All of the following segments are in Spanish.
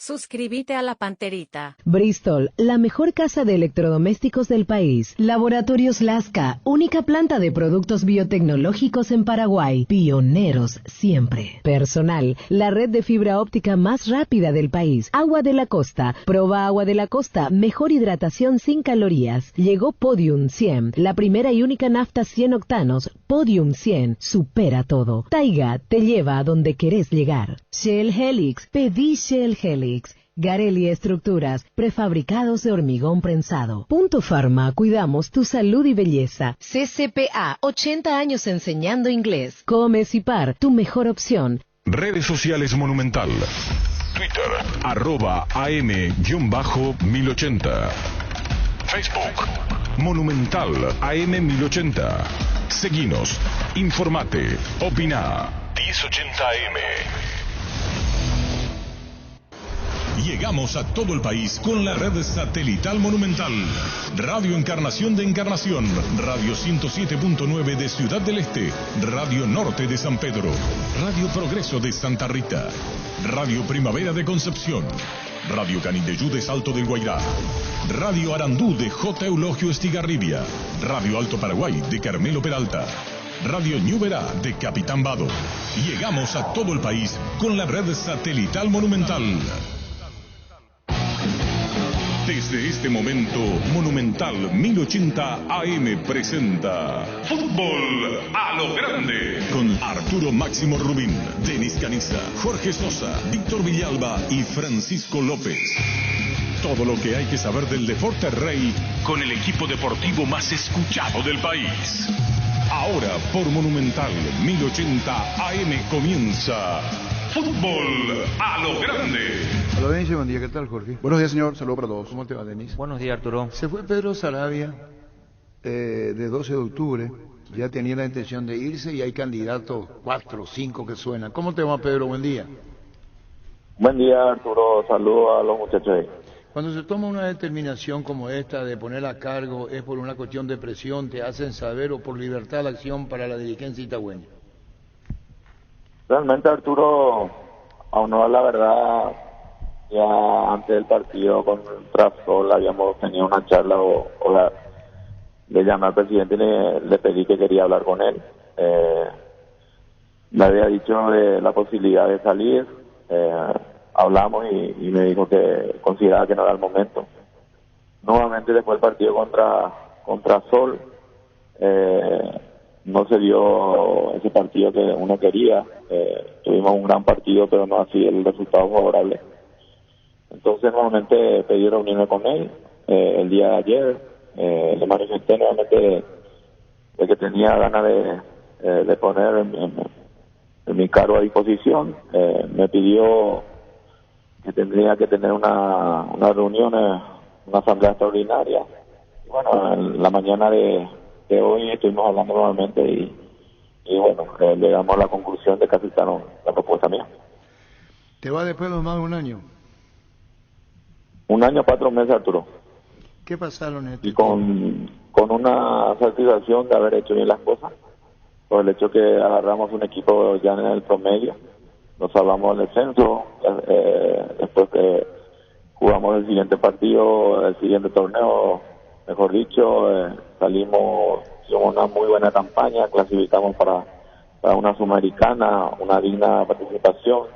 Suscríbete a La Panterita. Bristol, la mejor casa de electrodomésticos del país. Laboratorios Lasca, única planta de productos biotecnológicos en Paraguay. Pioneros siempre. Personal, la red de fibra óptica más rápida del país. Agua de la Costa. Proba Agua de la Costa, mejor hidratación sin calorías. Llegó Podium 100, la primera y única nafta 100 octanos. Podium 100, supera todo. Taiga te lleva a donde querés llegar. Shell Helix, pedí Shell Helix. Garelli Estructuras, prefabricados de hormigón prensado. Punto Pharma, cuidamos tu salud y belleza. CCPA, 80 años enseñando inglés. Comes y Par, tu mejor opción. Redes sociales Monumental. Twitter, @am_1080. Facebook, Monumental AM1080. Seguinos, informate, opina. 1080 AM. Llegamos a todo el país con la red satelital Monumental. Radio Encarnación de Encarnación, Radio 107.9 de Ciudad del Este, Radio Norte de San Pedro, Radio Progreso de Santa Rita, Radio Primavera de Concepción, Radio Canindeyú de Salto del Guairá, Radio Arandú de J. Eulogio Estigarribia, Radio Alto Paraguay de Carmelo Peralta, Radio Ñuberá de Capitán Vado. Llegamos a todo el país con la red satelital Monumental. Desde este momento, Monumental 1080 AM presenta Fútbol a lo Grande, con Arturo Máximo Rubín, Denis Caniza, Jorge Sosa, Víctor Villalba y Francisco López. Todo lo que hay que saber del deporte rey con el equipo deportivo más escuchado del país. Ahora por Monumental 1080 AM comienza Fútbol a lo Grande. Hola Denis, buen día, ¿qué tal Jorge? Buenos días señor, saludos para todos. ¿Cómo te va Denis? Buenos días Arturo. Se fue Pedro Sarabia de 12 de octubre, ya tenía la intención de irse y hay candidatos 4 o 5 que suenan. ¿Cómo te va Pedro? Buen día. Buen día Arturo, saludos a los muchachos ahí. Cuando se toma una determinación como esta de poner a cargo, ¿es por una cuestión de presión, te hacen saber o por libertad de acción para la dirigencia itagüeña? Realmente Arturo, a honor a la verdad, ya antes del partido contra Sol habíamos tenido una charla le llamé al presidente y le pedí que quería hablar con él. Me había dicho de la posibilidad de salir, hablamos y me dijo que consideraba que no era el momento. Nuevamente después del partido contra Sol, no se dio ese partido que uno quería. Tuvimos un gran partido, pero no así el resultado favorable. Entonces nuevamente pedí reunirme con él el día de ayer. Le manifesté nuevamente de que tenía ganas de poner en mi cargo a disposición. Me pidió que tendría que tener una reunión, una asamblea extraordinaria. Bueno, en la mañana de hoy estuvimos hablando nuevamente y bueno, llegamos a la conclusión de que aceptaron la propuesta mía. ¿Te va después de más de un año? 1 año, 4 meses, Arturo. ¿Qué pasaron en este y con una satisfacción de haber hecho bien las cosas, por el hecho que agarramos un equipo ya en el promedio, nos salvamos del descenso, después que jugamos el siguiente partido, el siguiente torneo, mejor dicho, hicimos una muy buena campaña, clasificamos para una Sudamericana, una digna participación,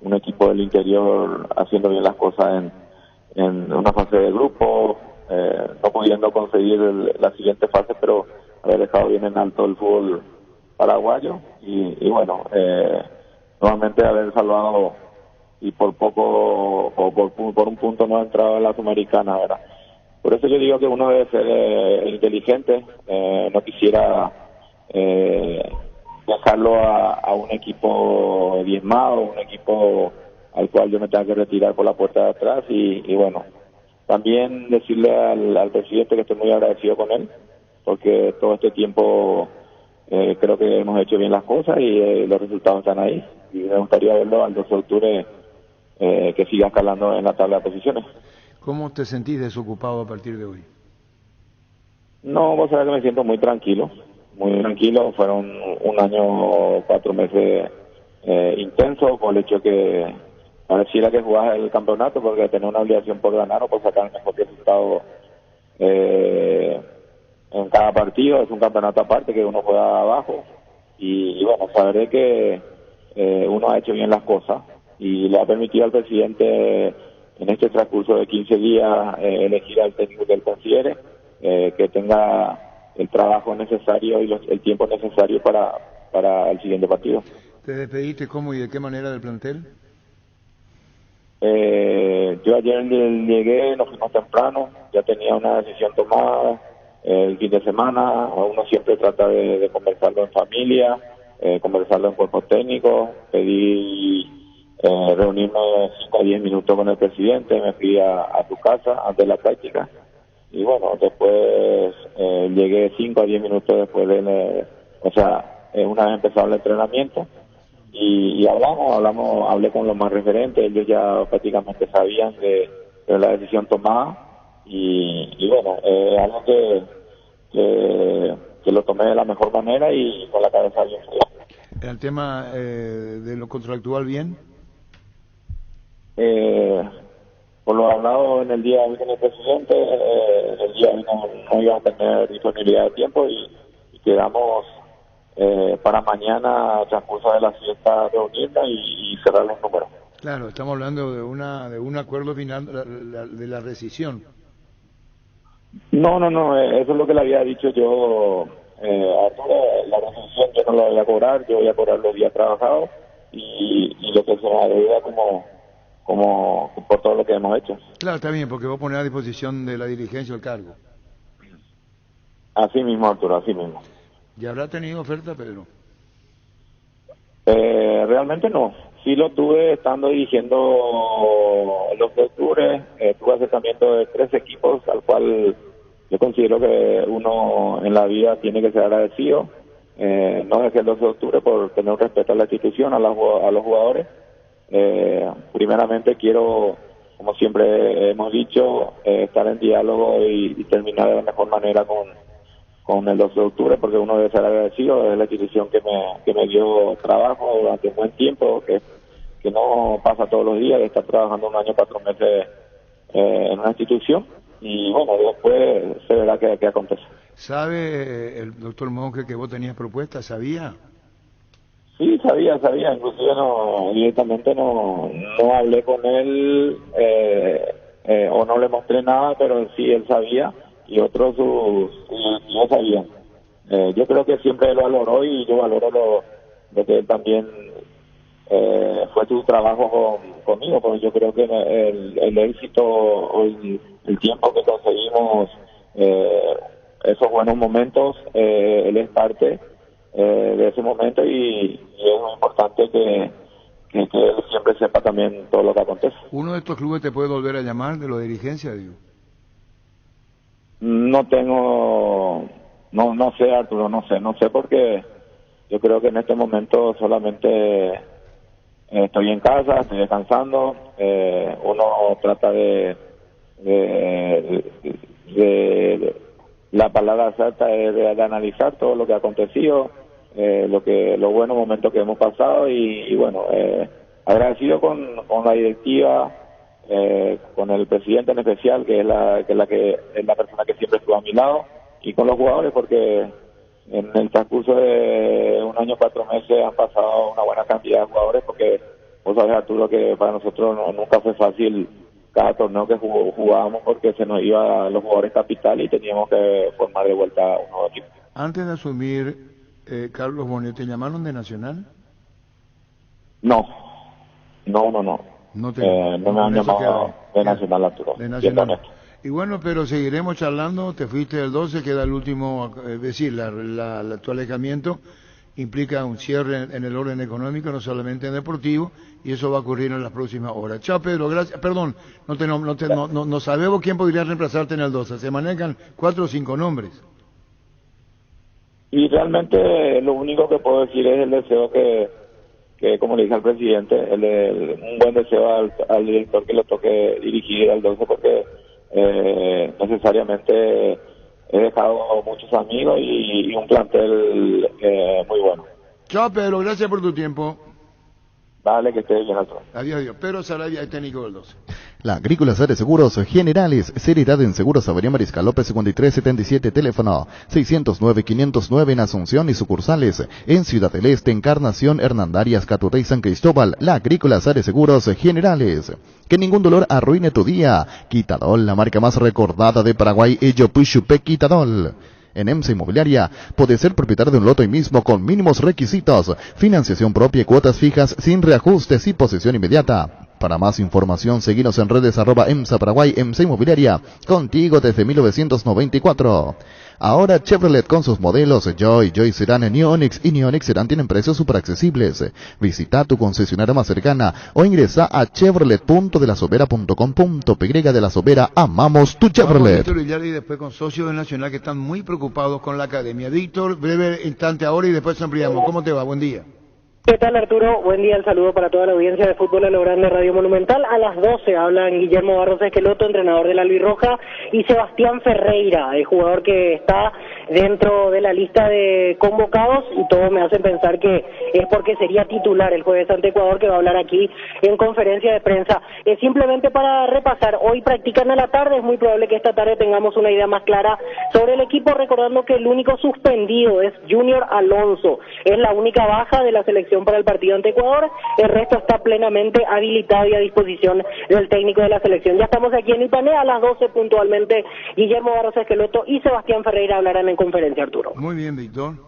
un equipo del interior haciendo bien las cosas en una fase de grupo, no pudiendo conseguir la siguiente fase, pero haber dejado bien en alto el fútbol paraguayo y bueno, nuevamente haber salvado y por poco o por un punto no ha entrado en la Sudamericana, ¿verdad? Por eso yo digo que uno debe ser inteligente, no quisiera dejarlo a un equipo diezmado, un equipo al cual yo me tenga que retirar por la puerta de atrás y bueno, también decirle al presidente que estoy muy agradecido con él, porque todo este tiempo creo que hemos hecho bien las cosas y los resultados están ahí, y me gustaría verlo al 12 de octubre que siga escalando en la tabla de posiciones. ¿Cómo te sentís desocupado a partir de hoy? No, vos sabés que me siento muy tranquilo, fueron 1 año, 4 meses intensos, por el hecho que pareciera que jugás el campeonato porque tenés una obligación por ganar o por sacar el mejor resultado en cada partido. Es un campeonato aparte que uno juega abajo y bueno, saber de que uno ha hecho bien las cosas y le ha permitido al presidente en este transcurso de 15 días elegir al técnico que él considere, que tenga el trabajo necesario y el tiempo necesario para el siguiente partido. ¿Te despediste cómo y de qué manera del plantel? Yo ayer llegué, nos fuimos temprano, ya tenía una decisión tomada. El fin de semana uno siempre trata de conversarlo en familia, conversarlo en cuerpo técnico. Pedí reunirme 5 a 10 minutos con el presidente, me fui a tu casa antes de la práctica y bueno, después llegué 5 a 10 minutos después una vez empezado el entrenamiento y hablé con los más referentes. Ellos ya prácticamente sabían de la decisión tomada y bueno, algo que lo tomé de la mejor manera y con la cabeza bien fría. ¿El tema de lo contractual bien? Por lo hablado en el día de hoy con el presidente, el día de hoy no iba a tener disponibilidad de tiempo y quedamos para mañana, transcurso de la fiesta, reunirnos y cerrar los números. Claro, estamos hablando de un acuerdo final de la rescisión. No, eso es lo que le había dicho yo a Arturo. La rescisión yo no la voy a cobrar, yo voy a cobrar los días trabajados y lo que se me deuda como por todo lo que hemos hecho. Claro, está bien, porque vos ponés a disposición de la dirigencia el cargo. Así mismo, Arturo, así mismo. ¿Y habrá tenido oferta, Pedro? Realmente no. Sí lo tuve estando dirigiendo el 2 de octubre. Tuve acercamiento de 3 equipos, al cual yo considero que uno en la vida tiene que ser agradecido. No dejé el 2 de octubre por tener un respeto a la institución, a los jugadores. Primeramente quiero, como siempre hemos dicho, estar en diálogo y terminar de la mejor manera con el 12 de octubre, porque uno debe ser agradecido. Es la institución que me dio trabajo durante un buen tiempo, que no pasa todos los días de estar trabajando 1 año, 4 meses en una institución, y bueno, después se verá qué acontece. ¿Sabe el doctor Monge que vos tenías propuesta? ¿Sabía? Sí, sabía, inclusive directamente no hablé con él o no le mostré nada, pero sí él sabía y otros no sabían. Yo creo que siempre él valoró y yo valoro lo que él también fue su trabajo conmigo, porque yo creo que el éxito o el tiempo que conseguimos, esos buenos momentos, él es parte de ese momento y es muy importante que él siempre sepa también todo lo que acontece. ¿Uno de estos clubes te puede volver a llamar de la dirigencia, digo? No sé, Arturo, no sé porque yo creo que en este momento solamente estoy en casa, estoy descansando. Uno trata de la palabra exacta es de analizar todo lo que ha acontecido, los buenos momentos que hemos pasado y bueno, agradecido con la directiva, con el presidente en especial, que es la persona que siempre estuvo a mi lado, y con los jugadores, porque en el transcurso de 1 año, 4 meses han pasado una buena cantidad de jugadores, porque vos sabés, Arturo, que para nosotros nunca fue fácil cada torneo que jugábamos, porque se nos iba los jugadores capital y teníamos que formar de vuelta un nuevo equipo. Antes de asumir, Carlos Bonet, ¿te llamaron de Nacional? No. No me han llamado de Nacional, Arturo. De Nacional. Y bueno, pero seguiremos charlando. Te fuiste del 12, queda el último, es decir, tu alejamiento implica un cierre en el orden económico, no solamente en deportivo, y eso va a ocurrir en las próximas horas. Chao, Pedro, gracias. Perdón, no sabemos quién podría reemplazarte en el 12. Se manejan 4 o 5 nombres. Y realmente lo único que puedo decir es el deseo que como le dije al presidente, un buen deseo al director que le toque dirigir al 12, porque necesariamente he dejado muchos amigos y un plantel muy bueno. Chao, Pedro, gracias por tu tiempo. Dale, que esté bien, Arturo. Adiós, adiós. Pedro Sarabia, el técnico del 12. La Agrícola de Seguros Generales, seriedad en seguros. Avenida Mariscal López 5377, teléfono 609-509 en Asunción y sucursales en Ciudad del Este, Encarnación, Hernandarias, Caturé y San Cristóbal. La Agrícola de Seguros Generales. Que ningún dolor arruine tu día. Quitadol, la marca más recordada de Paraguay, Ello Puchupe Quitadol. En EMSA Inmobiliaria, puede ser propietario de un lote hoy mismo con mínimos requisitos, financiación propia y cuotas fijas sin reajustes y posesión inmediata. Para más información, seguinos en redes @EMSA Paraguay, EMSA Inmobiliaria, contigo desde 1994. Ahora Chevrolet con sus modelos Joy Sedan, New Onix y New Onix Sedan tienen precios súper accesibles. Visita tu concesionaria más cercana o ingresa a chevrolet.delasobera.com.py. De La Sobera, amamos tu Chevrolet. Víctor Villar y después con socios del Nacional que están muy preocupados con la academia. Víctor, breve instante ahora y después ampliamos. ¿Cómo te va? Buen día. ¿Qué tal, Arturo? Buen día, el saludo para toda la audiencia de Fútbol a lo Grande Radio Monumental. A las 12 hablan Guillermo Barros Esqueloto, entrenador de la Albirroja, y Sebastián Ferreira, el jugador que está dentro de la lista de convocados, y todo me hace pensar que es porque sería titular el jueves ante Ecuador, que va a hablar aquí en conferencia de prensa. Simplemente para repasar, hoy practican a la tarde, es muy probable que esta tarde tengamos una idea más clara sobre el equipo, recordando que el único suspendido es Junior Alonso, es la única baja de la selección para el partido ante Ecuador. El resto está plenamente habilitado y a disposición del técnico de la selección. Ya estamos aquí en Ipané, a las 12 puntualmente. Guillermo Barros Esqueloto y Sebastián Ferreira hablarán en conferencia, Arturo. Muy bien, Víctor.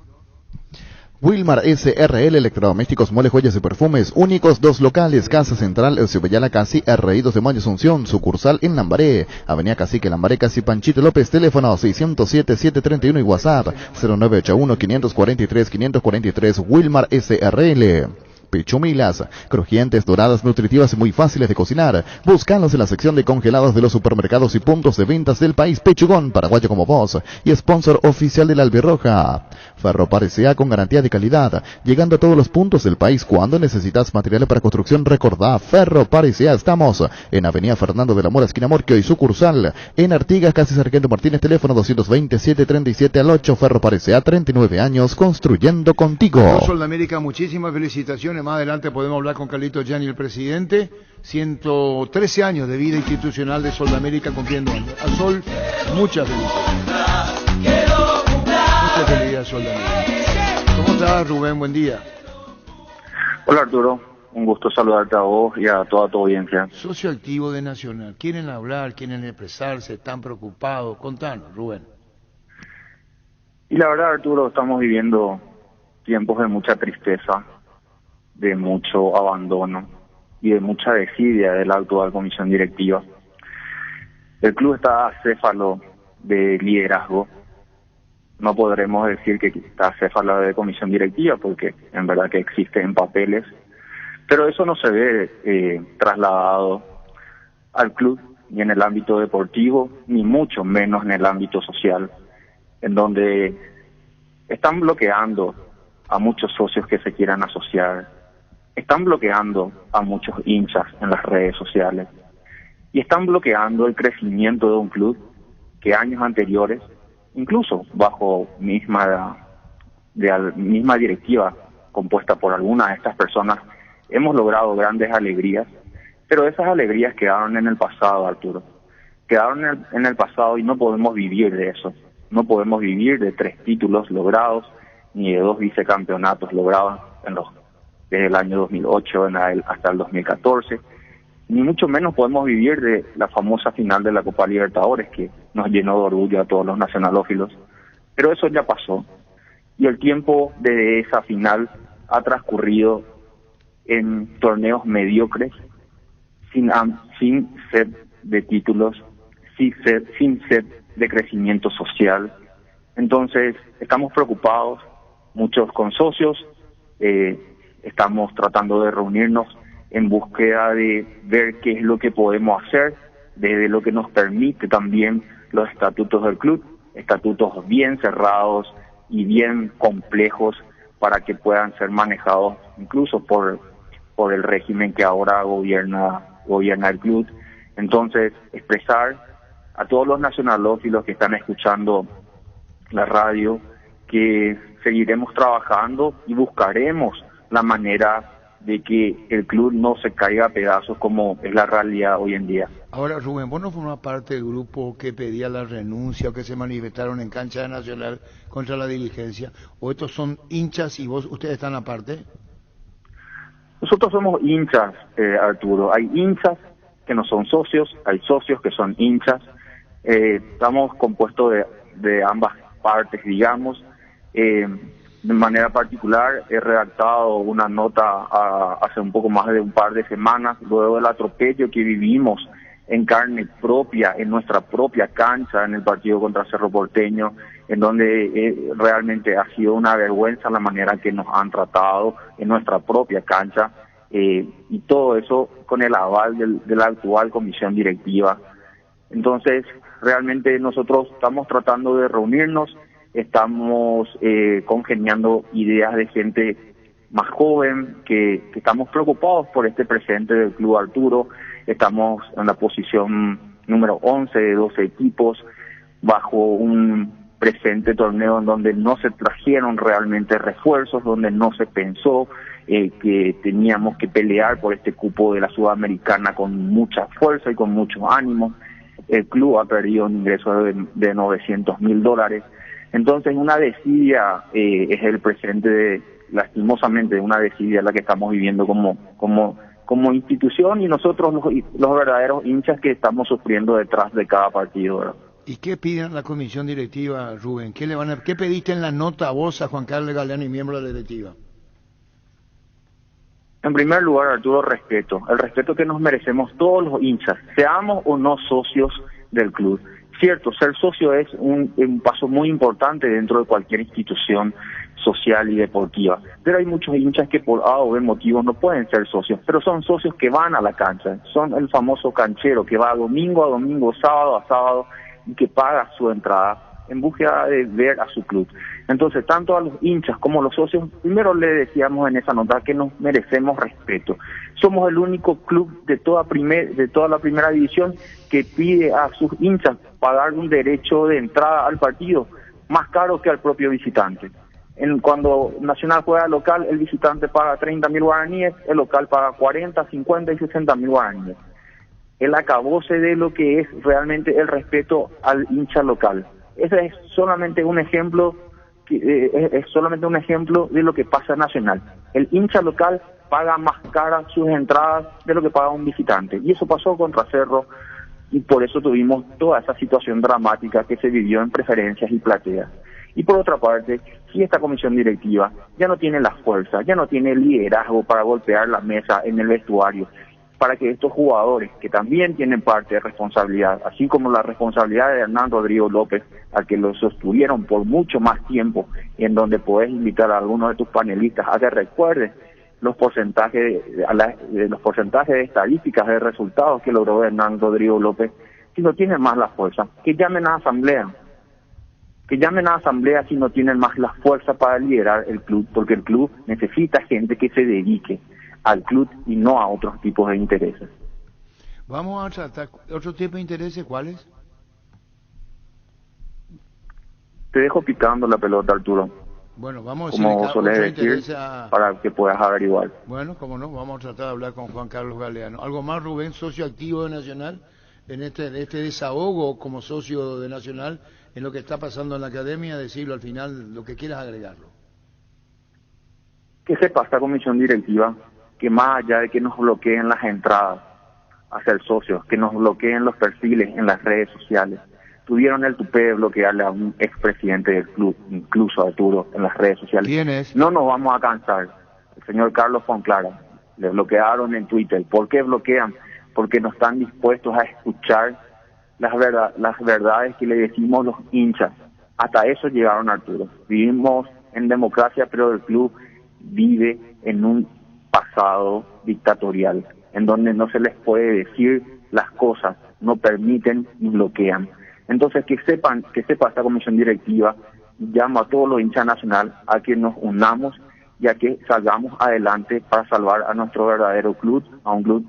Wilmar SRL, electrodomésticos, muebles, joyas y perfumes, únicos 2 locales, Casa Central, Eusebellala Casi, R.I. de Mayo Asunción, sucursal en Lambaré, Avenida Cacique, Lambaré Casi, Panchito López, teléfono 607-731 y WhatsApp 0981-543-543, Wilmar SRL. Pechumilas, crujientes, doradas, nutritivas y muy fáciles de cocinar. Búscalos en la sección de congelados de los supermercados y puntos de ventas del país. Pechugón, paraguayo como vos, y sponsor oficial de la Albirroja. Ferropar S.A. con garantía de calidad, llegando a todos los puntos del país. Cuando necesitas materiales para construcción, recordá, Ferropar S.A. Estamos en Avenida Fernando de la Mora, esquina Morquio, y sucursal en Artigas, casi Sargento Martínez, teléfono 227-737-8. Ferropar S.A. 39 años construyendo contigo. Sol de América, muchísimas felicitaciones. Más adelante podemos hablar con Carlito Gianni, el presidente. 113 años de vida institucional de Sol de América cumpliendo años. A Sol, muchas felicidades. Muchas felicidades, Sol de América. ¿Cómo estás, Rubén? Buen día. Hola, Arturo. Un gusto saludarte a vos y a toda tu audiencia. Socio activo de Nacional. ¿Quieren hablar? ¿Quieren expresarse? ¿Están preocupados? Contanos, Rubén. Y la verdad, Arturo, estamos viviendo tiempos de mucha tristeza, de mucho abandono y de mucha desidia de la actual comisión directiva. El club está acéfalo de liderazgo. No podremos decir que está acéfalo de comisión directiva porque en verdad que existe en papeles, pero eso no se ve trasladado al club, ni en el ámbito deportivo, ni mucho menos en el ámbito social, en donde están bloqueando a muchos socios que se quieran asociar. Están bloqueando a muchos hinchas en las redes sociales y están bloqueando el crecimiento de un club que años anteriores, incluso bajo misma directiva compuesta por algunas de estas personas, hemos logrado grandes alegrías, pero esas alegrías quedaron en el pasado, Arturo. Quedaron en el pasado y no podemos vivir de eso. No podemos vivir de 3 títulos logrados ni de 2 vicecampeonatos logrados desde el año 2008 hasta el 2014, ni mucho menos podemos vivir de la famosa final de la Copa Libertadores que nos llenó de orgullo a todos los nacionalófilos, pero eso ya pasó, y el tiempo de esa final ha transcurrido en torneos mediocres, sin sed de títulos, sin sed de crecimiento social. Entonces, estamos preocupados, muchos con socios, estamos tratando de reunirnos en búsqueda de ver qué es lo que podemos hacer, desde lo que nos permite también los estatutos del club, estatutos bien cerrados y bien complejos para que puedan ser manejados incluso por el régimen que ahora gobierna el club. Entonces, expresar a todos los nacionalófilos que están escuchando la radio que seguiremos trabajando y buscaremos la manera de que el club no se caiga a pedazos como es la realidad hoy en día. Ahora, Rubén, ¿vos no formás parte del grupo que pedía la renuncia o que se manifestaron en cancha de Nacional contra la dirigencia? ¿O estos son hinchas y ustedes están aparte? Nosotros somos hinchas, Arturo. Hay hinchas que no son socios, hay socios que son hinchas. Estamos compuestos de ambas partes, digamos. De manera particular, he redactado una nota hace un poco más de un par de semanas, luego del atropello que vivimos en carne propia, en nuestra propia cancha, en el partido contra Cerro Porteño, en donde realmente ha sido una vergüenza la manera que nos han tratado en nuestra propia cancha, y todo eso con el aval de la actual comisión directiva. Entonces, realmente nosotros estamos tratando de reunirnos, estamos congeniando ideas de gente más joven, que estamos preocupados por este presente del Club Arturo. Estamos en la posición número 11 de 12 equipos, bajo un presente torneo en donde no se trajeron realmente refuerzos, donde no se pensó que teníamos que pelear por este cupo de la Sudamericana con mucha fuerza y con mucho ánimo. El club ha perdido un ingreso de $900,000. Entonces, una desidia es el presente, lastimosamente, una desidia la que estamos viviendo como institución, y nosotros los verdaderos hinchas que estamos sufriendo detrás de cada partido, ¿verdad? ¿Y qué piden la comisión directiva, Rubén? ¿Qué pediste en la nota a vos, a Juan Carlos Galeano y miembro de la directiva? En primer lugar, Arturo, respeto. El respeto que nos merecemos todos los hinchas, seamos o no socios del club. Cierto, ser socio es un paso muy importante dentro de cualquier institución social y deportiva, pero hay muchos hinchas que por A o B motivos no pueden ser socios, pero son socios que van a la cancha, son el famoso canchero que va domingo a domingo, sábado a sábado, y que paga su entrada en búsqueda de ver a su club. Entonces, tanto a los hinchas como a los socios, primero le decíamos en esa nota que nos merecemos respeto. Somos el único club de toda la primera división que pide a sus hinchas pagar un derecho de entrada al partido más caro que al propio visitante. Cuando Nacional juega local, el visitante paga 30,000 guaraníes, el local paga 40, 50 y 60,000 guaraníes. El acabose de lo que es realmente el respeto al hincha local. Ese es solamente un ejemplo de lo que pasa en Nacional. El hincha local paga más caras sus entradas de lo que paga un visitante, y eso pasó contra Cerro, y por eso tuvimos toda esa situación dramática que se vivió en preferencias y plateas. Y por otra parte, si esta comisión directiva ya no tiene la fuerza, ya no tiene el liderazgo para golpear la mesa en el vestuario, para que estos jugadores, que también tienen parte de responsabilidad, así como la responsabilidad de Hernán Rodrigo López, a que lo sostuvieron por mucho más tiempo, y en donde podés invitar a algunos de tus panelistas a que recuerden los porcentajes de estadísticas de resultados que logró Hernán Rodrigo López, si no tienen más la fuerza, que llamen a asamblea si no tienen más la fuerza para liderar el club, porque el club necesita gente que se dedique al club y no a otros tipos de intereses. Vamos a tratar otro tipo de intereses, ¿cuáles? Te dejo picando la pelota, Arturo. Bueno, vamos a como solés decir, para que puedas averiguar. Bueno, cómo no, vamos a tratar de hablar con Juan Carlos Galeano. ¿Algo más, Rubén, socio activo de Nacional, en este desahogo como socio de Nacional, en lo que está pasando en la academia? Decirlo al final, lo que quieras agregarlo. ¿Qué se pasa, comisión directiva? Que más allá de que nos bloqueen las entradas a ser socios, que nos bloqueen los perfiles en las redes sociales, tuvieron el tupé de bloquearle a un expresidente del club, incluso a Arturo, en las redes sociales. ¿Quién es? No nos vamos a cansar. El señor Carlos Fonclara. Le bloquearon en Twitter. ¿Por qué bloquean? Porque no están dispuestos a escuchar las verdades que le decimos los hinchas. Hasta eso llegaron, Arturo. Vivimos en democracia, pero el club vive en un pasado dictatorial, en donde no se les puede decir las cosas, no permiten y bloquean. Entonces, que sepa esta comisión directiva, llamo a todos los hinchas Nacional a que nos unamos y a que salgamos adelante para salvar a nuestro verdadero club, a un club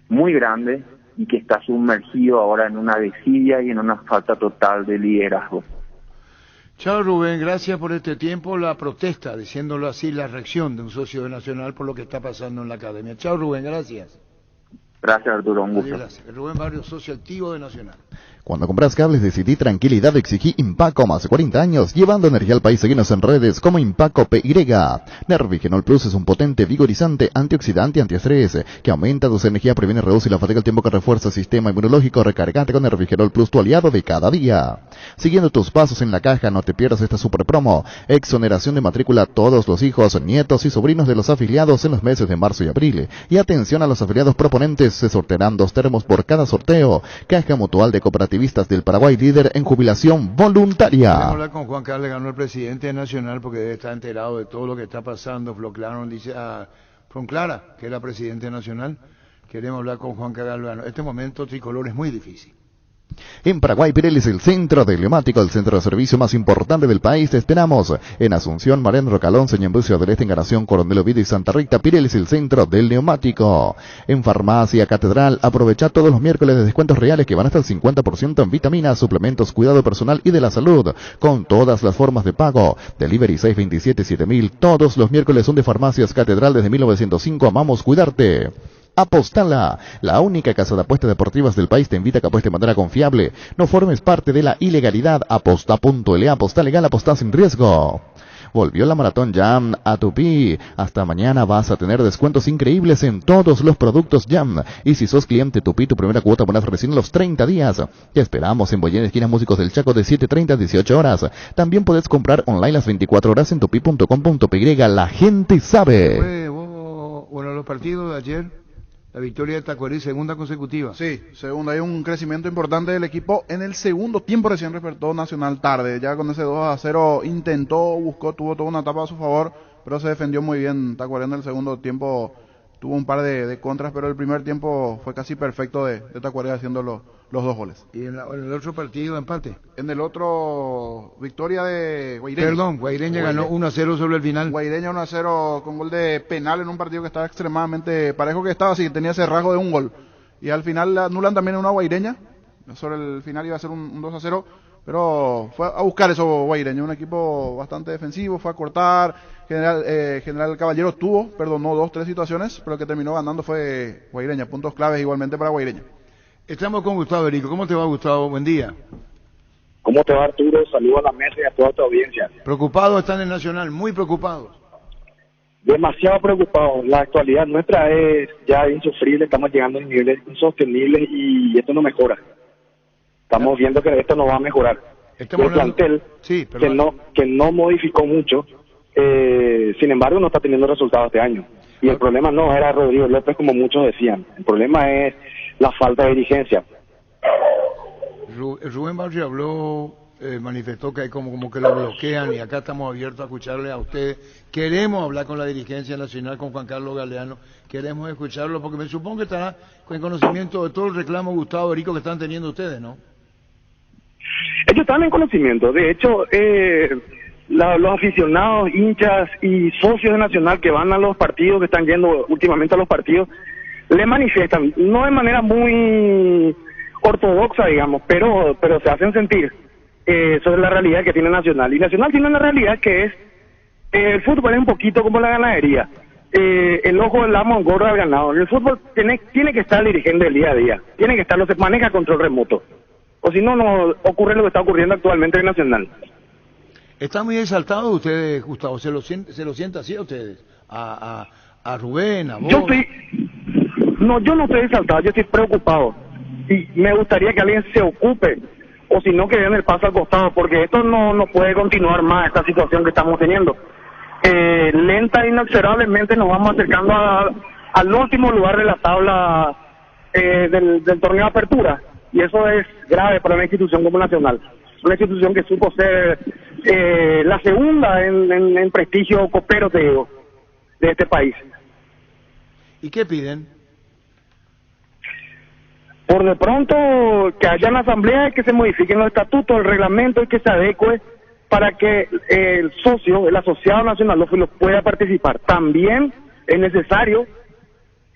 muy grande y que está sumergido ahora en una desidia y en una falta total de liderazgo. Chao Rubén, gracias por este tiempo. La protesta, diciéndolo así, la reacción de un socio de Nacional por lo que está pasando en la academia. Chao Rubén, gracias. Gracias, Arturo, un gusto. Gracias. Rubén Barrios, socio activo de Nacional. Cuando compras cables decidí tranquilidad, exigí Impaco, más de 40 años, llevando energía al país. Seguinos en redes como Impaco PY. Nervigenol Plus es un potente, vigorizante, antioxidante, antiestrés, que aumenta tu energía, previene, reduce la fatiga al tiempo que refuerza el sistema inmunológico. Recargate con Nervigenol Plus, tu aliado de cada día. Siguiendo tus pasos en la caja, no te pierdas esta super promo. Exoneración de matrícula a todos los hijos, nietos y sobrinos de los afiliados en los meses de marzo y abril. Y atención a los afiliados proponentes, se sortearán 2 termos por cada sorteo. Caja Mutual de Cooperativas del Paraguay, líder en jubilación voluntaria. Queremos hablar con Juan Carlos, ganó el presidente nacional porque debe estar enterado de todo lo que está pasando. Floclaro dice a Clara, que era presidente nacional. Queremos hablar con Juan Carlos. Este momento tricolor es muy difícil. En Paraguay, Pirelli es el centro de neumático, el centro de servicio más importante del país. Te esperamos en Asunción, Mariano Rocalón, Señembucio del Este, Encarnación, Coronel Oviedo y Santa Rita. Pirelli es el centro del neumático. En Farmacia Catedral, aprovecha todos los miércoles de descuentos reales que van hasta el 50% en vitaminas, suplementos, cuidado personal y de la salud, con todas las formas de pago. Delivery 627-7000. Todos los miércoles son de Farmacias Catedral desde 1905. Amamos cuidarte. Apostala, la única casa de apuestas deportivas del país, te invita a que apueste de manera confiable. No formes parte de la ilegalidad. Aposta.la, aposta legal, aposta sin riesgo. Volvió la Maratón Jam a Tupí. Hasta mañana vas a tener descuentos increíbles en todos los productos Jam. Y si sos cliente Tupí, tu primera cuota pones recién los 30 días. Te esperamos en Boyén, esquina Músicos del Chaco, de 7:30 a 18 horas. También podés comprar online las 24 horas en tupi.com.py. La gente sabe. Bueno, los partidos de ayer. La victoria de Tacuarí, segunda consecutiva. Sí, segunda. Hay un crecimiento importante del equipo. En el segundo tiempo recién despertó Nacional tarde. Ya con ese 2-0 intentó, buscó, tuvo toda una etapa a su favor, pero se defendió muy bien. Tacuarí en el segundo tiempo tuvo un par de contras, pero el primer tiempo fue casi perfecto de Tacuarí haciendo los 2 goles. ¿Y en el otro partido, empate? En el otro, victoria de Guaireña. Perdón, Guaireña ganó 1-0 sobre el final. Guaireña 1-0 con gol de penal en un partido que estaba extremadamente parejo, que estaba así, que tenía ese rasgo de un gol. Y al final anulan también una Guaireña. Sobre el final iba a ser un 2-0, pero fue a buscar eso Guaireña, un equipo bastante defensivo, fue a cortar. General Caballero perdonó 2-3 situaciones, pero el que terminó ganando fue Guaireña. Puntos claves igualmente para Guaireña. Estamos con Gustavo Erico. ¿Cómo te va, Gustavo? Buen día. ¿Cómo te va, Arturo? Saludos a la mesa y a toda tu audiencia. ¿Preocupados están en Nacional? Muy preocupados. Demasiado preocupados. La actualidad nuestra es ya insufrible. Estamos llegando a niveles insostenibles y esto no mejora. Estamos viendo que esto no va a mejorar. El plantel, que no modificó mucho, sin embargo, no está teniendo resultados este año. Y el problema no era Rodrigo López, como muchos decían. El problema es la falta de dirigencia. Rubén Barrio habló, manifestó que hay como que lo bloquean, y acá estamos abiertos a escucharle a ustedes. Queremos hablar con la dirigencia nacional, con Juan Carlos Galeano, queremos escucharlo, porque me supongo que estará con conocimiento de todo el reclamo, Gustavo Erico, que están teniendo ustedes, ¿no? Ellos están en conocimiento. De hecho, los aficionados, hinchas y socios de Nacional que van a los partidos, que están yendo últimamente a los partidos, le manifiestan, no de manera muy ortodoxa, digamos, pero se hacen sentir sobre la realidad que tiene Nacional. Y Nacional tiene una realidad que es, el fútbol es un poquito como la ganadería. El ojo del amo engorda al ganado. En el fútbol tiene que estar el dirigente del día a día, tiene que estar, no se maneja control remoto. O si no, no ocurre lo que está ocurriendo actualmente en Nacional. ¿Están muy exaltados ustedes, Gustavo? ¿Se lo sienta así a ustedes? A Rubén, a vos. Yo no estoy exaltado, yo estoy preocupado. Y me gustaría que alguien se ocupe, o si no, que den el paso al costado, porque esto no puede continuar más, esta situación que estamos teniendo. Lenta e inexorablemente nos vamos acercando al último lugar de la tabla del torneo de apertura. Y eso es grave para una institución como Nacional. Una institución que supo ser la segunda en prestigio copero, te digo, de este país. ¿Y qué piden? Por de pronto, que haya una asamblea, que se modifiquen los estatutos, el reglamento, y que se adecue para que el socio, el asociado nacionalófilo, pueda participar. También es necesario,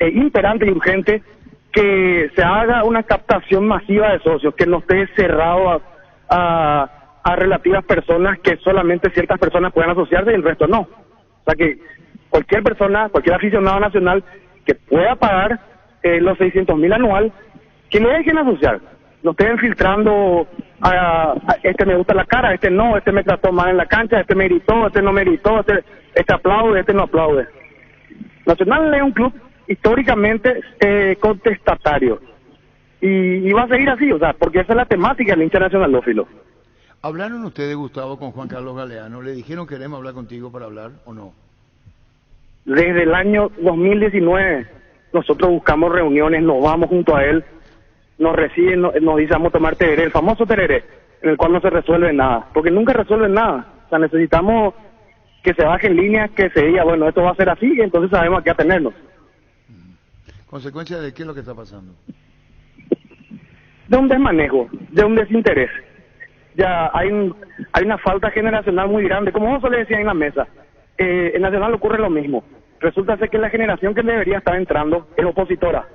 imperante y urgente, que se haga una captación masiva de socios, que no esté cerrado a a relativas personas, que solamente ciertas personas puedan asociarse y el resto no. O sea que cualquier persona, cualquier aficionado nacional que pueda pagar los 600.000 anual, que le dejen asociar. No estén filtrando a este me gusta la cara, este no, este me trató mal en la cancha, este me gritó, este no me gritó, este aplaude, este no aplaude. Nacional es un club históricamente contestatario y va a seguir así, o sea, porque esa es la temática del hincha nacionalófilo. ¿Hablaron ustedes, Gustavo, con Juan Carlos Galeano? ¿Le dijeron queremos hablar contigo para hablar o no? Desde el año 2019 nosotros buscamos reuniones, nos vamos junto a él, nos reciben, nos dice vamos a tomar tereré, el famoso tereré, en el cual no se resuelve nada, porque nunca resuelven nada. O sea, necesitamos que se baje en línea, que se diga, bueno, esto va a ser así, y entonces sabemos a qué atenernos. ¿Consecuencia de qué es lo que está pasando? De un desmanejo, de un desinterés. Ya hay una falta generacional muy grande, como vos le decía en la mesa. En Nacional ocurre lo mismo. Resulta ser que la generación que debería estar entrando es opositora.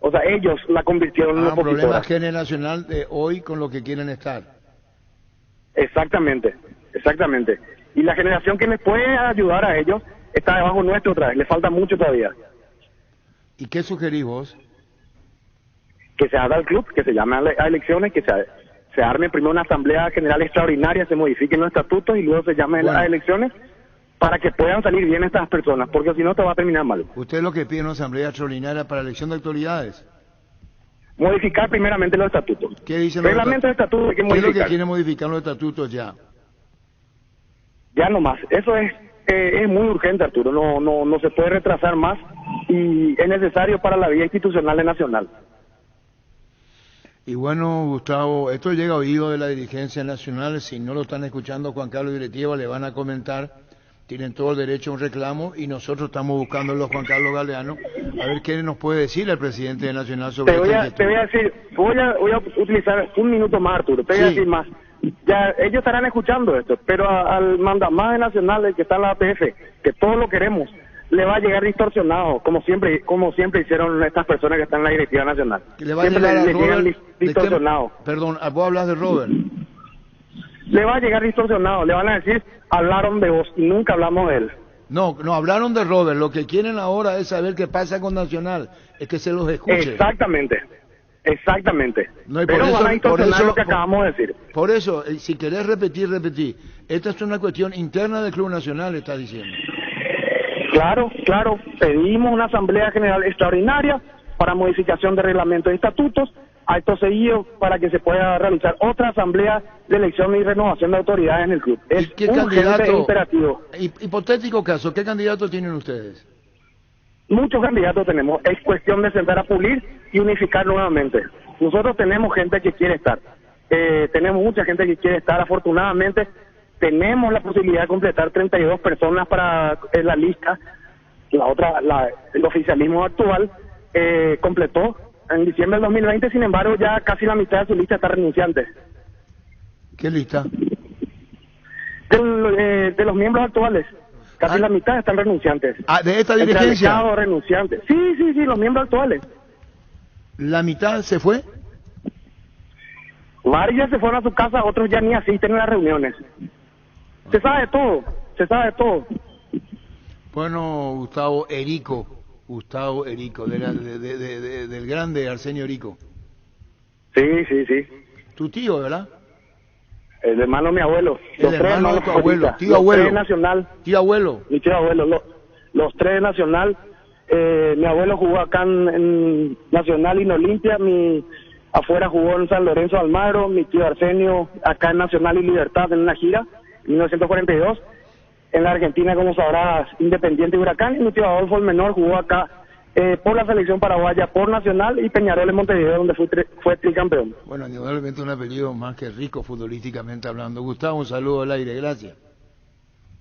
O sea, ellos la convirtieron en opositora. Un problema generacional de hoy con lo que quieren estar. Exactamente, exactamente. Y la generación que les puede ayudar a ellos está debajo nuestro otra vez, le falta mucho todavía. ¿Y qué sugerís vos? Que se haga el club, que se llame a elecciones, que se arme primero una asamblea general extraordinaria, se modifiquen los estatutos y luego se llame a elecciones para que puedan salir bien estas personas, porque si no te va a terminar mal. ¿Usted lo que pide una asamblea extraordinaria para elección de autoridades? Modificar primeramente los estatutos. ¿Qué dicen los reglamento de estatutos? Hay que modificar. ¿Qué es lo que quiere modificar los estatutos ya? Ya nomás, eso es muy urgente, Arturo, no se puede retrasar más y es necesario para la vida institucional de Nacional. Y bueno, Gustavo, esto llega a oído de la dirigencia nacional, si no lo están escuchando Juan Carlos y Directiva, le van a comentar, tienen todo el derecho a un reclamo y nosotros estamos buscándolo a Juan Carlos Galeano, a ver qué nos puede decir el presidente de Nacional sobre te voy a decir, voy a utilizar un minuto más, Arturo, te voy a decir más. Ya ellos estarán escuchando esto, pero al mandamás de Nacional, el que está en la APF, que todos lo queremos, le va a llegar distorsionado, como siempre hicieron estas personas que están en la directiva nacional. Que le va a llegar a Robert, distorsionado. Perdón, vos hablas de Robert. Le va a llegar distorsionado, le van a decir, hablaron de vos y nunca hablamos de él. No hablaron de Robert, lo que quieren ahora es saber qué pasa con Nacional, es que se los escuche. Exactamente. No, y pero van a distorsionar lo que acabamos de decir. Por eso, si querés repetir. Esta es una cuestión interna del Club Nacional, está diciendo. Claro, pedimos una asamblea general extraordinaria para modificación de reglamento de estatutos, a esto seguido para que se pueda realizar otra asamblea de elección y renovación de autoridades en el club. Es ¿Qué candidato, imperativo. Hipotético caso, ¿qué candidato tienen ustedes? Muchos candidatos tenemos, es cuestión de sentar a pulir y unificar nuevamente. Nosotros tenemos gente que quiere estar, tenemos mucha gente que quiere estar, afortunadamente tenemos la posibilidad de completar 32 personas para la lista. El oficialismo actual completó en diciembre del 2020, sin embargo ya casi la mitad de su lista está renunciante. ¿Qué lista? De los miembros actuales, casi la mitad están renunciantes. ¿De esta dirigencia? Renunciantes. Sí, los miembros actuales. ¿La mitad se fue? Varios ya se fueron a su casa, otros ya ni asisten a las reuniones. Se sabe de todo. Bueno, Gustavo Erico, del grande Arsenio Erico. Sí. Tu tío, ¿verdad? El hermano de mi abuelo. El hermano de tu abuelo. Tío abuelo. Nacional. Tío abuelo. Mi tío abuelo. Los tres de Nacional. Mi abuelo jugó acá en Nacional y en Olimpia. Afuera jugó en San Lorenzo de Almagro. Mi tío Arsenio acá en Nacional y Libertad en una gira. En 1942, en la Argentina, como sabrás, Independiente y Huracán, y mi tío Adolfo el menor jugó acá por la selección paraguaya, por Nacional y Peñarol en Montevideo, donde fue tricampeón. Bueno, indudablemente un apellido más que rico futbolísticamente hablando. Gustavo, un saludo al aire, gracias.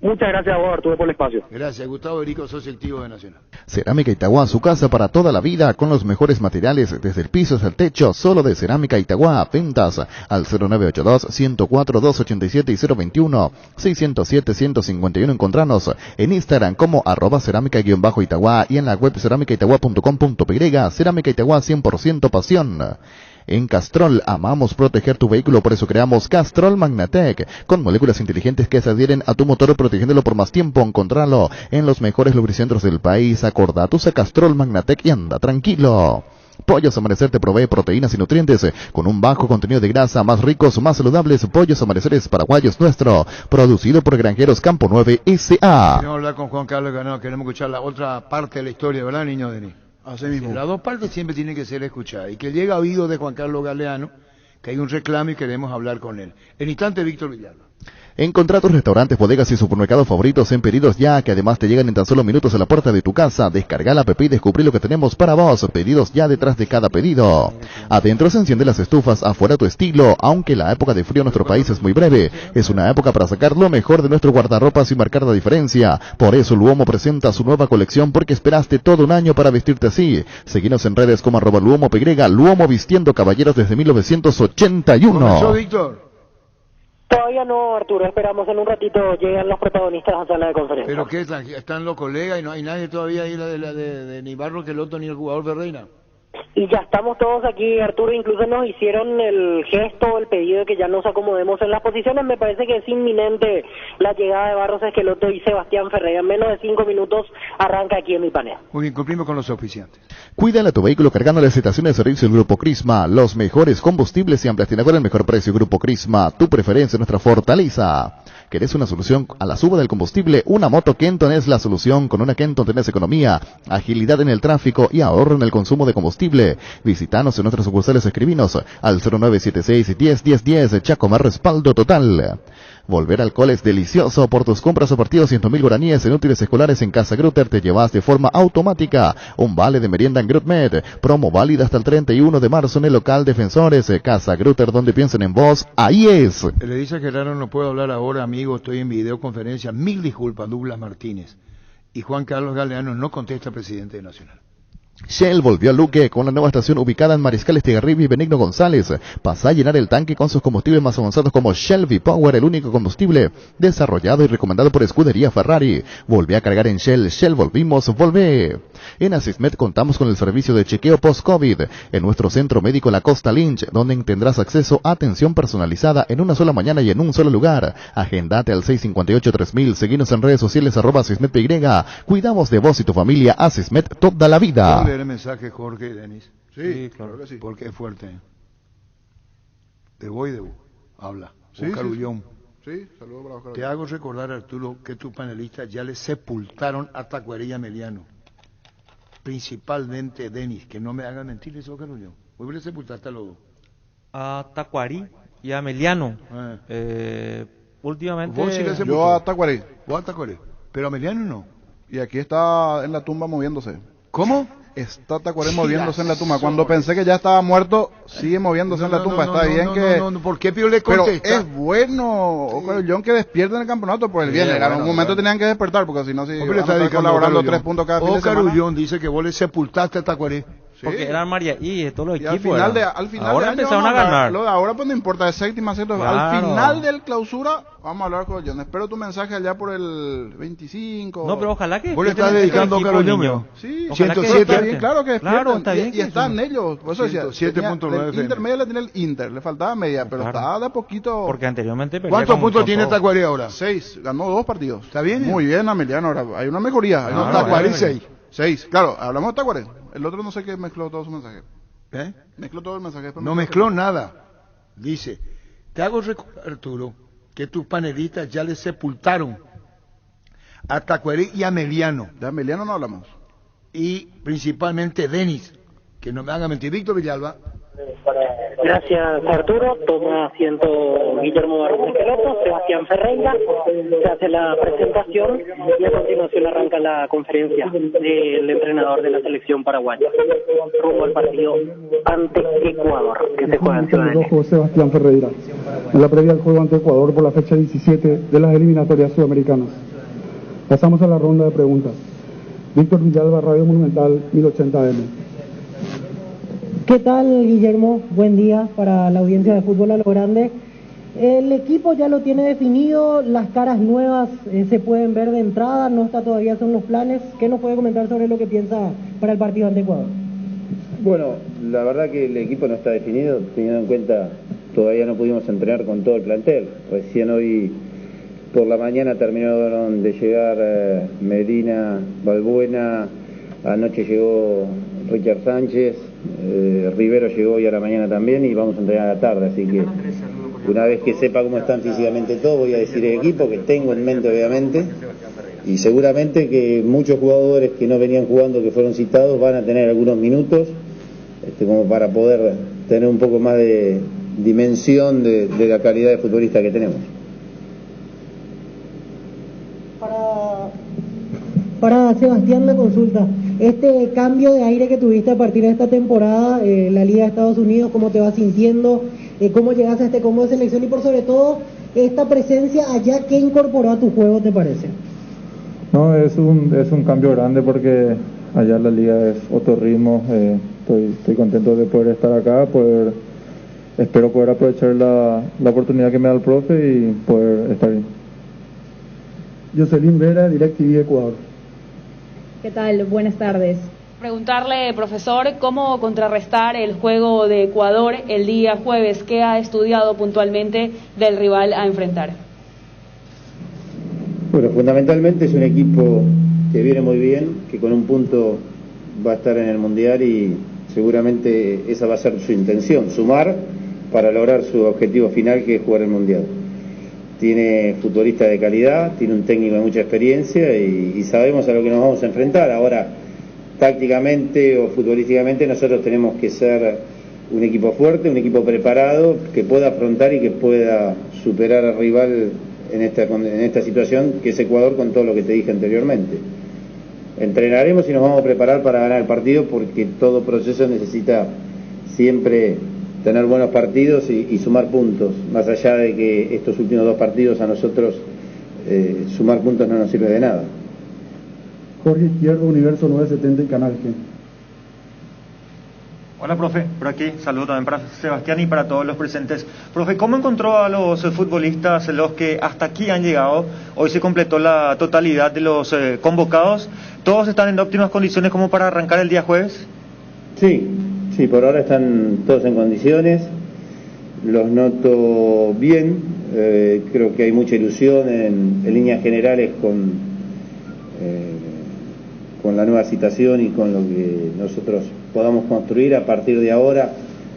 Muchas gracias a vos, Arturo, por el espacio. Gracias, Gustavo Erico, socio activo de Nacional. Cerámica Itagua, su casa para toda la vida, con los mejores materiales, desde el piso hasta el techo, solo de Cerámica Itagua. Ventas al 0982-104-287 y 021-607-151. Encontranos en Instagram como @cerámica_Itagua y en la web cerámicaitagua.com.py. Cerámica Itagua, 100% pasión. En Castrol amamos proteger tu vehículo, por eso creamos Castrol Magnatec, con moléculas inteligentes que se adhieren a tu motor protegiéndolo por más tiempo. Encontralo en los mejores lubricentros del país. Acordate, usa Castrol Magnatec y anda tranquilo. Pollos Amanecer te provee proteínas y nutrientes con un bajo contenido de grasa, más ricos, más saludables. Pollos Amaneceres paraguayos nuestro, producido por Granjeros Campo 9 S.A. Queremos hablar con Juan Carlos Ganado, queremos escuchar la otra parte de la historia, ¿verdad, niño Denis? Así mismo. Las dos partes siempre tienen que ser escuchadas. Y que llega a oído de Juan Carlos Galeano que hay un reclamo y queremos hablar con él. En instante, Víctor Villalba. Encontrá tus restaurantes, bodegas y supermercados favoritos en Pedidos Ya, que además te llegan en tan solo minutos a la puerta de tu casa. Descarga la app y descubrí lo que tenemos para vos. Pedidos Ya detrás de cada pedido. Adentro se encienden las estufas, afuera tu estilo. Aunque la época de frío en nuestro país es muy breve, es una época para sacar lo mejor de nuestro guardarropas y marcar la diferencia. Por eso Luomo presenta su nueva colección, porque esperaste todo un año para vestirte así. Seguinos en redes como @LuomoPY, Luomo vistiendo caballeros desde 1981. ¿Comenzó, Víctor? Todavía no, Arturo, esperamos en un ratito llegan los protagonistas a sala de conferencia. ¿Pero qué? ¿Están los colegas y no hay nadie todavía ahí de ni Barro Queloto ni el jugador Ferreira? Y ya estamos todos aquí, Arturo, incluso nos hicieron el gesto, el pedido de que ya nos acomodemos en las posiciones. Me parece que es inminente la llegada de Barros Esqueloto y Sebastián Ferreira. En menos de 5 minutos arranca aquí en mi panel. Muy bien, cumplimos con los oficiantes. Cuídale a tu vehículo cargando las estaciones de servicio del Grupo Crisma. Los mejores combustibles y amplias tiendas con el mejor precio. Grupo Crisma, tu preferencia, nuestra fortaleza. ¿Querés una solución a la suba del combustible? Una moto Kenton es la solución. Con una Kenton tenés economía, agilidad en el tráfico y ahorro en el consumo de combustible. Visítanos en nuestras sucursales, escribinos al 0976-10-10-10. Chacomar, respaldo total. Volver al cole es delicioso. Por tus compras a partir de 100.000 guaraníes en útiles escolares en Casa Grutter te llevas de forma automática un vale de merienda en GrutMed. Promo válida hasta el 31 de marzo en el local Defensores. Casa Grutter, donde piensen en vos, ahí es. Le dice que Gerardo no puedo hablar ahora, amigo, estoy en videoconferencia. Mil disculpas, Douglas Martínez. Y Juan Carlos Galeano no contesta, presidente de Nacional. Shell volvió a Luque con una nueva estación ubicada en Mariscal Estigarribia y Benigno González. Pasá a llenar el tanque con sus combustibles más avanzados como Shell V-Power, el único combustible desarrollado y recomendado por Escudería Ferrari. Volví a cargar en Shell. Shell, volvimos, volvé. En Asismed contamos con el servicio de chequeo post-COVID en nuestro centro médico La Costa Lynch, donde tendrás acceso a atención personalizada en una sola mañana y en un solo lugar. Agendate al 658-3000. Seguinos en redes sociales @AsismedPY. Cuidamos de vos y tu familia. Asismed, toda la vida. ¿Puedo leer el mensaje, Jorge y Denis? Sí, claro que sí. Porque es fuerte. De voy de vos. Habla. Sí, Oscar sí, Ullón. Sí, saludos para Oscar. Te hago recordar, Arturo, que tus panelistas ya le sepultaron a Tacuarella Meliano. Principalmente Denis, que no me hagan mentir, eso, Oscar Ullón. Vos le sepultaste a los dos. A Tacuarí y a Meliano. Últimamente... ¿Vos sí le sepultó? Yo a Tacuarí. Vos a Tacuarella. Pero a Meliano no. Y aquí está en la tumba moviéndose. ¿Cómo? Está Tacuaré moviéndose en la tumba. Cuando pensé que ya estaba muerto, sigue moviéndose en la tumba. Está bien que... No, ¿por qué Pío le contesta? Pero es bueno, Oscar John, que despierten el campeonato por el bien. En algún momento tenían que despertar, porque si no, si van a estar colaborando 3 puntos cada fin de semana. Oscar Ullón dice que vos le sepultaste a Tacuaré. Porque eran María y todos los Y equipos. al final ahora del año empezaron a ganar. Lo de ahora pues no importa, es séptima, sexta. Claro. Al final del clausura vamos a hablar con John. Espero tu mensaje allá por el 25. No, pero ojalá que... Vos le estás dedicando a Oscar Ullón. Sí, 107. Está bien, claro que despierten. Claro, está bien. Y están ellos. Por eso decía, 107.9 el intermedio le tiene el Inter, le faltaba media, pero Claro. está de a poquito. Porque anteriormente... perdía ¿Cuántos con puntos tiene todo. Tacuaré ahora? 6, ganó 2 partidos. ¿Está bien? Muy bien, Ameliano. Ahora hay una mejoría. No, Claro, Tacuaré bueno. 6. 6, claro, hablamos de Tacuaré. El otro no sé qué mezcló todo su mensaje. ¿Eh? Mezcló todo el mensaje. después No mezcló nada. Dice, te hago recordar, Arturo, que tus panelistas ya le sepultaron a Tacuaré y a Meliano. De Ameliano no hablamos. Y principalmente Denis, que no me haga mentir. Víctor Villalba. Gracias, Arturo. Toma asiento Guillermo Barros Esqueloto, Sebastián Ferreira. Se hace la presentación y a continuación arranca la conferencia del entrenador de la selección paraguaya rumbo al partido ante Ecuador, que se juega en Ciudad del Este. Sebastián Ferreira, en la previa al juego ante Ecuador por la fecha 17 de las eliminatorias sudamericanas. Pasamos a la ronda de preguntas. Víctor Villalba, Radio Monumental, 1080M. ¿Qué tal, Guillermo? Buen día para la audiencia de Fútbol a lo Grande. El equipo ya lo tiene definido, las caras nuevas se pueden ver de entrada, no está todavía, son los planes. ¿Qué nos puede comentar sobre lo que piensa para el partido ante Ecuador? Bueno, la verdad que el equipo no está definido, teniendo en cuenta todavía no pudimos entrenar con todo el plantel. Recién hoy por la mañana terminaron de llegar Medina, Balbuena, anoche llegó Richard Sánchez, Rivero llegó hoy a la mañana también y vamos a entrenar a la tarde, así que una vez que sepa cómo están físicamente todos voy a decir el equipo que tengo en mente obviamente, y seguramente que muchos jugadores que no venían jugando, que fueron citados, van a tener algunos minutos como para poder tener un poco más de dimensión de la calidad de futbolista que tenemos. Para Sebastián, la consulta. Este cambio de aire que tuviste a partir de esta temporada, la Liga de Estados Unidos, ¿cómo te vas sintiendo? ¿Cómo llegaste a este combo de selección? Y por sobre todo, esta presencia allá, ¿qué incorporó a tu juego, te parece? No, es un cambio grande porque allá la liga es otro ritmo. Estoy contento de poder estar acá, espero poder aprovechar la oportunidad que me da el profe y poder estar bien. Jocelyn Vera, DirecTV Ecuador. ¿Qué tal? Buenas tardes. Preguntarle, profesor, ¿cómo contrarrestar el juego de Ecuador el día jueves? ¿Qué ha estudiado puntualmente del rival a enfrentar? Bueno, fundamentalmente es un equipo que viene muy bien, que con un punto va a estar en el Mundial y seguramente esa va a ser su intención, sumar para lograr su objetivo final, que es jugar el Mundial. Tiene futbolistas de calidad, tiene un técnico de mucha experiencia y sabemos a lo que nos vamos a enfrentar. Ahora, tácticamente o futbolísticamente nosotros tenemos que ser un equipo fuerte, un equipo preparado, que pueda afrontar y que pueda superar al rival en esta situación, que es Ecuador, con todo lo que te dije anteriormente. Entrenaremos y nos vamos a preparar para ganar el partido, porque todo proceso necesita siempre tener buenos partidos y sumar puntos, más allá de que estos últimos 2 partidos a nosotros sumar puntos no nos sirve de nada. Jorge Izquierdo, Universo 970 y Canal G. Hola, profe, por aquí, saludo también para Sebastián y para todos los presentes. Profe, ¿cómo encontró a los futbolistas, los que hasta aquí han llegado? Hoy se completó la totalidad de los convocados. ¿Todos están en óptimas condiciones como para arrancar el día jueves? Sí, por ahora están todos en condiciones, los noto bien, creo que hay mucha ilusión en líneas generales con la nueva citación y con lo que nosotros podamos construir a partir de ahora,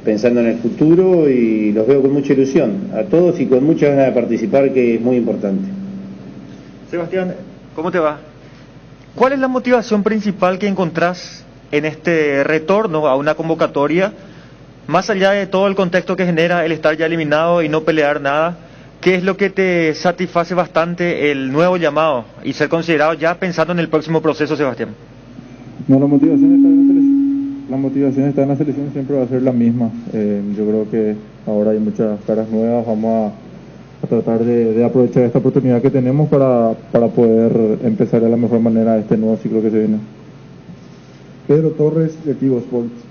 pensando en el futuro, y los veo con mucha ilusión a todos y con muchas ganas de participar, que es muy importante. Sebastián, ¿cómo te va? ¿Cuál es la motivación principal que encontrás en este retorno a una convocatoria, más allá de todo el contexto que genera el estar ya eliminado y no pelear nada? ¿Qué es lo que te satisface bastante el nuevo llamado y ser considerado ya pensando en el próximo proceso, Sebastián? No, la motivación está en la selección. La motivación está en la selección, siempre va a ser la misma. Yo creo que ahora hay muchas caras nuevas, vamos a tratar de aprovechar esta oportunidad que tenemos para poder empezar de la mejor manera este nuevo ciclo que se viene. Pedro Torres, de Tigo Sports.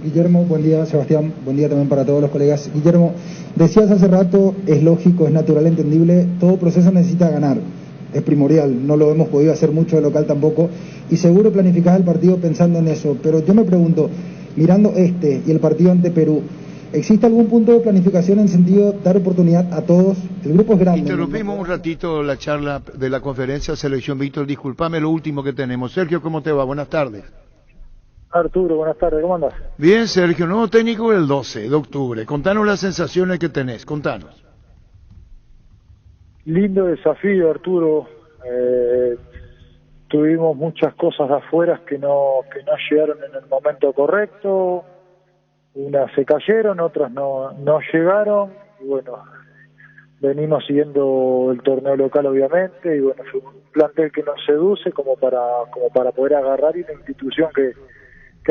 Guillermo, buen día. Sebastián, buen día también para todos los colegas. Guillermo, decías hace rato, es lógico, es natural, entendible, todo proceso necesita ganar, es primordial, no lo hemos podido hacer mucho de local tampoco, y seguro planificás el partido pensando en eso, pero yo me pregunto, mirando este y el partido ante Perú, ¿existe algún punto de planificación en sentido de dar oportunidad a todos? El grupo es grande. Interrumpimos un ratito la charla de la conferencia Selección Víctor, discúlpame lo último que tenemos. Sergio, ¿cómo te va? Buenas tardes. Arturo, buenas tardes, ¿cómo andas? Bien, Sergio, nuevo técnico el 12 de octubre. Contanos las sensaciones que tenés, contanos. Lindo desafío, Arturo. Tuvimos muchas cosas de afuera que no llegaron en el momento correcto. Unas se cayeron, otras no llegaron. Y bueno, venimos siguiendo el torneo local, obviamente. Y bueno, fue un plantel que nos seduce como para poder agarrar, y una institución que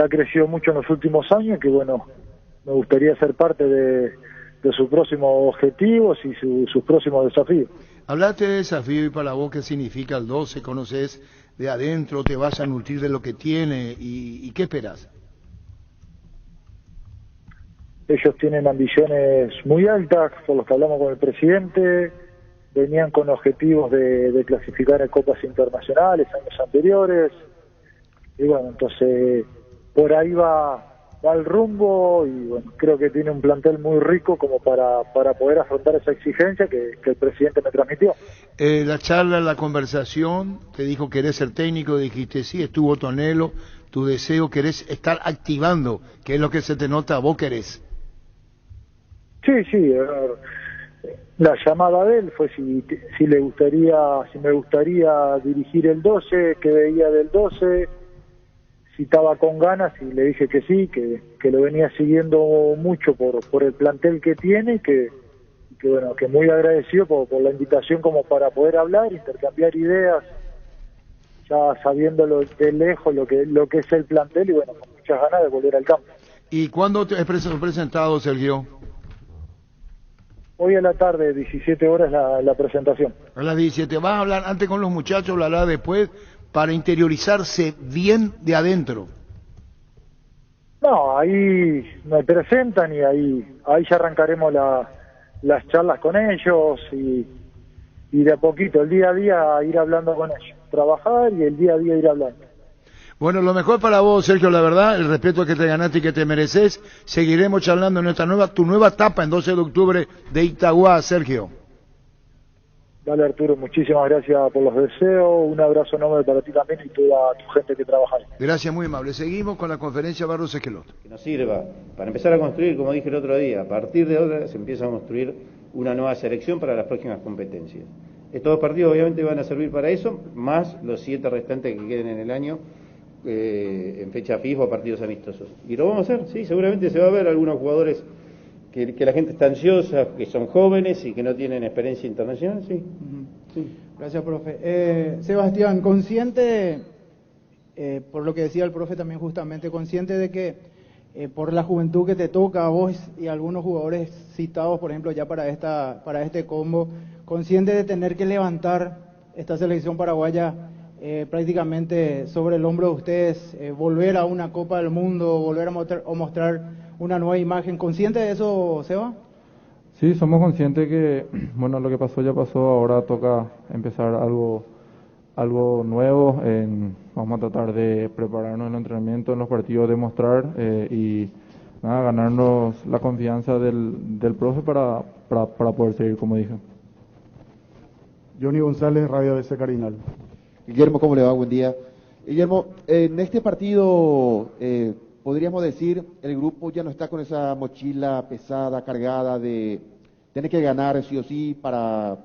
ha crecido mucho en los últimos años, que bueno, me gustaría ser parte de sus próximos objetivos y sus próximos desafíos. Hablaste de desafío, y para vos, ¿qué significa el 12? ¿Conoces de adentro? ¿Te vas a nutrir de lo que tiene? ¿Y qué esperás? Ellos tienen ambiciones muy altas, por lo que hablamos con el presidente, venían con objetivos de clasificar en copas internacionales años anteriores, y bueno, entonces por ahí va el rumbo, y bueno, creo que tiene un plantel muy rico como para poder afrontar esa exigencia que el presidente me transmitió. La charla, la conversación, te dijo querés ser técnico, dijiste sí, estuvo Tonelo, tu deseo, querés estar activando, que es lo que se te nota, vos querés. Sí, la llamada de él fue si me gustaría dirigir el 12, que veía del 12, si estaba con ganas, y le dije que sí, que lo venía siguiendo mucho por el plantel que tiene, que bueno, que muy agradecido por la invitación como para poder hablar, intercambiar ideas, ya sabiéndolo de lejos lo que es el plantel, y bueno, con muchas ganas de volver al campo. ¿Y cuándo te has presentado, Sergio? Hoy a la tarde, 17 horas, la presentación. A las 17. ¿Vas a hablar antes con los muchachos, hablarás después, para interiorizarse bien de adentro? No, ahí me presentan y ahí ya arrancaremos las charlas con ellos, y de a poquito, el día a día, ir hablando con ellos. Trabajar y el día a día ir hablando. Bueno, lo mejor para vos, Sergio, la verdad, el respeto que te ganaste y que te mereces. Seguiremos charlando en tu nueva etapa en 12 de octubre de Itagua, Sergio. Dale, Arturo, muchísimas gracias por los deseos, un abrazo enorme para ti también y toda tu gente que trabaja ahí. Gracias, muy amable. Seguimos con la conferencia Barros Esqueloto. Que nos sirva para empezar a construir, como dije el otro día, a partir de ahora se empieza a construir una nueva selección para las próximas competencias. Estos dos partidos obviamente van a servir para eso, más los 7 restantes que queden en el año, en fecha fija o partidos amistosos. Y lo vamos a hacer, sí, seguramente se va a ver algunos jugadores que la gente está ansiosa, que son jóvenes y que no tienen experiencia internacional, sí. Sí. Gracias, profe. Sebastián, consciente, por lo que decía el profe también justamente, consciente de que por la juventud que te toca a vos y a algunos jugadores citados, por ejemplo, ya para este combo, consciente de tener que levantar esta selección paraguaya prácticamente sobre el hombro de ustedes, volver a una Copa del Mundo, volver a mostrar una nueva imagen. ¿Consciente de eso, Seba? Sí, somos conscientes que, bueno, lo que pasó ya pasó, ahora toca empezar algo nuevo. Vamos a tratar de prepararnos en el entrenamiento, en los partidos, demostrar y ganarnos la confianza del profe para poder seguir, como dije. Johnny González, Radio ABC Carinal. Guillermo, ¿cómo le va? Buen día. Guillermo, en este partido, podríamos decir, el grupo ya no está con esa mochila pesada, cargada de tener que ganar sí o sí para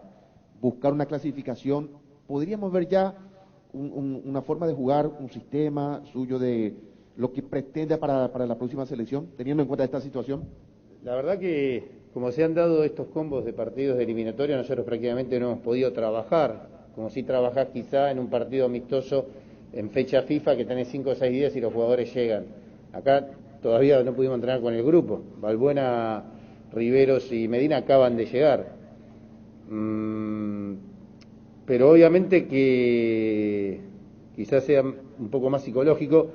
buscar una clasificación. ¿Podríamos ver ya una forma de jugar, un sistema suyo de lo que pretende para la próxima selección, teniendo en cuenta esta situación? La verdad que, como se han dado estos combos de partidos de eliminatoria, nosotros prácticamente no hemos podido trabajar, como si trabajás quizá en un partido amistoso en fecha FIFA que tenés 5 o 6 días y los jugadores llegan. Acá todavía no pudimos entrenar con el grupo. Balbuena, Riveros y Medina acaban de llegar. Pero obviamente que quizás sea un poco más psicológico,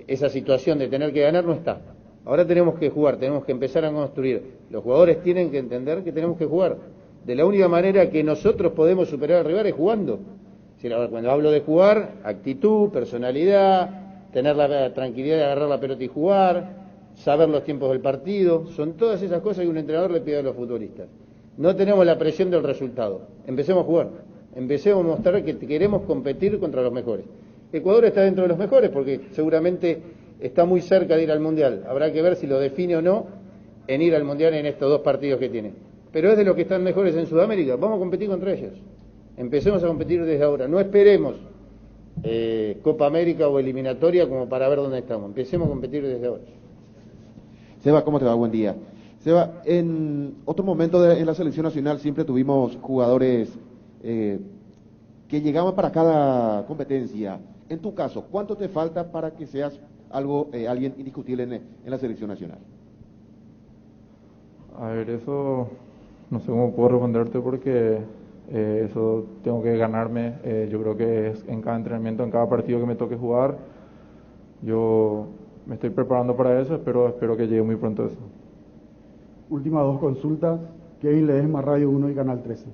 esa situación de tener que ganar no está. Ahora tenemos que jugar, tenemos que empezar a construir. Los jugadores tienen que entender que tenemos que jugar. De la única manera que nosotros podemos superar al rival es jugando. Cuando hablo de jugar, actitud, personalidad, tener la tranquilidad de agarrar la pelota y jugar, saber los tiempos del partido, son todas esas cosas que un entrenador le pide a los futbolistas. No tenemos la presión del resultado, empecemos a jugar, empecemos a mostrar que queremos competir contra los mejores. Ecuador está dentro de los mejores porque seguramente está muy cerca de ir al Mundial, habrá que ver si lo define o no en ir al Mundial en estos 2 partidos que tiene. Pero es de los que están mejores en Sudamérica, vamos a competir contra ellos. Empecemos a competir desde ahora, no esperemos Copa América o eliminatoria como para ver dónde estamos, empecemos a competir desde ahora. Seba, ¿cómo te va? Buen día. Seba, en otro momento en la selección nacional siempre tuvimos jugadores que llegaban para cada competencia. En tu caso, ¿cuánto te falta para que seas alguien indiscutible en la selección nacional? A ver, eso no sé cómo puedo responderte porque eso tengo que ganarme. Yo creo que es en cada entrenamiento, en cada partido que me toque jugar. Yo me estoy preparando para eso, espero que llegue muy pronto eso. Últimas 2 consultas. Kevin Ledesma, Radio 1 y Canal 13.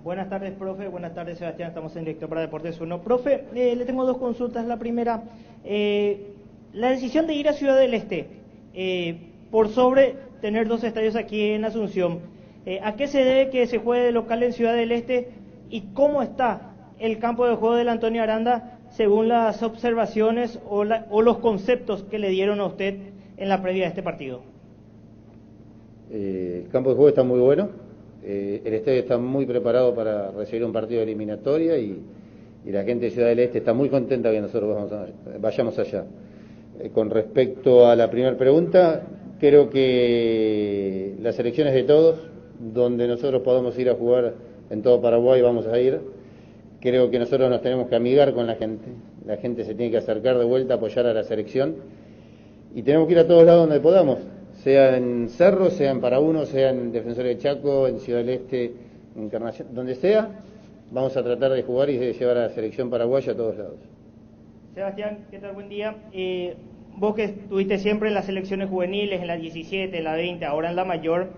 Buenas tardes, profe. Buenas tardes, Sebastián. Estamos en directo para Deportes 1. Profe, le tengo 2 consultas. La primera, La decisión de ir a Ciudad del Este, por sobre tener 2 estadios aquí en Asunción, ¿a qué se debe que se juegue de local en Ciudad del Este y cómo está el campo de juego del Antonio Aranda según las observaciones o los conceptos que le dieron a usted en la previa de este partido? El campo de juego está muy bueno, el estadio está muy preparado para recibir un partido de eliminatoria y la gente de Ciudad del Este está muy contenta que nosotros vayamos allá. Con respecto a la primera pregunta, creo que las elecciones de todos, donde nosotros podamos ir a jugar en todo Paraguay, vamos a ir. Creo que nosotros nos tenemos que amigar con la gente se tiene que acercar de vuelta a apoyar a la selección y tenemos que ir a todos lados donde podamos, sea en Cerro, sea en Paraúno, sea en Defensores de Chaco, en Ciudad del Este, en Encarnación, donde sea, vamos a tratar de jugar y de llevar a la selección paraguaya a todos lados. Sebastián, ¿qué tal? Buen día. Vos que estuviste siempre en las selecciones juveniles, en la 17, en la 20, ahora en la mayor,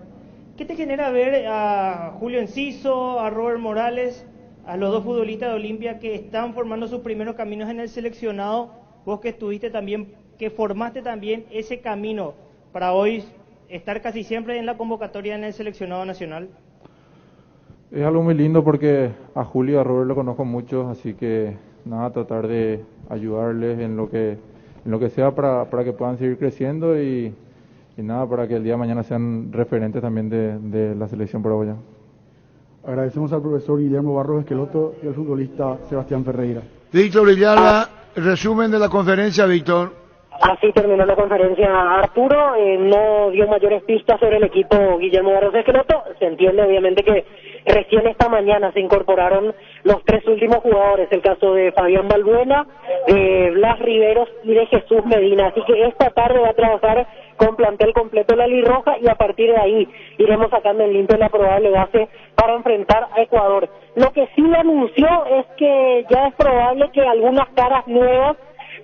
¿qué te genera ver a Julio Enciso, a Robert Morales, a los 2 futbolistas de Olimpia que están formando sus primeros caminos en el seleccionado? Vos que estuviste también, que formaste también ese camino para hoy estar casi siempre en la convocatoria en el seleccionado nacional. Es algo muy lindo porque a Julio y a Robert lo conozco mucho, así que nada, tratar de ayudarles en lo que sea para que puedan seguir creciendo y nada, para que el día de mañana sean referentes también de la selección paraguaya. Agradecemos al profesor Guillermo Barros Esqueloto y al futbolista Sebastián Ferreira. Víctor Villalba, resumen de la conferencia, Víctor. Así terminó la conferencia Arturo, no dio mayores pistas sobre el equipo Guillermo Barros Esqueloto. Se entiende obviamente que recién esta mañana se incorporaron los 3 últimos jugadores, el caso de Fabián Balbuena, de Blas Riveros y de Jesús Medina, así que esta tarde va a trabajar con plantel completo la Lirroja y a partir de ahí iremos sacando en limpio la probable base para enfrentar a Ecuador. Lo que sí anunció es que ya es probable que algunas caras nuevas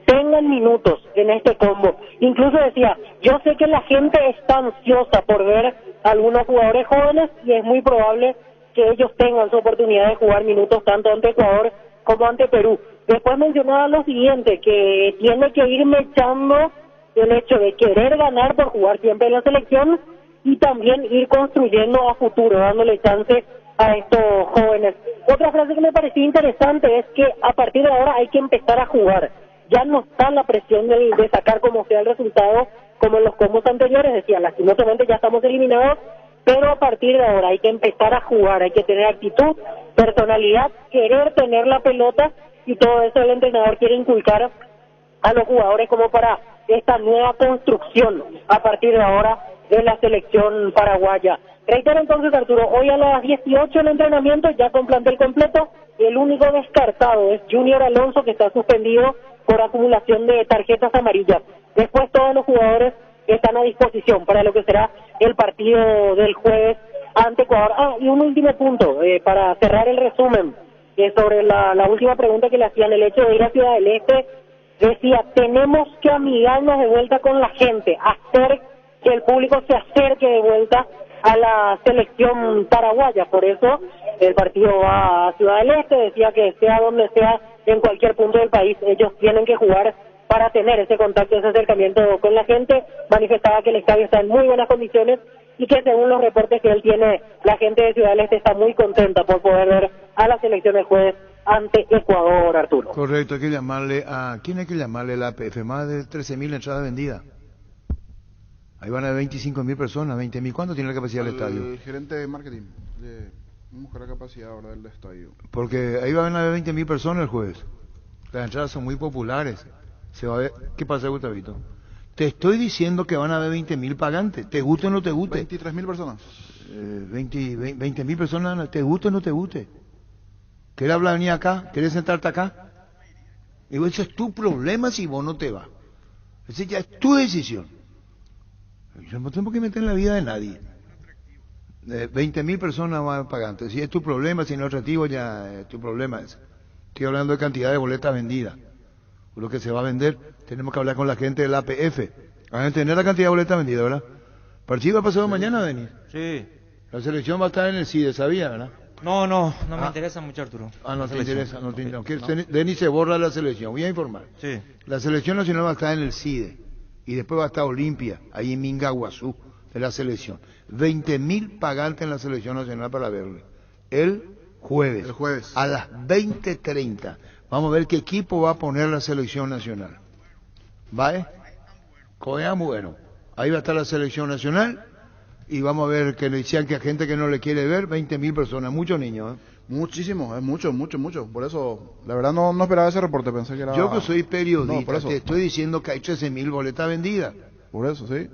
tengan minutos en este combo. Incluso decía, yo sé que la gente está ansiosa por ver a algunos jugadores jóvenes y es muy probable que ellos tengan su oportunidad de jugar minutos tanto ante Ecuador como ante Perú. Después mencionaba lo siguiente, que tiene que ir mechando el hecho de querer ganar por jugar siempre en la selección y también ir construyendo a futuro, dándole chance a estos jóvenes. Otra frase que me pareció interesante es que a partir de ahora hay que empezar a jugar. Ya no está la presión de sacar como sea el resultado como en los combos anteriores, decía, lastimosamente ya estamos eliminados, pero a partir de ahora hay que empezar a jugar, hay que tener actitud, personalidad, querer tener la pelota y todo eso el entrenador quiere inculcar a los jugadores como para esta nueva construcción a partir de ahora de la selección paraguaya. Reitero entonces, Arturo, hoy a las 18 el entrenamiento ya con plantel completo, el único descartado es Junior Alonso que está suspendido por acumulación de tarjetas amarillas. Después todos los jugadores están a disposición para lo que será el partido del jueves ante Ecuador. Y un último punto, para cerrar el resumen, sobre la última pregunta que le hacían, el hecho de ir a Ciudad del Este, decía, tenemos que amigarnos de vuelta con la gente, hacer que el público se acerque de vuelta a la selección paraguaya. Por eso el partido va a Ciudad del Este, decía que sea donde sea, en cualquier punto del país, ellos tienen que jugar para tener ese contacto, ese acercamiento con la gente. Manifestaba que el estadio está en muy buenas condiciones y que según los reportes que él tiene, la gente de Ciudad del Este está muy contenta por poder ver a la selección el jueves ante Ecuador, Arturo. Correcto, hay que llamarle a... ¿Quién hay que llamarle? A la APF, más de 13.000 entradas vendidas. Ahí van a haber 25.000 personas, 20.000. ¿Cuánto tiene la capacidad del estadio? El gerente de marketing, vamos a buscar la capacidad ahora del estadio. Porque ahí van a haber 20.000 personas el jueves. Las entradas son muy populares. Se va a ver... ¿Qué pasa, Gustavito? Te estoy diciendo que van a haber 20.000 pagantes. ¿Te guste o no te guste? 23.000 personas. 20.000 personas, ¿te guste o no te guste? ¿Querés hablar, venir acá? ¿Querés sentarte acá? Y eso es tu problema si vos no te vas. Esa ya es tu decisión. Yo no tengo que meter en la vida de nadie. 20.000 personas más pagantes. Si es tu problema, si no es atractivo, ya es tu problema. Estoy hablando de cantidad de boletas vendidas. Lo que se va a vender, tenemos que hablar con la gente del APF. Van a tener la cantidad de boletas vendidas, ¿verdad? ¿Partido ha pasado mañana, Denis? Sí. La selección va a estar en el CIDE, ¿sabía, verdad? No me interesa mucho, Arturo. No te interesa, no te interesa. Denis se borra la selección, voy a informar. Sí. La selección nacional va a estar en el CIDE y después va a estar Olimpia, ahí en Mingaguazú, de la selección. 20.000 pagantes en la selección nacional para verle. El jueves. A las 20:30. Vamos a ver qué equipo va a poner la selección nacional. ¿Vale? Bueno. Ahí va a estar la selección nacional y vamos a ver que le decían que a gente que no le quiere ver, 20.000 personas, muchos niños. Muchísimo, es mucho. Por eso, la verdad no esperaba ese reporte, pensé que era... Yo que soy periodista, por eso. te estoy diciendo que hay 13.000 boletas vendidas. Por eso, sí.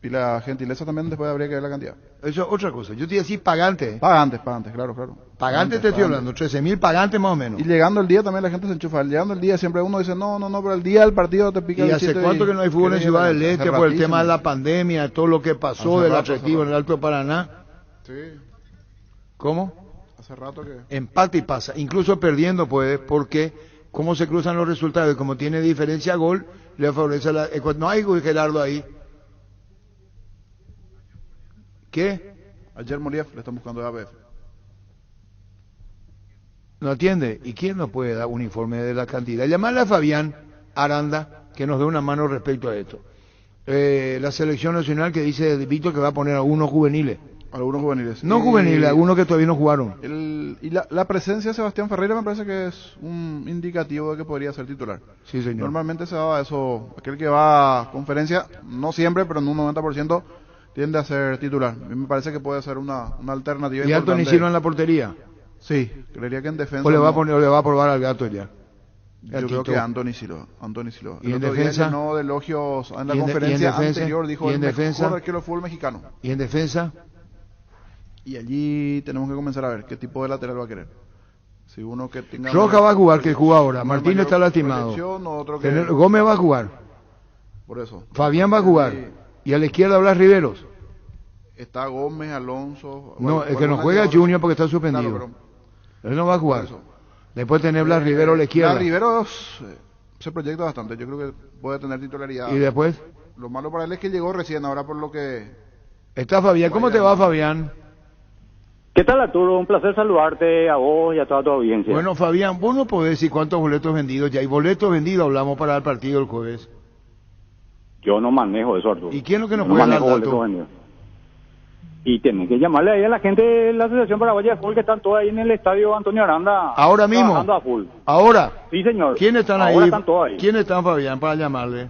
Y la gentileza también después habría que ver la cantidad. Eso es otra cosa. Yo te iba a decir pagantes. Pagantes, claro. Pagantes te estoy hablando, 13.000 pagantes más o menos. Y llegando el día también la gente se enchufa. Llegando el día siempre uno dice, no, pero el día del partido te pica el ¿Y hace cuánto que no hay fútbol en Ciudad del Este por el tema de la pandemia, de todo lo que pasó, del atractivo en el Alto Paraná? Sí. ¿Cómo? Hace rato que... Empate y pasa, incluso perdiendo pues, porque cómo se cruzan los resultados, como tiene diferencia gol, le favorece a la... No hay Gerardo ahí. ¿Qué? Ayer Morief le están buscando de ABF. No atiende. ¿Y quién nos puede dar un informe de la cantidad? Llamarle a Fabián Aranda, que nos dé una mano respecto a esto. La selección nacional que dice Víctor que va a poner algunos juveniles. Algunos juveniles. No juveniles, algunos que todavía no jugaron. Y la presencia de Sebastián Ferreira me parece que es un indicativo de que podría ser titular. Sí, señor. Normalmente se daba eso, aquel que va a conferencia, no siempre, pero en un 90%, tiende a ser titular. A mí me parece que puede ser una alternativa. ¿Y Anthony Silva en la portería? Sí, creería que en defensa... ¿O le va a probar al gato ya? Yo creo que Anthony Silva. ¿Y en defensa? No de elogios en la conferencia anterior, dijo el mejor arquero fútbol mexicano. ¿Y en defensa? Y allí tenemos que comenzar a ver qué tipo de lateral va a querer. Si uno que tenga... Roja va a jugar, que juega ahora. Martín está lastimado. Gómez va a jugar. Por eso. Fabián va a jugar. Y a la izquierda Blas Riveros. Está Gómez, Alonso... No, el que no juega es Junior porque está suspendido. Claro, él no va a jugar. Después tener Blas Rivero a la izquierda. Blas Rivero se proyecta bastante. Yo creo que puede tener titularidad. ¿Y después? Lo malo para él es que llegó recién, ahora por lo que... Está Fabián. ¿Cómo te va, Fabián? ¿Qué tal, Arturo? Un placer saludarte a vos y a toda tu audiencia. Bueno, Fabián, vos no podés decir cuántos boletos vendidos ya hay. Boletos vendidos hablamos para el partido el jueves. Yo no manejo eso, Arturo. ¿Y quién es lo que nos puede dar datos? Y tienen que llamarle ahí a la gente de la Asociación Paraguaya de Fútbol que están todos ahí en el estadio Antonio Aranda. ¿Ahora mismo? Trabajando a full. ¿Ahora? Sí, señor. ¿Quiénes están ahora ahí? Están todos ahí. ¿Quiénes están, Fabián, para llamarle?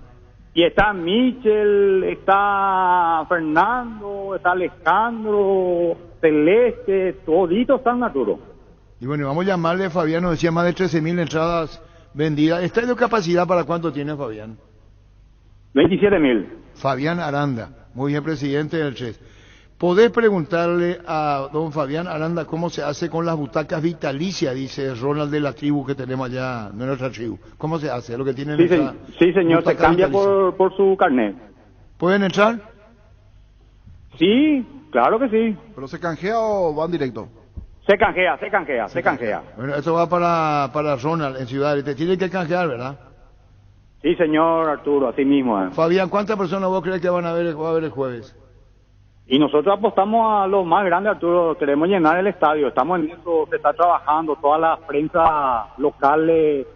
Y está Michel, está Fernando, está Alejandro, Celeste, toditos están, Arturo. Y bueno, vamos a llamarle, Fabián, nos decía más de 13.000 entradas vendidas. ¿Estadio capacidad para cuánto tiene, Fabián? 27.000. Fabián Aranda, muy bien, presidente del CHES. ¿Podés preguntarle a don Fabián Aranda cómo se hace con las butacas vitalicias, dice Ronald de la tribu que tenemos allá, de nuestra tribu? ¿Cómo se hace? Lo que tienen sí, señor, se cambia por su carnet. ¿Pueden entrar? Sí, claro que sí. ¿Pero se canjea o van directo? Se canjea. Bueno, esto va para Ronald en Ciudad. Te tiene que canjear, ¿verdad? Sí, señor Arturo, así mismo. Fabián, ¿cuántas personas vos crees que va a haber el jueves? Y nosotros apostamos a lo más grande, Arturo. Queremos llenar el estadio. Estamos en eso, se está trabajando. Todas las prensas locales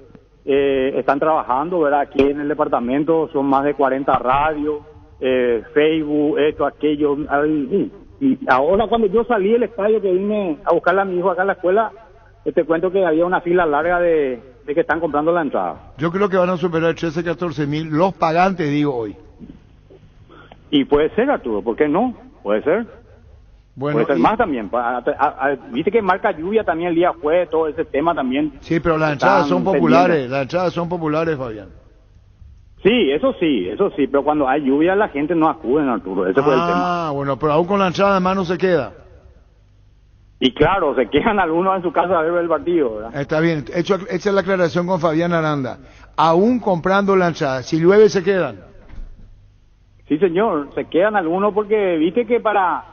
están trabajando, ¿verdad? Aquí en el departamento son más de 40 radios, Facebook, esto, aquello. Y ahora cuando yo salí del estadio, que vine a buscarle a mi hijo acá en la escuela, te cuento que había una fila larga de que están comprando la entrada. Yo creo que van a superar 13-14.000 los pagantes, digo hoy. Y puede ser, Arturo, ¿por qué no? Puede ser. Bueno, puede ser más también. Viste que marca lluvia también el día jueves, todo ese tema también. Sí, pero las entradas son populares, Fabián. Sí, eso sí, pero cuando hay lluvia la gente no acude, Arturo, ese fue el tema. Ah, bueno, pero aún con la entrada además no se queda. Y claro, se quedan algunos en su casa a ver el partido, ¿verdad? Está bien, hecha la aclaración con Fabián Aranda. Aún comprando la entrada, si llueve se quedan. Sí, señor, se quedan algunos porque viste que para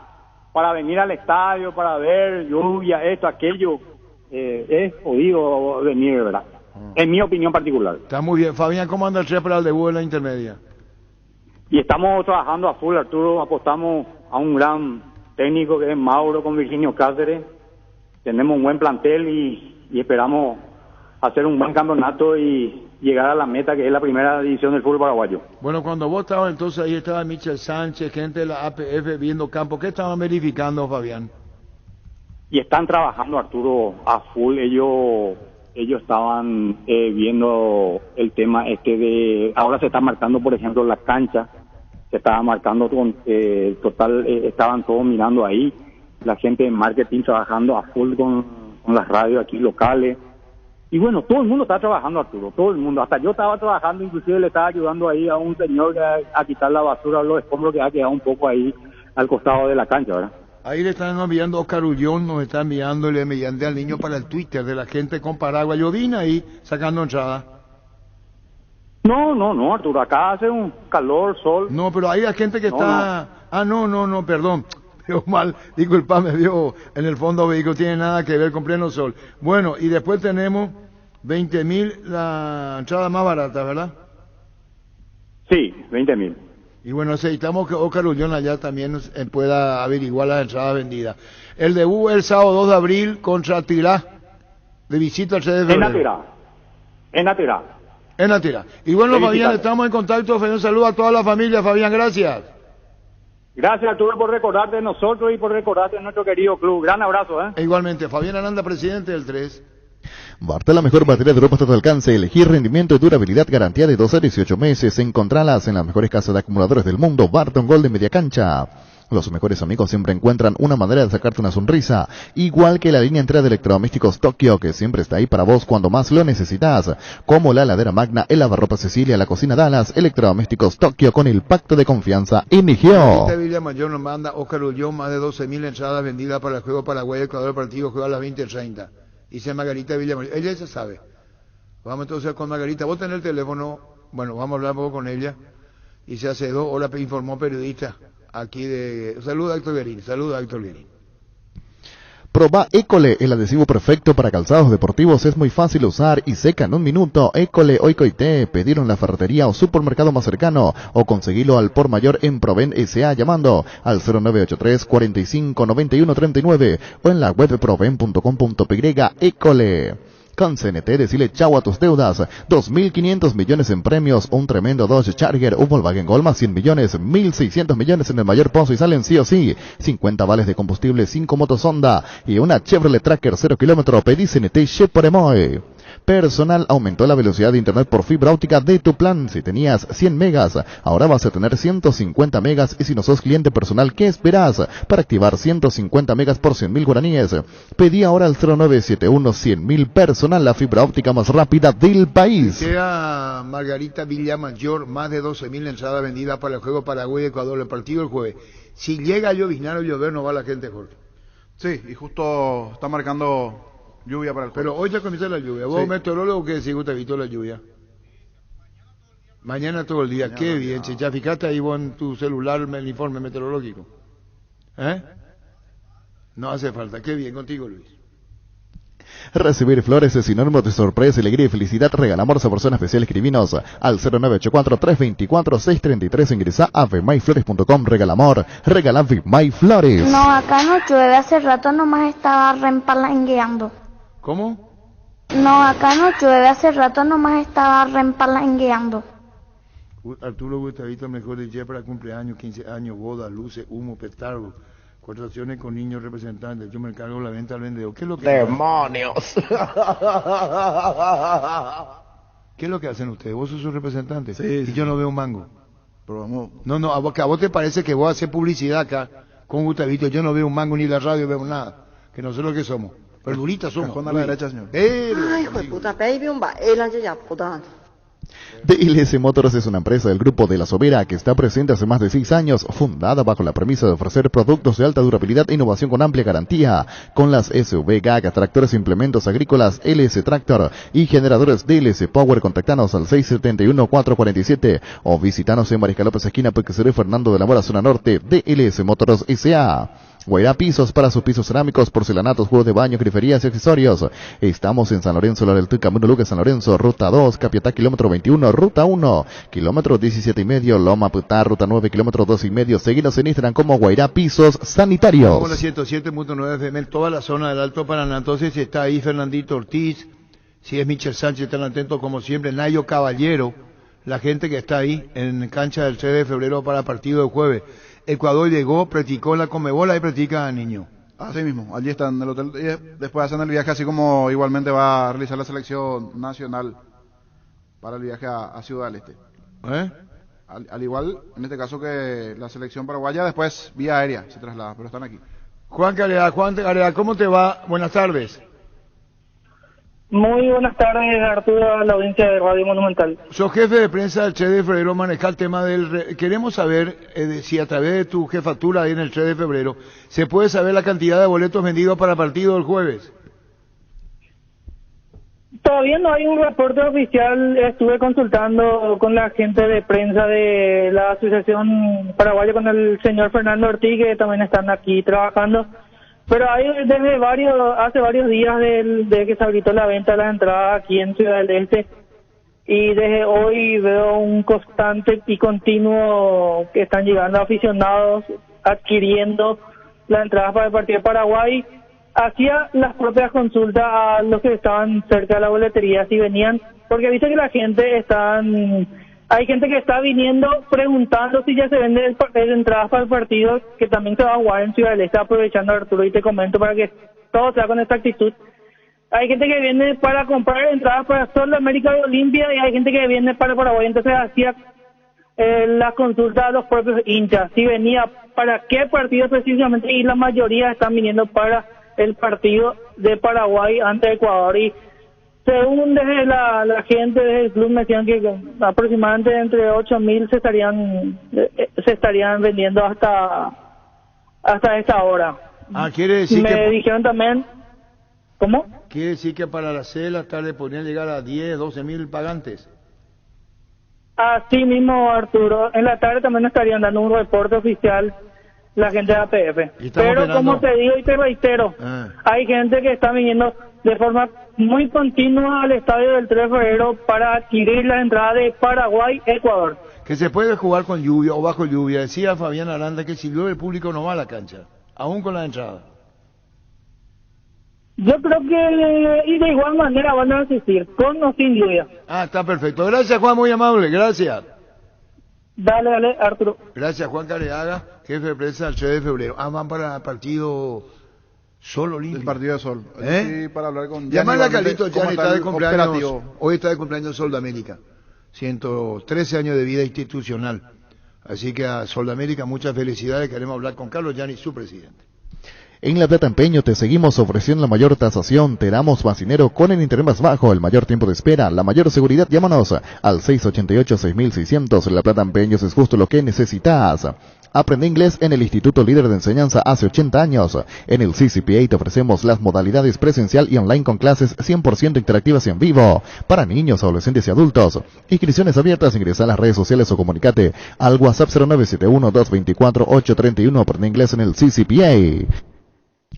venir al estadio, para ver lluvia, esto, aquello, es jodido venir, ¿verdad? En mi opinión particular. Está muy bien. Fabián, ¿cómo anda el CHES para el debut de la intermedia? Y estamos trabajando a full, Arturo, apostamos a un gran técnico que es Mauro con Virginio Cáceres. Tenemos un buen plantel y esperamos hacer un buen campeonato y llegar a la meta que es la primera división del fútbol paraguayo. Bueno, cuando vos estabas entonces ahí estaba Michel Sánchez, gente de la APF viendo campo. ¿Qué estaban verificando, Fabián? Y están trabajando, Arturo, a full. Ellos estaban viendo el tema de... Ahora se está marcando, por ejemplo, la cancha. Se estaba marcando con estaban todos mirando ahí. La gente de marketing trabajando a full con las radios aquí locales. Y bueno, todo el mundo está trabajando, Arturo, todo el mundo. Hasta yo estaba trabajando, inclusive le estaba ayudando ahí a un señor a quitar la basura, los escombros que ha quedado un poco ahí al costado de la cancha, ¿verdad? Ahí le están enviando, Oscar Ullón nos está enviándole mediante al niño para el Twitter de la gente con paraguas. Yo vine ahí sacando entrada. No, Arturo, acá hace un calor, sol. No, pero hay gente que está... No, perdón. Veo mal, disculpame, veo en el fondo vehículo, tiene nada que ver con pleno sol. Bueno, y después tenemos 20.000 la entrada más barata, ¿verdad? Sí, 20.000. Y bueno, necesitamos que Oscar Ullón allá también pueda averiguar las entradas vendidas. El debut el sábado 2 de abril contra Tirá, de visita al 3 de febrero. En la Tirá. Y bueno, Fabián, estamos en contacto. Un saludo a toda la familia, Fabián, gracias. Gracias, Arturo, por recordarte de nosotros y por recordarte de nuestro querido club. Gran abrazo, Igualmente, Fabián Aranda, presidente del 3. Barta, la mejor batería de Europa hasta tu alcance. Elegir rendimiento y durabilidad, garantía de 12 a 18 meses. Encontralas en las mejores casas de acumuladores del mundo. Barton Gold de Media Cancha. Los mejores amigos siempre encuentran una manera de sacarte una sonrisa, igual que la línea entera de electrodomésticos Tokio, que siempre está ahí para vos cuando más lo necesitas, como la heladera Magna, el lavarropa Cecilia, la cocina Dallas, electrodomésticos Tokio con el pacto de confianza Inigio. Esta Villa Mayor nos manda Oscar Ullón, más de 12.000 entradas vendidas para el juego Paraguay-Ecuador, el partido juega a las 20:30. Dice Margarita Villa Mayor, ella se sabe. Vamos entonces con Margarita, vos tenés el teléfono, bueno, vamos a hablar un poco con ella, y se hace 2 horas informó periodista. Aquí saluda a Héctor Guerín. Proba École, el adhesivo perfecto para calzados deportivos, es muy fácil de usar y seca en 1 minuto. École Oikoite, pedir en la ferretería o supermercado más cercano o conseguirlo al por mayor en Proven S.A. llamando al 0983 45 91 39 o en la web proven.com.py. École. Con CNT, decile chau a tus deudas. 2.500 millones en premios, un tremendo Dodge Charger, un Volkswagen Gol más 100 millones, 1.600 millones en el mayor pozo y salen sí o sí. 50 vales de combustible, 5 motos Honda y una Chevrolet Tracker 0 kilómetro. Pedí CNT Cheporemoe. Personal aumentó la velocidad de internet por fibra óptica de tu plan. Si tenías 100 megas, ahora vas a tener 150 megas. Y si no sos cliente personal, ¿qué esperas para activar 150 megas por 100.000 guaraníes? Pedí ahora al 0971 100.000 personal, la fibra óptica más rápida del país. Queda Margarita Villamayor, más de 12.000 entradas vendidas para el juego Paraguay-Ecuador, el partido el jueves. Si llega a lloviznar o llover, no va la gente, Jorge. Sí, y justo está marcando lluvia para el juego. Pero hoy ya comienza la lluvia. ¿Vos, meteorólogo, qué decís, Gustavito, la lluvia? Mañana todo el día. Mañana, qué bien. Si ya fijaste ahí vos en tu celular el informe meteorológico. No hace falta. Qué bien contigo, Luis. Recibir flores es sinónimo de sorpresa, alegría y felicidad. Regalamos a personas especiales. Escribinos al 0984-324-633. Ingresa a vmayflores.com. Regala amor, regala Vmay No, acá no llueve. Hace rato nomás estaba rempalangueando. ¿Cómo? No, acá no llueve. Hace rato nomás estaba rempalangueando. Arturo Gustavito, mejor de para cumpleaños, 15 años, boda, luces, humo, petardo. Contrataciones con niños representantes. Yo me encargo de la venta al vendedor. ¿Qué es lo que ¡Demonios! ¿Qué es lo que hacen ustedes? ¿Vos sos su representante? Sí, y sí. yo no veo un mango. Pero vamos... No, a vos te parece que vos haces publicidad acá con Gustavito. Yo no veo un mango ni la radio veo nada. Que no sé lo que somos. Verduritas somos. Cajón a la derecha, señor. Ay, hijo de puta, baby, un baile, ya, puta. DLS Motors es una empresa del Grupo de la Sobera que está presente hace más de 6 años, fundada bajo la premisa de ofrecer productos de alta durabilidad e innovación con amplia garantía, con las SUV, GAC, tractores e implementos agrícolas, LS Tractor y generadores DLS Power. Contactanos al 671-447 o visitanos en Mariscal López esquina Pequeceré Fernando de la Mora, zona norte. DLS Motors S.A. Guairá Pisos para sus pisos cerámicos, porcelanatos, juegos de baño, griferías y accesorios. Estamos en San Lorenzo, Lareltú, Camino Lucas, San Lorenzo, Ruta 2, Capiatá, kilómetro 21, Ruta 1, kilómetro 17,5, Loma Putá, Ruta 9, kilómetro 2,5. Seguinos en Instagram como Guairá Pisos Sanitarios. Como la 107.9 FM, toda la zona del Alto Paraná. Entonces está ahí Fernandito Ortiz, si es Michel Sánchez, están atentos como siempre, Nayo Caballero, la gente que está ahí en cancha del 3 de febrero para partido de jueves. Ecuador llegó, practicó en la Conmebol, ahí practica niño. Así mismo, allí están en el hotel y después hacen el viaje, así como igualmente va a realizar la selección nacional para el viaje a Ciudad del Este. Al igual, en este caso, que la selección paraguaya, después vía aérea se traslada, pero están aquí. Juan Caridad, ¿cómo te va? Buenas tardes. Muy buenas tardes, Arturo, a la audiencia de Radio Monumental. Sos jefe de prensa del 3 de febrero, manejar el tema del... Queremos saber si a través de tu jefatura ahí en el 3 de febrero se puede saber la cantidad de boletos vendidos para el partido del jueves. Todavía no hay un reporte oficial. Estuve consultando con la gente de prensa de la Asociación Paraguaya, con el señor Fernando Ortiz, que también están aquí trabajando. Pero hay hace varios días desde que se habilitó la venta de las entradas aquí en Ciudad del Este, y desde hoy veo un constante y continuo que están llegando aficionados adquiriendo las entradas para el partido de Paraguay. Hacía las propias consultas a los que estaban cerca de la boletería si venían, porque viste que la gente hay gente que está viniendo preguntando si ya se venden entradas para el partido, que también se va a jugar en Ciudad del Este, aprovechando, Arturo, y te comento para que todo sea con esta actitud. Hay gente que viene para comprar entradas para Sol América y Olimpia, y hay gente que viene para Paraguay. Entonces hacía la consulta a los propios hinchas, si venía para qué partido específicamente, y la mayoría están viniendo para el partido de Paraguay ante Ecuador. Y según desde la gente del club me decían que aproximadamente entre 8,000 se estarían vendiendo hasta esta hora. Quiere decir me dijeron también, ¿cómo? Quiere decir que para las 6 de la tarde podrían llegar a 10, 12,000 pagantes. Así mismo, Arturo. En la tarde también estarían dando un reporte oficial la gente de APF. Pero como te digo y te reitero, hay gente que está viniendo de forma muy continua al estadio del 3 de febrero para adquirir la entrada de Paraguay-Ecuador. Que se puede jugar con lluvia o bajo lluvia. Decía Fabián Aranda que si llueve el público no va a la cancha, aún con la entrada. Yo creo que y de igual manera van a asistir, con o sin lluvia. Está perfecto. Gracias, Juan, muy amable. Gracias. Dale, Arturo. Gracias, Juan Careaga, jefe de prensa del 3 de febrero. Van para el partido Sol Olímpico. El partido de Sol. Sí, para hablar con Gianni. Llamale a Carlito, Gianni está de cumpleaños. Hoy está de cumpleaños Sol de América. 113 años de vida institucional. Así que a Sol de América muchas felicidades. Queremos hablar con Carlos Gianni, su presidente. En La Plata Empeño te seguimos ofreciendo la mayor tasación, te damos más dinero con el interés más bajo, el mayor tiempo de espera, la mayor seguridad. Llámanos al 688-6600. La Plata Empeños es justo lo que necesitas. Aprende inglés en el Instituto Líder de Enseñanza hace 80 años. En el CCPA te ofrecemos las modalidades presencial y online con clases 100% interactivas y en vivo para niños, adolescentes y adultos. Inscripciones abiertas, ingresa a las redes sociales o comunicate al WhatsApp 0971-224-831. Aprende inglés en el CCPA.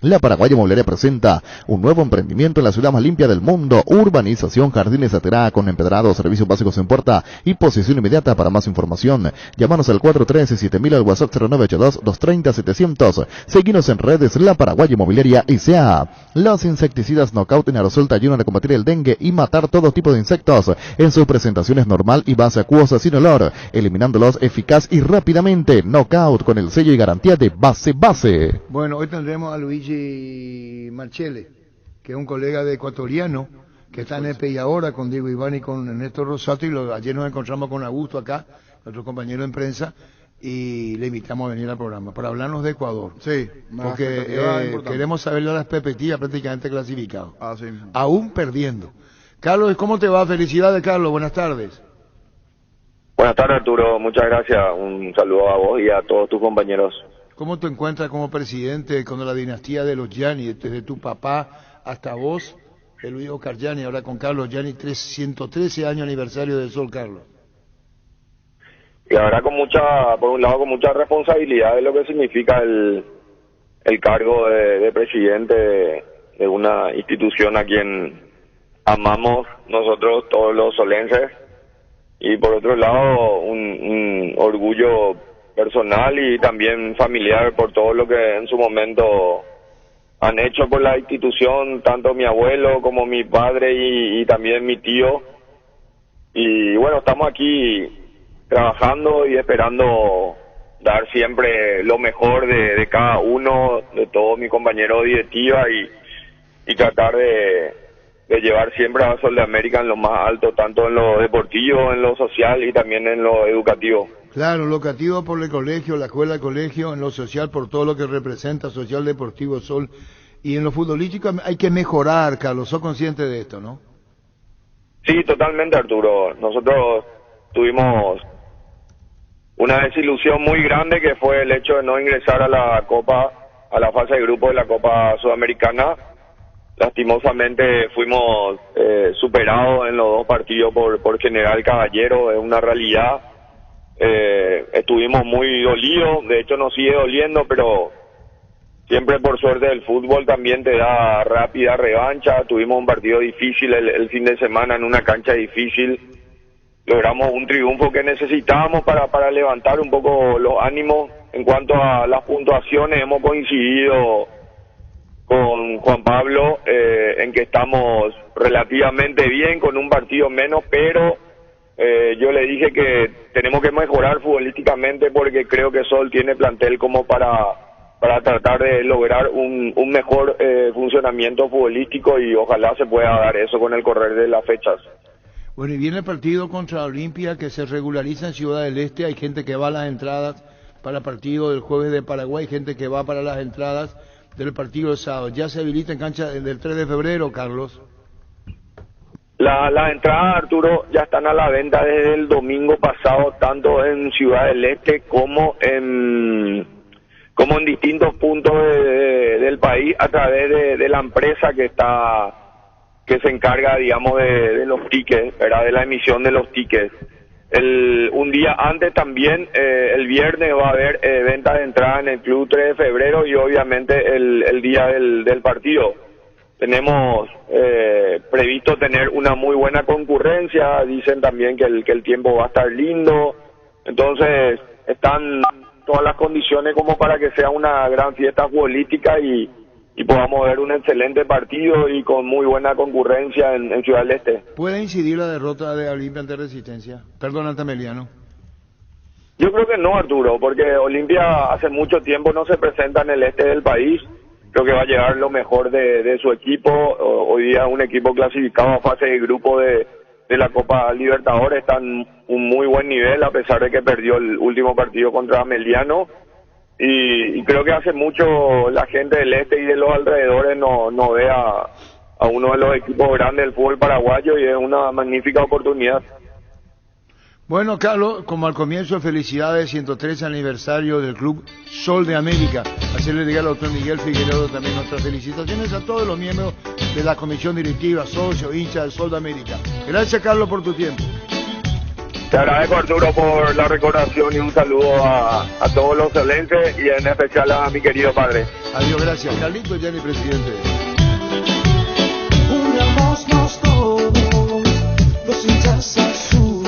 La Paraguaya Mobiliaria presenta un nuevo emprendimiento en la ciudad más limpia del mundo. Urbanización Jardines Aterá, con empedrados, servicios básicos en puerta y posesión inmediata. Para más información, llámanos al 413-7000 al WhatsApp 0982-230-700. Seguinos en redes La Paraguaya Mobiliaria S.A. Los insecticidas Knockout en aerosol te ayudan a combatir el dengue y matar todo tipo de insectos en sus presentaciones normal y base acuosa sin olor, eliminándolos eficaz y rápidamente. Knockout con el sello y garantía de base. Bueno, hoy tendremos a Luigi Marchele, que es un colega de ecuatoriano que está en EPI ahora con Diego Iván y con Ernesto Rosato, y ayer nos encontramos con Augusto acá, nuestro compañero en prensa, y le invitamos a venir al programa para hablarnos de Ecuador. Sí, porque queremos saber las perspectivas prácticamente clasificados, aún perdiendo. Carlos, ¿cómo te va? Felicidades, Carlos, buenas tardes. Buenas tardes, Arturo, muchas gracias, un saludo a vos y a todos tus compañeros. ¿Cómo te encuentras como presidente con la dinastía de los Gianni, desde tu papá hasta vos, Luis Oscar Gianni, ahora con Carlos Gianni, 113 años aniversario del Sol, Carlos? Y ahora por un lado con mucha responsabilidad de lo que significa el el cargo de presidente de una institución a quien amamos nosotros todos los solenses, y por otro lado un orgullo personal y también familiar por todo lo que en su momento han hecho por la institución, tanto mi abuelo como mi padre y también mi tío. Y bueno, estamos aquí trabajando y esperando dar siempre lo mejor de cada uno, de todos mis compañeros de directiva, y tratar de llevar siempre a Sol de América en lo más alto, tanto en lo deportivo, en lo social y también en lo educativo. Claro, lo educativo por el colegio, la escuela, el colegio, en lo social por todo lo que representa social, deportivo, Sol, y en lo futbolístico hay que mejorar, Carlos, ¿sos consciente de esto, no? Sí, totalmente, Arturo. Nosotros tuvimos una desilusión muy grande, que fue el hecho de no ingresar a la fase de grupo de la Copa Sudamericana. Lastimosamente fuimos superados en los dos partidos por General Caballero, es una realidad. Estuvimos muy dolidos, de hecho nos sigue doliendo, pero siempre por suerte el fútbol también te da rápida revancha. Tuvimos un partido difícil el fin de semana en una cancha difícil, logramos un triunfo que necesitábamos para levantar un poco los ánimos. En cuanto a las puntuaciones, hemos coincidido con Juan Pablo en que estamos relativamente bien, con un partido menos, pero yo le dije que tenemos que mejorar futbolísticamente, porque creo que Sol tiene plantel como para tratar de lograr un mejor funcionamiento futbolístico, y ojalá se pueda dar eso con el correr de las fechas. Bueno, y viene el partido contra Olimpia, que se regulariza en Ciudad del Este. Hay gente que va a las entradas para el partido del jueves de Paraguay, gente que va para las entradas del partido del sábado. ¿Ya se habilita en cancha del 3 de febrero, Carlos? Las entradas, Arturo, ya están a la venta desde el domingo pasado, tanto en Ciudad del Este como en distintos puntos del país, a través de la empresa que se encarga, digamos, de los tickets, ¿verdad? De la emisión de los tickets. Un día antes también, el viernes, va a haber venta de entrada en el Club 3 de febrero, y obviamente el día del partido. Tenemos previsto tener una muy buena concurrencia. Dicen también que el tiempo va a estar lindo, entonces están todas las condiciones como para que sea una gran fiesta futbolística y podamos ver un excelente partido y con muy buena concurrencia en Ciudad del Este. ¿Puede incidir la derrota de Olimpia ante Resistencia? Perdón, Altameliano. Yo creo que no, Arturo, porque Olimpia hace mucho tiempo no se presenta en el este del país. Creo que va a llegar lo mejor de su equipo. Hoy día un equipo clasificado a fase de grupo de la Copa Libertadores, está en un muy buen nivel, a pesar de que perdió el último partido contra Ameliano. Y creo que hace mucho la gente del este y de los alrededores no ve a uno de los equipos grandes del fútbol paraguayo, y es una magnífica oportunidad. Bueno, Carlos, como al comienzo, felicidades, 103 aniversario del Club Sol de América. Hacerle llegar al doctor Miguel Figueroa también nuestras felicitaciones a todos los miembros de la comisión directiva, socios, hinchas del Sol de América. Gracias, Carlos, por tu tiempo. Te agradezco, Arturo, por la recordación, y un saludo a todos los solenses y en especial a mi querido padre. Adiós, gracias. Carlito Yanni, presidente. Unámonos todos, los hinchas azules.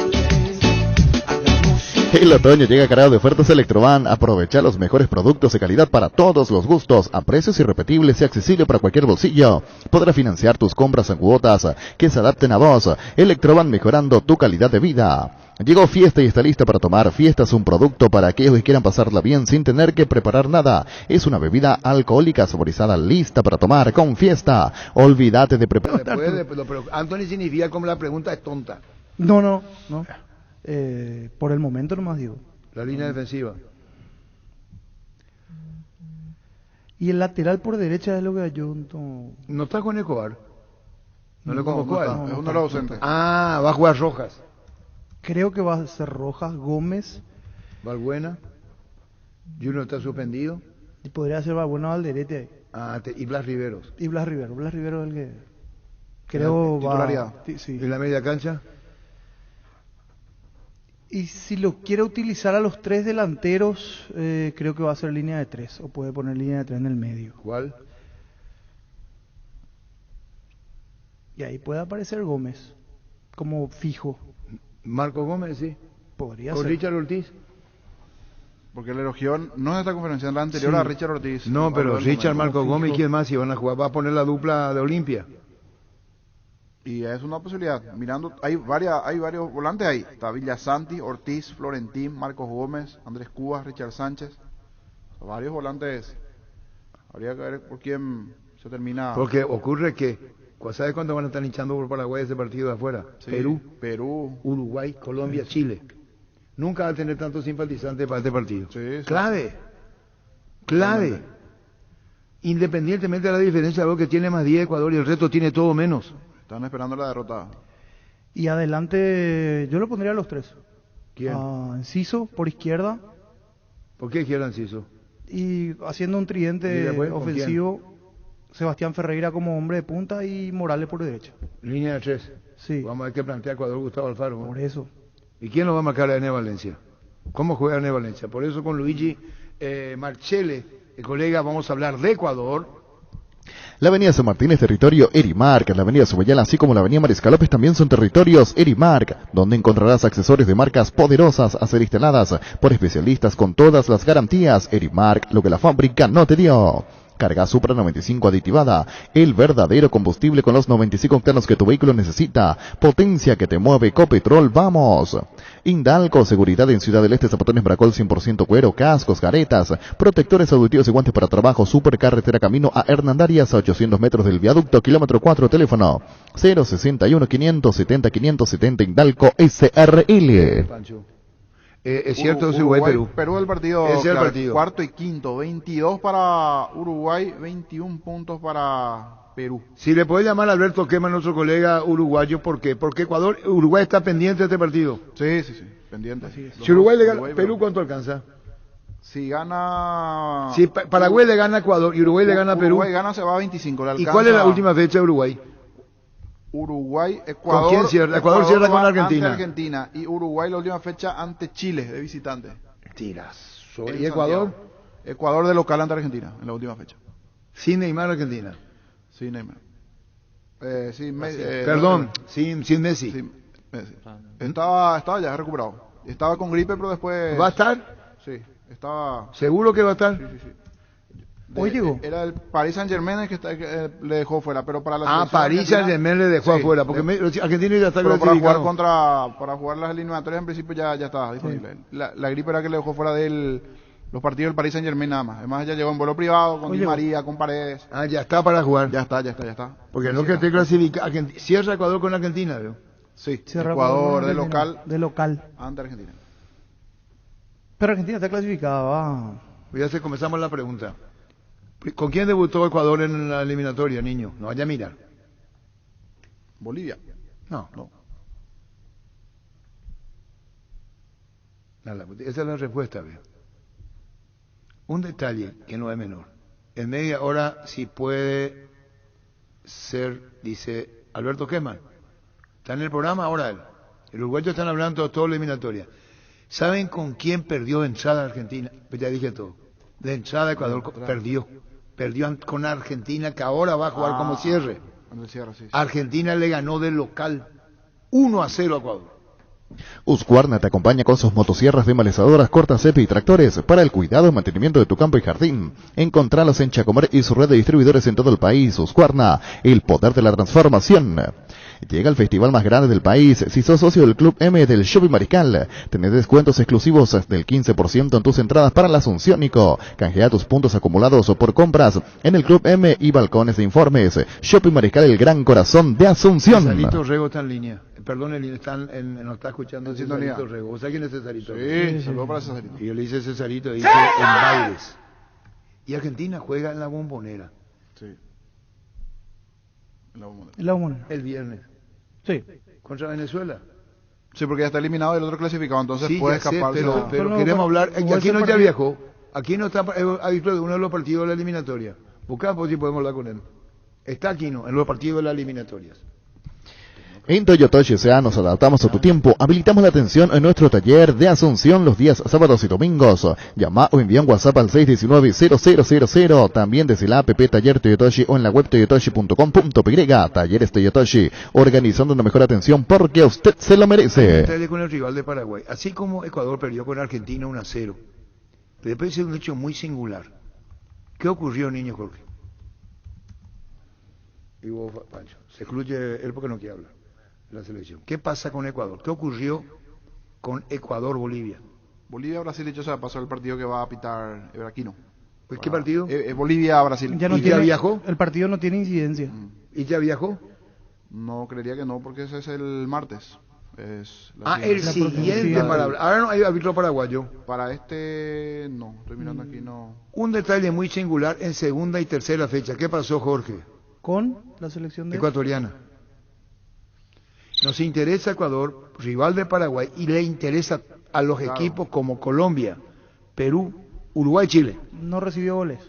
El otoño llega cargado de ofertas Electroban. Aprovecha los mejores productos de calidad para todos los gustos, a precios irrepetibles y accesibles para cualquier bolsillo. Podrás financiar tus compras en cuotas que se adapten a vos. Electroban, mejorando tu calidad de vida. Llegó Fiesta y está lista para tomar. Fiesta es un producto para aquellos que quieran pasarla bien sin tener que preparar nada. Es una bebida alcohólica saborizada lista para tomar con Fiesta. Olvídate de preparar. Pero Anthony significa como la pregunta es tonta. No. Por el momento nomás digo. La línea defensiva. Y el lateral por derecha es lo que yo... ¿No está con Escobar? ¿No lo convocó? Es uno de los ausentes. Ah, va a jugar Rojas. Creo que va a ser Rojas, Gómez. Valbuena. Juno está suspendido. Y podría ser Valbuena, Valderete. Y Blas Riveros. Y Blas Rivero es el que... Creo va... Sí. ¿Y la media cancha? Y si lo quiere utilizar a los 3 delanteros, creo que va a ser línea de 3, o puede poner línea de 3 en el medio. ¿Cuál? Y ahí puede aparecer Gómez, como fijo. Marco Gómez, sí. Podría ¿Con ser. Richard Ortiz? Porque le elogió, no en esta conferencia, en la anterior Sí. a Richard Ortiz. No, pero Habló del Richard, momento. Marco Gómez, ¿y quién más? Si van a jugar, va a poner la dupla de Olimpia. Y es una posibilidad. Mirando, hay varios volantes ahí. Está Villasanti, Ortiz, Florentín, Marcos Gómez, Andrés Cubas, Richard Sánchez. Varios volantes. Habría que ver por quién se termina. Porque ocurre que, ¿sabes cuándo van a estar hinchando por Paraguay ese partido de afuera? Sí, Perú, Uruguay, Colombia, Chile. Nunca va a tener tantos simpatizantes para este partido. Sí, sí. Clave. Independientemente de la diferencia, algo que tiene más 10 Ecuador y el resto tiene todo menos. Están esperando la derrota. Y adelante, yo lo pondría a los 3. ¿Quién? Enciso, por izquierda. ¿Por qué izquierda Enciso? Y haciendo un ¿Y tridente después, con ofensivo, Sebastián Ferreira como hombre de punta y Morales por derecha. Línea de 3. Sí. Vamos a ver qué plantea Ecuador Gustavo Alfaro. Por eso. ¿Y quién lo va a marcar a Ené Valencia? ¿Cómo juega Ené Valencia? Por eso con Luigi Marchele, el colega, vamos a hablar de Ecuador. La avenida San Martín es territorio Erimark, la avenida Subellala así como la avenida Mariscal López también son territorios Erimark, donde encontrarás accesorios de marcas poderosas a ser instaladas por especialistas con todas las garantías. Erimark, lo que la fábrica no te dio. Carga Supra 95 aditivada, el verdadero combustible con los 95 octanos que tu vehículo necesita. Potencia que te mueve, Copetrol, vamos. Indalco, seguridad en Ciudad del Este, zapatones Bracol 100% cuero, cascos, caretas, protectores auditivos y guantes para trabajo. Supercarretera camino a Hernandarias a 800 metros del viaducto, kilómetro 4, teléfono 061 570 570 Indalco SRL. Es cierto, Uruguay, Perú. Perú el partido, Ese es el claro, partido. cuarto y quinto, 22 para Uruguay, 21 puntos para Perú. Si le puede llamar a Alberto Quema, nuestro colega uruguayo, ¿por qué? Porque Uruguay está pendiente de este partido. Sí, pendiente. Si Uruguay le gana, Perú, ¿cuánto alcanza? Si gana... Si Paraguay le gana a Ecuador y Uruguay le gana a Perú. Uruguay gana, se va a 25. Le ¿Y alcanza... cuál es la última fecha de Uruguay? Uruguay, Ecuador. ¿Con quién cierra? Ecuador cierra con va Argentina. ante Argentina. Y Uruguay la última fecha ante Chile, de visitante. Tiras. En ¿Y Ecuador? Santiago. Ecuador de local ante Argentina, en la última fecha. Sin Neymar, Argentina. Sin Neymar. Perdón, sin Messi. Sí, Messi. Estaba ya recuperado. Estaba con gripe, pero después... ¿Va a estar? Sí, estaba... ¿Seguro que va a estar? Sí. Hoy llegó. Era el Paris Saint-Germain el que le dejó fuera, pero para la selección Paris argentina- Saint-Germain le dejó afuera, porque Argentina ya está pero clasificado. para jugar las eliminatorias en principio ya está disponible. La gripe era que le dejó fuera los partidos del Paris Saint-Germain nada más. Además ya llegó en vuelo privado con Di María, con Paredes. Ya está para jugar. Ya está. Porque no que esté clasificado. Cierra Ecuador con Argentina, ¿veo? Sí, Cierra Ecuador con de local. ante Argentina. Pero Argentina está clasificada, va. Ya comenzamos la pregunta. ¿Con quién debutó Ecuador en la eliminatoria, niño? No vaya a mirar. Bolivia. No. Esa es la respuesta, ¿ve? Un detalle que no es menor. En media hora, si puede ser, dice Alberto Queman. Está en el programa ahora él. El uruguayo están hablando de toda la eliminatoria. ¿Saben con quién perdió de entrada Argentina? Pues ya dije todo. De entrada Ecuador perdió. Perdió con Argentina, que ahora va a jugar como cierre. Argentina le ganó de local 1-0 a Ecuador. Husqvarna te acompaña con sus motosierras demalizadoras, cortacepe y tractores para el cuidado y mantenimiento de tu campo y jardín. Encontralos en Chacomar y su red de distribuidores en todo el país. Husqvarna, el poder de la transformación. Llega el festival más grande del país. Si sos socio del Club M del Shopping Mariscal, tenés descuentos exclusivos del 15% en tus entradas para la Asunciónico. Canjea tus puntos acumulados o por compras en el Club M y balcones de informes. Shopping Mariscal, el gran corazón de Asunción. Cesarito Rego está en línea. Perdón, nos está escuchando En Cesarito sintonía. Rego. ¿Vos sabés quién es Cesarito? Sí, saludos para Cesarito. Y yo le hice Cesarito, dice en bailes. Y Argentina juega en la Bombonera. Sí. La Bombonera. El viernes. Sí. Contra Venezuela. Sí, porque ya está eliminado y el otro clasificado, entonces Sí, puede ya sé, escaparse. pero queremos hablar. ¿cómo Aquí es no el ya partido? viajó. Aquí no está habituado de uno de los partidos de la eliminatoria. Buscamos si podemos hablar con él. Está aquí, ¿no? En los partidos de las eliminatorias. En Toyotoshi S.A. nos adaptamos a tu tiempo. Habilitamos la atención en nuestro taller de Asunción los días sábados y domingos. Llama o envía un WhatsApp al 619-0000. También desde la app Taller Toyotoshi o en la web toyotoshi.com.py. Talleres Toyotoshi, organizando una mejor atención porque a usted se lo merece. Con el rival de Paraguay. Así como Ecuador perdió con Argentina 1-0. Pero después es un hecho muy singular. ¿Qué ocurrió, niño Jorge? Y vos, Pancho, se excluye él porque no quiere hablar de la selección. ¿Qué pasa con Ecuador? ¿Qué ocurrió con Ecuador-Bolivia? Bolivia-Brasil, hecho, se pasó el partido que va a pitar Ebraquino. Pues, ¿qué partido? Bolivia-Brasil. Ya no ¿Y tiene, ya viajó? El partido no tiene incidencia. ¿Y ya viajó? No, creería que no, porque ese es el martes. Es el siguiente para hablar. Ahora no hay árbitro paraguayo. Para este, no, estoy mirando aquí, no. Un detalle muy singular en segunda y tercera fecha. ¿Qué pasó, Jorge? ¿Con la selección de ecuatoriana? Nos interesa Ecuador, rival de Paraguay, y le interesa a los equipos como Colombia, Perú, Uruguay, Chile. No recibió goles.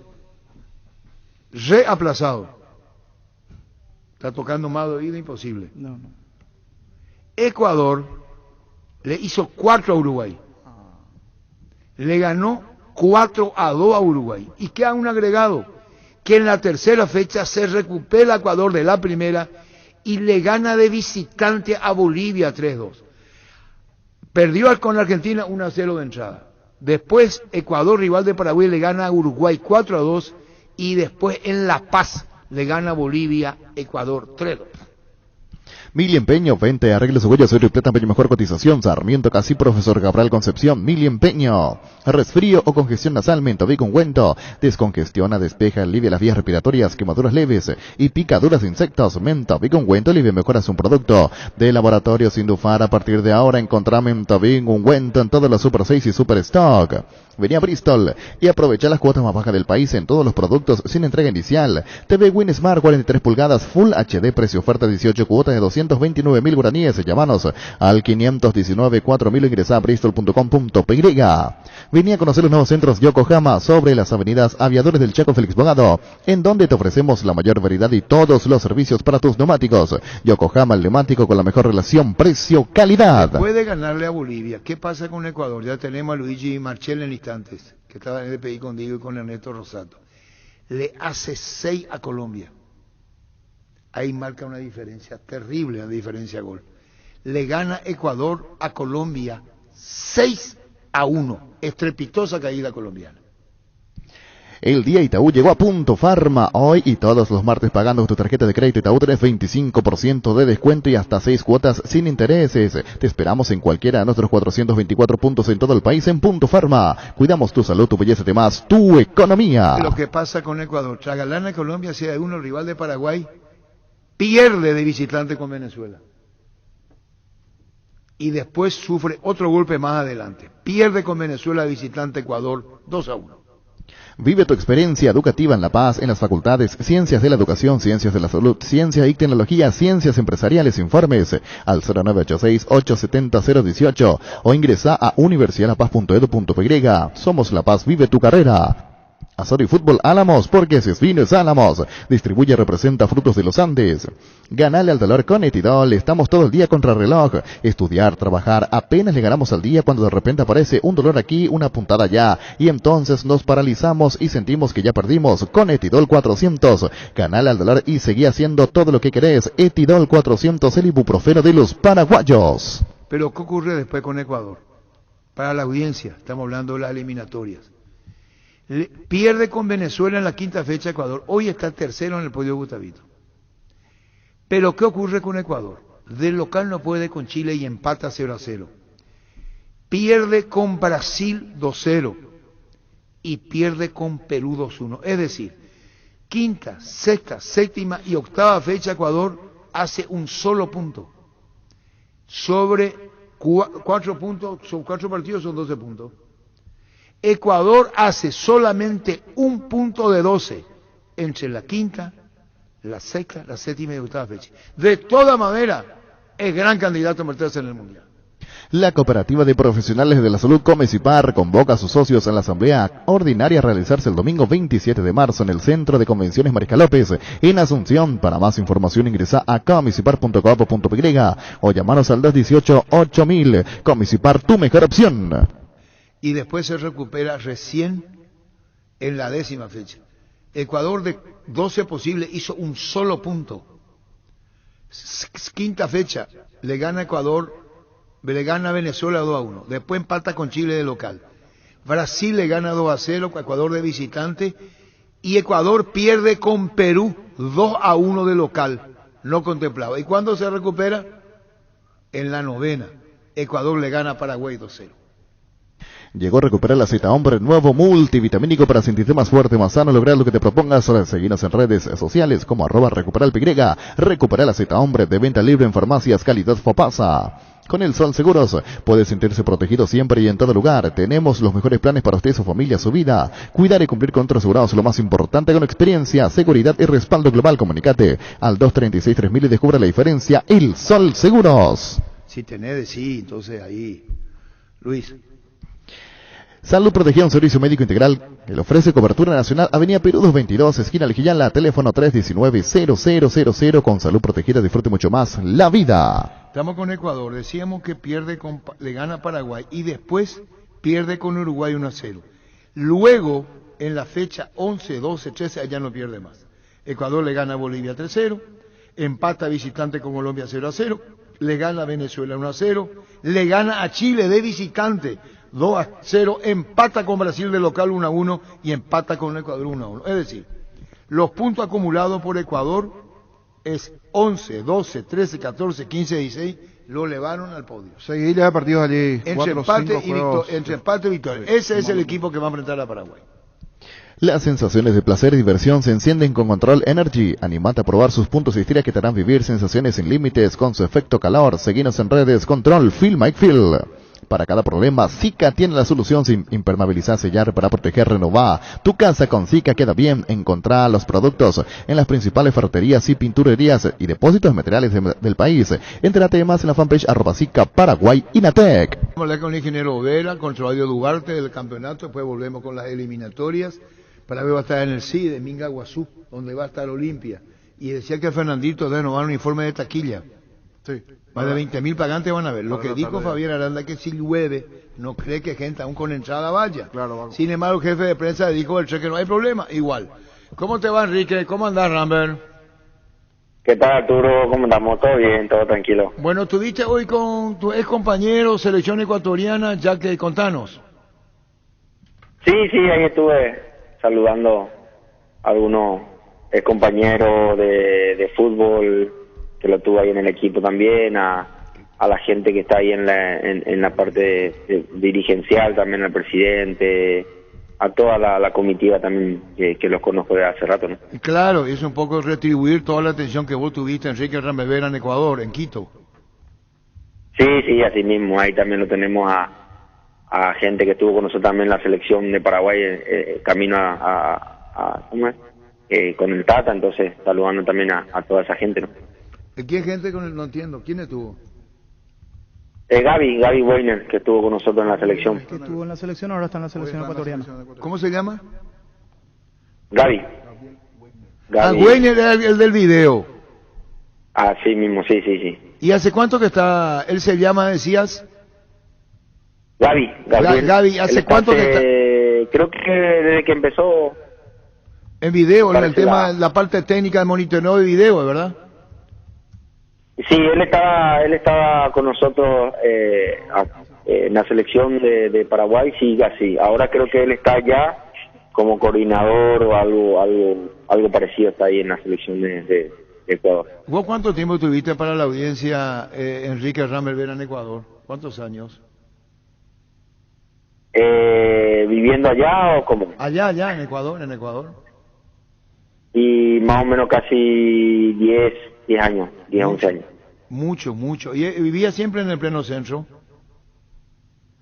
Reaplazado. Está tocando más de oído, imposible. No. Ecuador le hizo 4 a Uruguay. Le ganó 4-2 a Uruguay. ¿Y queda un agregado? Que en la tercera fecha se recupera Ecuador de la primera y le gana de visitante a Bolivia 3-2. Perdió con Argentina 1-0 de entrada. Después Ecuador, rival de Paraguay, le gana a Uruguay 4-2 y después en La Paz le gana a Bolivia Ecuador 3-2. Mili Empeño, venta y arreglos de huellas, oro y plata, empeño mejor cotización. Sarmiento Casi, Profesor Cabral Concepción. Mili Empeño. Resfrío o congestión nasal, Mentavic ungüento. Descongestiona, despeja, alivia las vías respiratorias, quemaduras leves y picaduras de insectos. Mentavic ungüento alivia y mejora su producto. De Laboratorios Indufar, a partir de ahora encontrá Mentavic ungüento en todos los Super 6 y Super Stock. Vení a Bristol y aprovecha las cuotas más bajas del país en todos los productos sin entrega inicial. TV Win Smart 43 pulgadas Full HD, precio oferta 18 cuotas de 229.000 guaraníes. Llámanos al 519-4000 o ingresa a bristol.com.py. Vení a conocer los nuevos centros Yokohama sobre las avenidas Aviadores del Chaco Félix Bogado, en donde te ofrecemos la mayor variedad y todos los servicios para tus neumáticos. Yokohama, el neumático con la mejor relación precio-calidad. Puede ganarle a Bolivia. ¿Qué pasa con Ecuador? Ya tenemos a Luigi Marchel en instantes, que estaba en el DPI con Diego y con Ernesto Rosato. Le hace 6 a Colombia. Ahí marca una diferencia terrible, la diferencia gol. Le gana Ecuador a Colombia 6-1. Estrepitosa caída colombiana. El día Itaú llegó a Punto Farma. Hoy y todos los martes pagando con tu tarjeta de crédito Itaú tenés 25% de descuento y hasta 6 cuotas sin intereses. Te esperamos en cualquiera de nuestros 424 puntos en todo el país en Punto Farma. Cuidamos tu salud, tu belleza, además tu economía. Lo que pasa con Ecuador, tras ganar a Colombia, si hay uno rival de Paraguay, pierde de visitante con Venezuela. Y después sufre otro golpe más adelante. Pierde con Venezuela de visitante Ecuador 2-1. Vive tu experiencia educativa en La Paz, en las facultades Ciencias de la Educación, Ciencias de la Salud, Ciencia y Tecnología, Ciencias Empresariales. Informes al 0986-870-018 o ingresa a universidadlapaz.edu.py. Somos La Paz, vive tu carrera. Azor y Fútbol Álamos, porque si es vino es Álamos. Distribuye, representa Frutos de los Andes. Ganale al dolor con Etidol. Estamos todo el día contra reloj. Estudiar, trabajar, apenas le ganamos al día cuando de repente aparece un dolor aquí, una puntada allá. Y entonces nos paralizamos y sentimos que ya perdimos. Con Etidol 400. Ganale al dolor y seguí haciendo todo lo que querés. Etidol 400, el ibuprofeno de los paraguayos. Pero ¿qué ocurre después con Ecuador? Para la audiencia, estamos hablando de las eliminatorias. Pierde con Venezuela en la quinta fecha Ecuador. Hoy está tercero en el podio Gustavito. Pero ¿qué ocurre con Ecuador? Del local no puede con Chile y empata 0-0. Pierde con Brasil 2-0 y pierde con Perú 2-1. Es decir, quinta, sexta, séptima y octava fecha Ecuador hace un solo punto. Sobre 4 puntos, son 4 partidos, son 12 puntos. Ecuador hace solamente un punto de 12 entre la quinta, la sexta, la séptima y octava fecha. De toda manera, es gran candidato a meterse en el Mundial. La Cooperativa de Profesionales de la Salud Comecipar convoca a sus socios en la asamblea ordinaria a realizarse el domingo 27 de marzo en el Centro de Convenciones Mariscal López, en Asunción. Para más información ingresa a comecipar.gov.py o llamanos al 218-8000. Comecipar, tu mejor opción. Y después se recupera recién en la 10ª fecha. Ecuador de 12 posibles hizo un solo punto. 5ª fecha, le gana Ecuador, le gana Venezuela 2-1, después empata con Chile de local. Brasil le gana 2-0 con Ecuador de visitante y Ecuador pierde con Perú 2-1 de local, no contemplado. ¿Y cuándo se recupera? En la 9ª. Ecuador le gana a Paraguay 2-0. Llegó a recuperar la Zeta Hombre, nuevo multivitamínico para sentirte más fuerte, más sano, lograr lo que te propongas. Seguinos en redes sociales como @recuperalpy. Recupera la Zeta Hombre, de venta libre en farmacias, calidad Fopasa. Con el Sol Seguros puede sentirse protegido siempre y en todo lugar. Tenemos los mejores planes para usted, su familia, su vida. Cuidar y cumplir con otros asegurados, lo más importante, con experiencia, seguridad y respaldo global. Comunicate al 236-3000 y descubra la diferencia. El Sol Seguros. Si tenés, sí, entonces ahí, Luis. Salud Protegida, un servicio médico integral que le ofrece cobertura nacional. Avenida Perú 222, esquina Aljillala, teléfono 319-0000. Con Salud Protegida disfrute mucho más la vida. Estamos con Ecuador, decíamos que le gana a Paraguay y después pierde con Uruguay 1-0. Luego, en la fecha 11, 12, 13, allá no pierde más. Ecuador le gana a Bolivia 3-0, empata visitante con Colombia 0-0, le gana a Venezuela 1-0, le gana a Chile de visitante 2-0, empata con Brasil de local 1-1 y empata con Ecuador 1-1. Es decir, los puntos acumulados por Ecuador es 11, 12, 13, 14, 15, 16, lo elevaron al podio. Seguidilla de partidos allí. Entre empate y victoria. Ese es el equipo que va a enfrentar a Paraguay. Las sensaciones de placer y diversión se encienden con Control Energy. Animate a probar sus puntos de historia que te harán vivir sensaciones sin límites con su efecto calor. Seguinos en redes. Control, Feel Mike Feel. Para cada problema, Sika tiene la solución sin impermeabilizar, sellar, para proteger, renovar. Tu casa con Sika queda bien. Encontrá los productos en las principales ferreterías y pinturerías y depósitos de materiales del país. Entérate más en la fanpage @Sika Paraguay Inatec. Vamos a hablar con el ingeniero Vera, con Claudio Duarte del campeonato. Después volvemos con las eliminatorias. Para ver, va a estar en el CID de Minga Guazú, donde va a estar Olimpia. Y decía que Fernandito debe renovar un informe de taquilla. Sí. Más de 20.000 pagantes van a ver. Lo que dijo Fabián Aranda, que si llueve, no cree que gente aún con entrada vaya. Claro, sin embargo, el jefe de prensa dijo el cheque, no hay problema. Igual. ¿Cómo te va, Enrique? ¿Cómo andás, Rambert? ¿Qué tal, Arturo? ¿Cómo andamos? ¿Todo bien? ¿Todo tranquilo? Bueno, estuviste hoy con tu ex compañero, selección ecuatoriana, ya que contanos. Sí, ahí estuve saludando a algunos ex compañeros de fútbol, que lo tuve ahí en el equipo también, a la gente que está ahí en la parte dirigencial, también al presidente, a toda la comitiva también, que los conozco de hace rato, ¿no? Claro, es un poco retribuir toda la atención que vos tuviste, Enrique Rambevera, en Ecuador, en Quito. Sí, así mismo, ahí también lo tenemos a gente que estuvo con nosotros también en la selección de Paraguay, camino ¿cómo es? Con el Tata, entonces saludando también a toda esa gente, ¿no? ¿Quién gente con el? No entiendo. ¿Quién estuvo? Gaby Weiner, que estuvo con nosotros en la selección. Que estuvo en la selección, ahora está en la selección ecuatoriana. ¿Cómo se llama? Gaby. Weiner era el del video. Sí mismo, sí. ¿Y hace cuánto que está? Él se llama, decías. Gaby, ¿hace cuánto que está? Creo que desde que empezó. En video, en el tema, la parte técnica de monitoreo de video, ¿verdad? Sí, él estaba con nosotros en la selección de Paraguay, sí, así. Ahora creo que él está ya como coordinador o algo parecido, está ahí en la selección de Ecuador. ¿Vos cuánto tiempo tuviste para la audiencia, Enrique Rambevera, en Ecuador? ¿Cuántos años? ¿Viviendo allá o cómo? Allá, en Ecuador. Y más o menos casi 10 años, 11 años. Mucho. ¿Y vivía siempre en el pleno centro?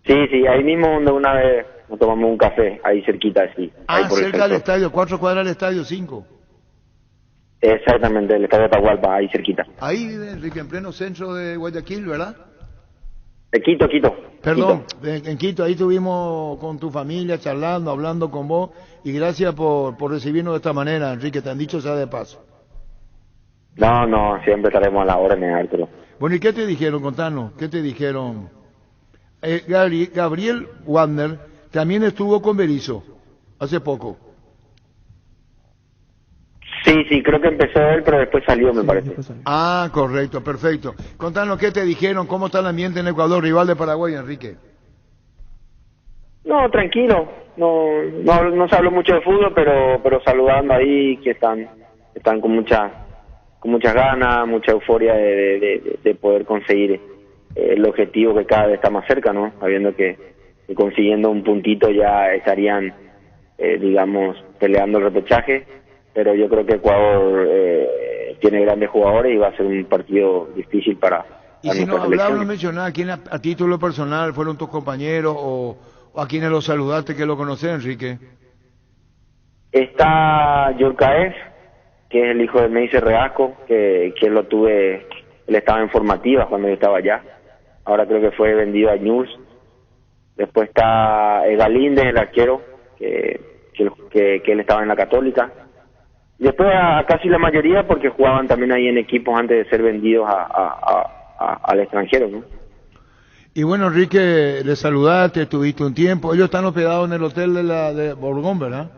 Sí, ahí mismo donde una vez nos tomamos un café, ahí cerquita, sí. Cerca del estadio, 4 cuadras del estadio 5. Exactamente, el estadio Atahualpa, ahí cerquita. Ahí vive Enrique, en pleno centro de Guayaquil, ¿verdad? Quito. Perdón, en Quito, ahí estuvimos con tu familia charlando, hablando con vos, y gracias por recibirnos de esta manera, Enrique, te han dicho ya de paso. No, siempre estaremos a la orden, Arturo. Bueno, ¿y qué te dijeron? Contanos, ¿qué te dijeron? Gabriel Wagner también estuvo con Berizzo hace poco. Sí, creo que empezó él, pero después salió, me parece. Ah, correcto, perfecto. Contanos qué te dijeron, cómo está el ambiente en Ecuador, rival de Paraguay, Enrique. No, tranquilo. No se habló mucho de fútbol, pero saludando ahí, que están con muchas ganas, mucha euforia de poder conseguir el objetivo que cada vez está más cerca, ¿no? Sabiendo que consiguiendo un puntito ya estarían, digamos, peleando el repechaje. Pero yo creo que Ecuador tiene grandes jugadores y va a ser un partido difícil para y si nos hablabas, no mencionabas quién a título personal fueron tus compañeros o a quienes los saludaste que lo conocés, Enrique. Está Yurkaev, que es el hijo de Meise Reasco, que lo tuve, él estaba en formativas cuando yo estaba allá. Ahora creo que fue vendido a News. Después está Galíndez, el arquero, que él estaba en la Católica. Después a casi la mayoría porque jugaban también ahí en equipos antes de ser vendidos al extranjero, ¿no? Y bueno, Enrique, le saludaste, estuviste un tiempo. Ellos están hospedados en el hotel de Borbón, ¿verdad?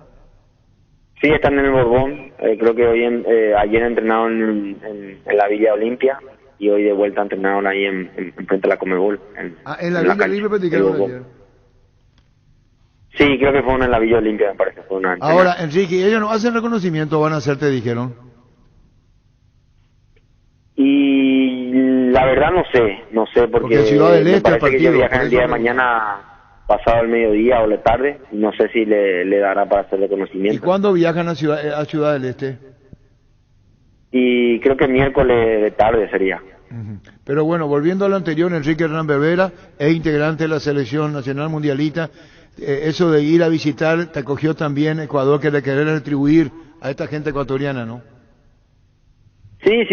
Sí, están en el Borbón. Creo que ayer entrenaron en la Villa Olimpia y hoy de vuelta entrenaron ahí en frente a la Comebol. En la Villa Olimpia practicaron ayer. Sí, creo que fue una en la Villa Olimpia, me parece. Ahora, Enrique, ¿ellos no hacen reconocimiento o van a hacer, te dijeron? Y la verdad no sé, porque Ciudad del Este, me parece que ellos viajan el día de mañana pasado el mediodía o la tarde, no sé si le dará para hacer reconocimiento. ¿Y cuándo viajan a Ciudad del Este? Y creo que miércoles de tarde sería. Pero bueno, volviendo a lo anterior, Enrique Hernán Berbera es integrante de la Selección Nacional Mundialista. Eso de ir a visitar, te acogió también Ecuador, que le querer retribuir a esta gente ecuatoriana, ¿no? Sí,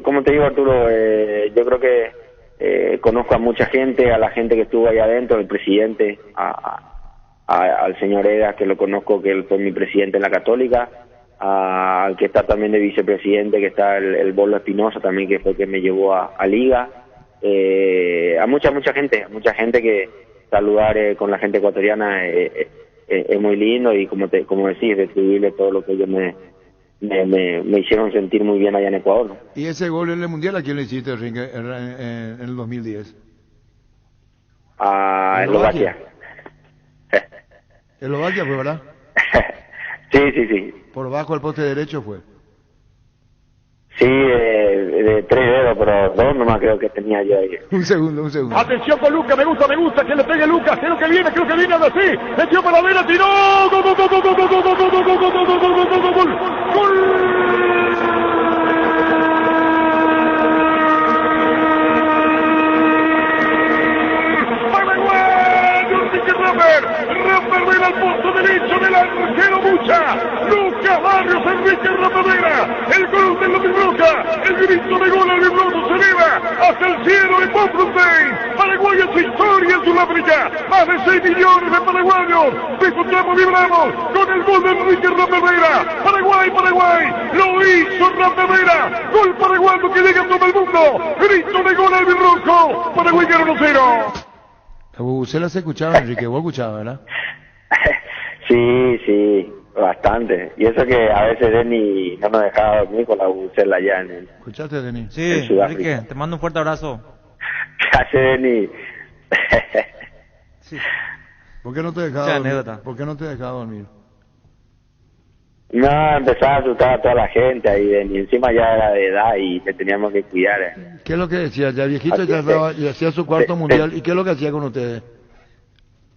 como te digo, Arturo, yo creo que conozco a mucha gente, a la gente que estuvo ahí adentro, el presidente, al señor Eda, que lo conozco, que él fue mi presidente en la Católica, al que está también de vicepresidente, que está el Bolo Espinosa también, que fue que me llevó a Liga, a mucha gente que saludar con la gente ecuatoriana es muy lindo y como decís, retribuirle todo lo que ellos me hicieron sentir muy bien allá en Ecuador, ¿no? ¿Y ese gol en el Mundial a quién le hiciste, Enrique, en el 2010? A Eslovaquia. Eslovaquia fue, ¿verdad? Sí. ¿Por bajo el poste derecho fue? Sí, de 3 dedos, pero 2 nomás creo que tenía yo ahí. Un segundo. Atención con Lucas, me gusta, que le pegue Lucas, creo que viene ahora sí. Metió para la vela, tiró. ¡Gol! Rapper al punto derecho del arquero Mucha. Lucas Barrios, Enrique Rapper, el gol de la Birroca, el grito de gol al Birroco se eleva hasta el cielo de Bloemfontein. Paraguay es historia en Sudáfrica. Más de 6 millones de paraguayos disfrutamos, vibramos con el gol de Enrique Rapper. Paraguay, lo hizo Rapper. Gol paraguayo que llega a todo el mundo. Grito de gol al Birroco. Paraguay gana 1-0. La bubucela se escuchaba, Enrique, vos escuchabas, ¿verdad? Sí, bastante. Y eso que a veces Denny no nos dejaba dormir con la bubucela allá en ¿Escuchaste, Denny? Sí, Enrique, te mando un fuerte abrazo. ¿Qué hace Denny? Sí. ¿Por qué no te dejaba dormir? ¿Por qué no te dejaba dormir? No, empezaba a asustar a toda la gente ahí, Denny. Encima ya era de edad y te teníamos que cuidar. ¿Qué es lo que decía? Ya viejito ya estaba y hacía su cuarto mundial. ¿Y qué es lo que hacía con ustedes?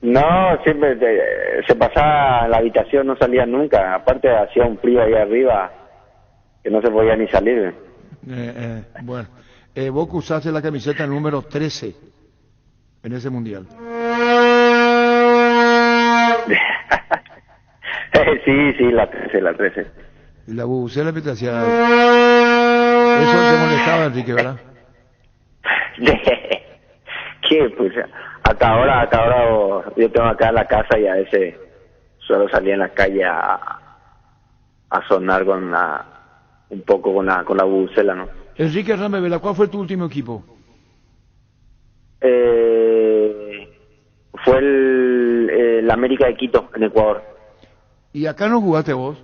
No, siempre se pasaba en la habitación, no salía nunca. Aparte hacía un frío ahí arriba que no se podía ni salir. Bueno, vos que usaste la camiseta número 13 en ese mundial. Sí, la 13. Y la bubucela que te hacía... Eso te molestaba, Enrique, ¿verdad? ¿Qué? Pues hasta ahora yo tengo acá en la casa y a veces suelo salir en la calle a sonar un poco con la bucela, ¿no? Enrique Rambervela, ¿cuál fue tu último equipo? Fue el América de Quito, en Ecuador. ¿Y acá no jugaste vos?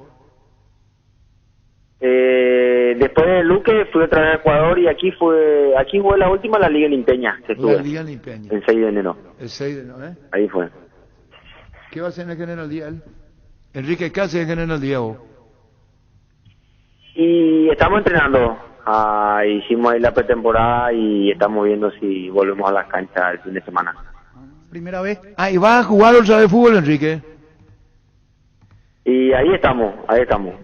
Después de Luque fui otra vez a Ecuador y aquí jugué la última, la Liga Limpeña. La Liga Limpeña. El 6 de enero. El 6 de enero, ¿eh? Ahí fue. ¿Qué va a hacer en el General Díaz? Enrique, ¿qué hace en el General Díaz vos? Y estamos entrenando. Hicimos ahí la pretemporada y estamos viendo si volvemos a las canchas el fin de semana. ¿Primera vez? ¿Y vas a jugar otra vez fútbol, Enrique? Y ahí estamos.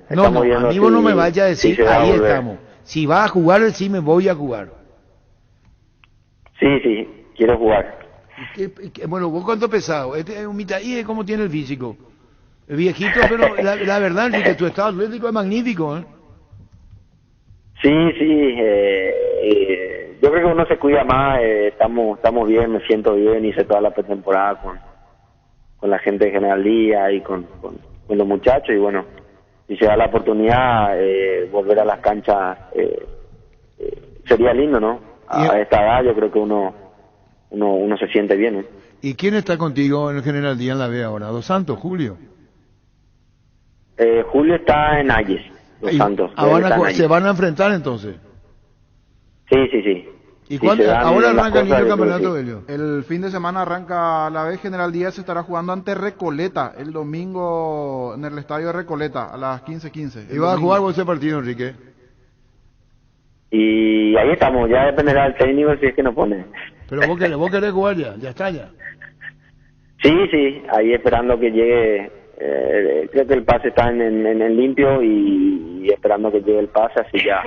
No, a mí vos no me vayas a decir, ahí estamos. Si vas a jugar, sí me voy a jugar. Sí, quiero jugar. Bueno, ¿vos cuánto pesado? Este es un mitaí, ¿cómo tiene el físico? El viejito, pero la verdad, Enrique, tu estado atlético es magnífico, ¿eh? Sí, yo creo que uno se cuida más, estamos bien, me siento bien, hice toda la pretemporada con la gente de General Díaz y con los muchachos y bueno, si se da la oportunidad, volver a las canchas sería lindo, ¿no? A esta edad yo creo que uno se siente bien, ¿eh? ¿Y quién está contigo en el General Díaz en la B ahora? ¿Dos Santos, Julio? Julio está en Ayes. Los Santos. ¿Se van a enfrentar entonces? Sí. ¿Y cuándo? Ahora arranca el niño campeonato de ellos. El fin de semana arranca la B. General Díaz se estará jugando ante Recoleta el domingo en el estadio de Recoleta a las 15:15. ¿Y vas a jugar vos ese partido, Enrique? Y ahí estamos, ya dependerá del técnico si es que nos pone. Pero vos querés jugar ya está ya. Sí, ahí esperando que llegue. Creo que el pase está en limpio y esperando que llegue el pase, así ya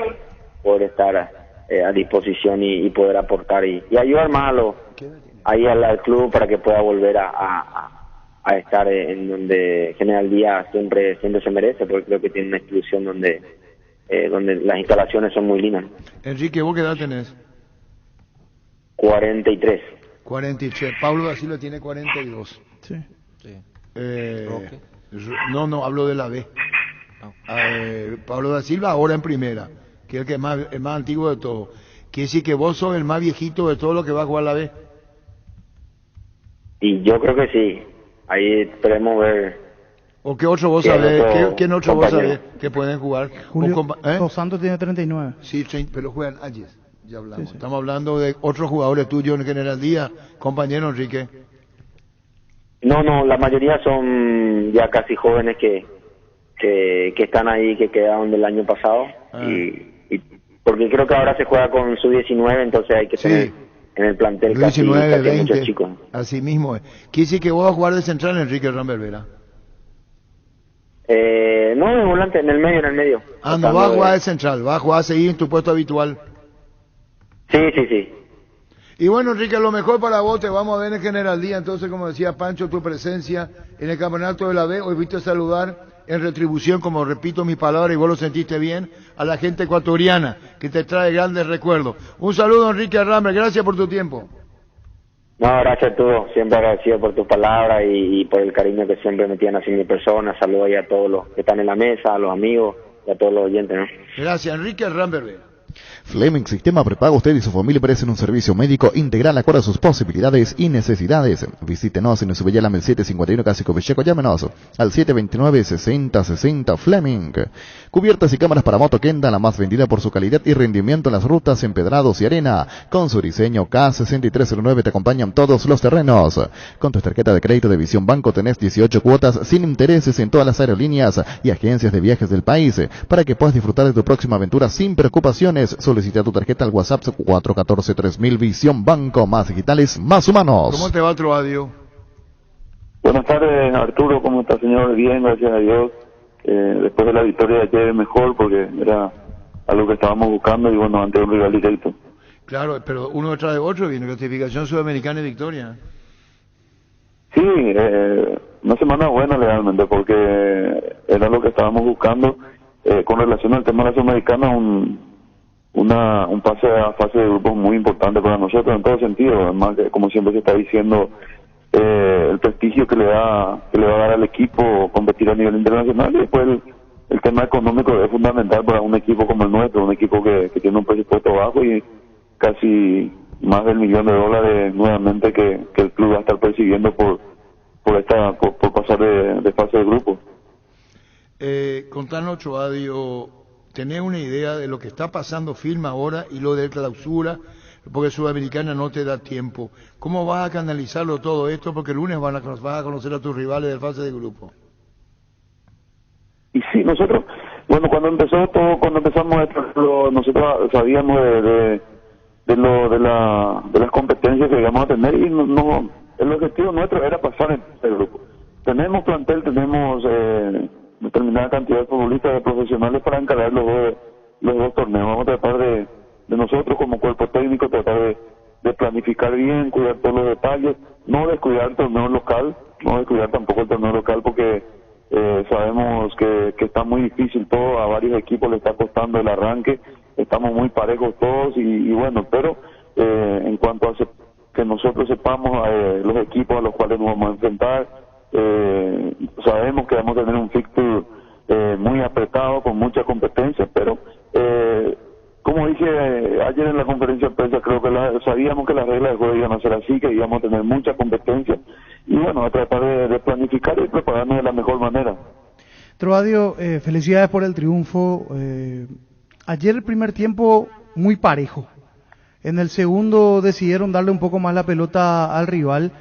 poder estar a disposición y poder aportar y ayudar más ahí al club para que pueda volver a estar en donde General Díaz siempre se merece, porque creo que tiene una institución donde las instalaciones son muy lindas. Enrique, ¿vos qué edad tenés? 43. 43. Pablo da Silva tiene 42. Sí. No, hablo de la B. Pablo da Silva ahora en primera, que es el más antiguo de todos. Quiere decir que vos sos el más viejito de todo lo que va a jugar la B. Y yo creo que sí. Ahí esperemos ver. ¿O qué otro vos sabés? ¿Quién otro vos sabés que pueden jugar? Julio Dos Santos tiene 39. Sí, pero juegan Ayes. Ya hablamos. Sí. Estamos hablando de otros jugadores tuyos en General Díaz, compañero Enrique. No, la mayoría son ya casi jóvenes que están ahí, que quedaron del año pasado. Y porque creo que ahora se juega con su 19, entonces hay que tener en el plantel casi 20, muchos chicos. Así mismo es. ¿Quiere decir que vos vas a jugar de central, Enrique Rambervela? No, de volante, en el medio. No vas a jugar de central, vas a jugar a seguir en tu puesto habitual. Sí. Y bueno, Enrique, lo mejor para vos, te vamos a ver en General Díaz, entonces, como decía Pancho, tu presencia en el campeonato de la B, hoy viste saludar en retribución, como repito mi palabra, y vos lo sentiste bien, a la gente ecuatoriana, que te trae grandes recuerdos. Un saludo, Enrique Ramber, gracias por tu tiempo. No, gracias a todos, siempre agradecido por tus palabras y por el cariño que siempre me tienen hacia mi persona. Saludos ahí a todos los que están en la mesa, a los amigos y a todos los oyentes, ¿no? Gracias, Enrique Ramber. Fleming Sistema Prepago, usted y su familia merecen un servicio médico integral acorde a sus posibilidades y necesidades. Visítenos en Subellala 751 Cásico Vecheco, llámenos al 729-6060 Fleming. Cubiertas y cámaras para moto Kenda, la más vendida por su calidad y rendimiento en las rutas empedrados y arena. Con su diseño K6309 te acompañan todos los terrenos. Con tu tarjeta de crédito de Visión Banco tenés 18 cuotas sin intereses en todas las aerolíneas y agencias de viajes del país, para que puedas disfrutar de tu próxima aventura sin preocupaciones. Solicita tu tarjeta al WhatsApp 414-3000. Visión Banco, más digitales, más humanos. ¿Cómo te va, Troadio? Buenas tardes, Arturo. ¿Cómo está, señor? Bien, gracias a Dios. Después de la victoria de ayer mejor, porque era algo que estábamos buscando y bueno, ante un rival directo. Claro, pero uno detrás de otro viene clasificación sudamericana y victoria. Sí, una semana buena realmente, porque era lo que estábamos buscando. Con relación al tema de la sudamericana, un pase a fase de grupos muy importante para nosotros en todo sentido. Además, como siempre se está diciendo, el prestigio que le va a dar al equipo competir a nivel internacional, y después el tema económico es fundamental para un equipo como el nuestro, un equipo que tiene un presupuesto bajo y casi más del $1.000.000 nuevamente que el club va a estar percibiendo por pasar de fase de grupo. Contanos, Choadio, ¿tenés una idea de lo que está pasando firme ahora y lo de clausura? Porque Sudamericana no te da tiempo. ¿Cómo vas a canalizarlo todo esto? Porque el lunes vas a conocer a tus rivales de fase de grupo. Y sí, nosotros, bueno, cuando empezamos esto, nosotros sabíamos de las competencias que íbamos a tener, y no el objetivo nuestro era pasar en el grupo. Tenemos plantel, tenemos determinada cantidad de futbolistas, de profesionales para encarar los dos torneos. Vamos a tratar de nosotros como cuerpo técnico, tratar de planificar bien, cuidar todos los detalles, no descuidar el torneo local, no descuidar tampoco el torneo local, porque sabemos que está muy difícil todo, a varios equipos le está costando el arranque, estamos muy parejos todos y bueno, pero en cuanto a que nosotros sepamos los equipos a los cuales nos vamos a enfrentar, sabemos que vamos a tener un fixture muy apretado, con mucha competencia, pero como dije ayer en la conferencia de prensa, creo que sabíamos que las reglas del juego iban a ser así, que íbamos a tener mucha competencia, y bueno, a tratar de planificar y prepararnos de la mejor manera. Trovadio, felicidades por el triunfo. Ayer el primer tiempo muy parejo. En el segundo decidieron darle un poco más la pelota al rival,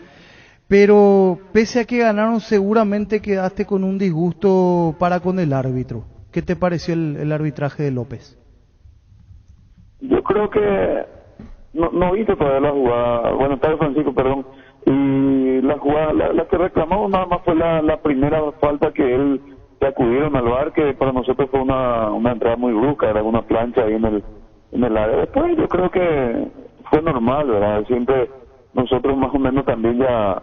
pero pese a que ganaron, seguramente quedaste con un disgusto para con el árbitro. ¿Qué te pareció el arbitraje de López? Yo creo que no viste todavía la jugada. Buenas tardes, Francisco, perdón. Y la jugada, la que reclamamos nada más fue la primera falta que acudieron al VAR, que para nosotros fue una entrada muy brusca, era una plancha ahí en el área. Después yo creo que fue normal, ¿verdad? Siempre nosotros más o menos también ya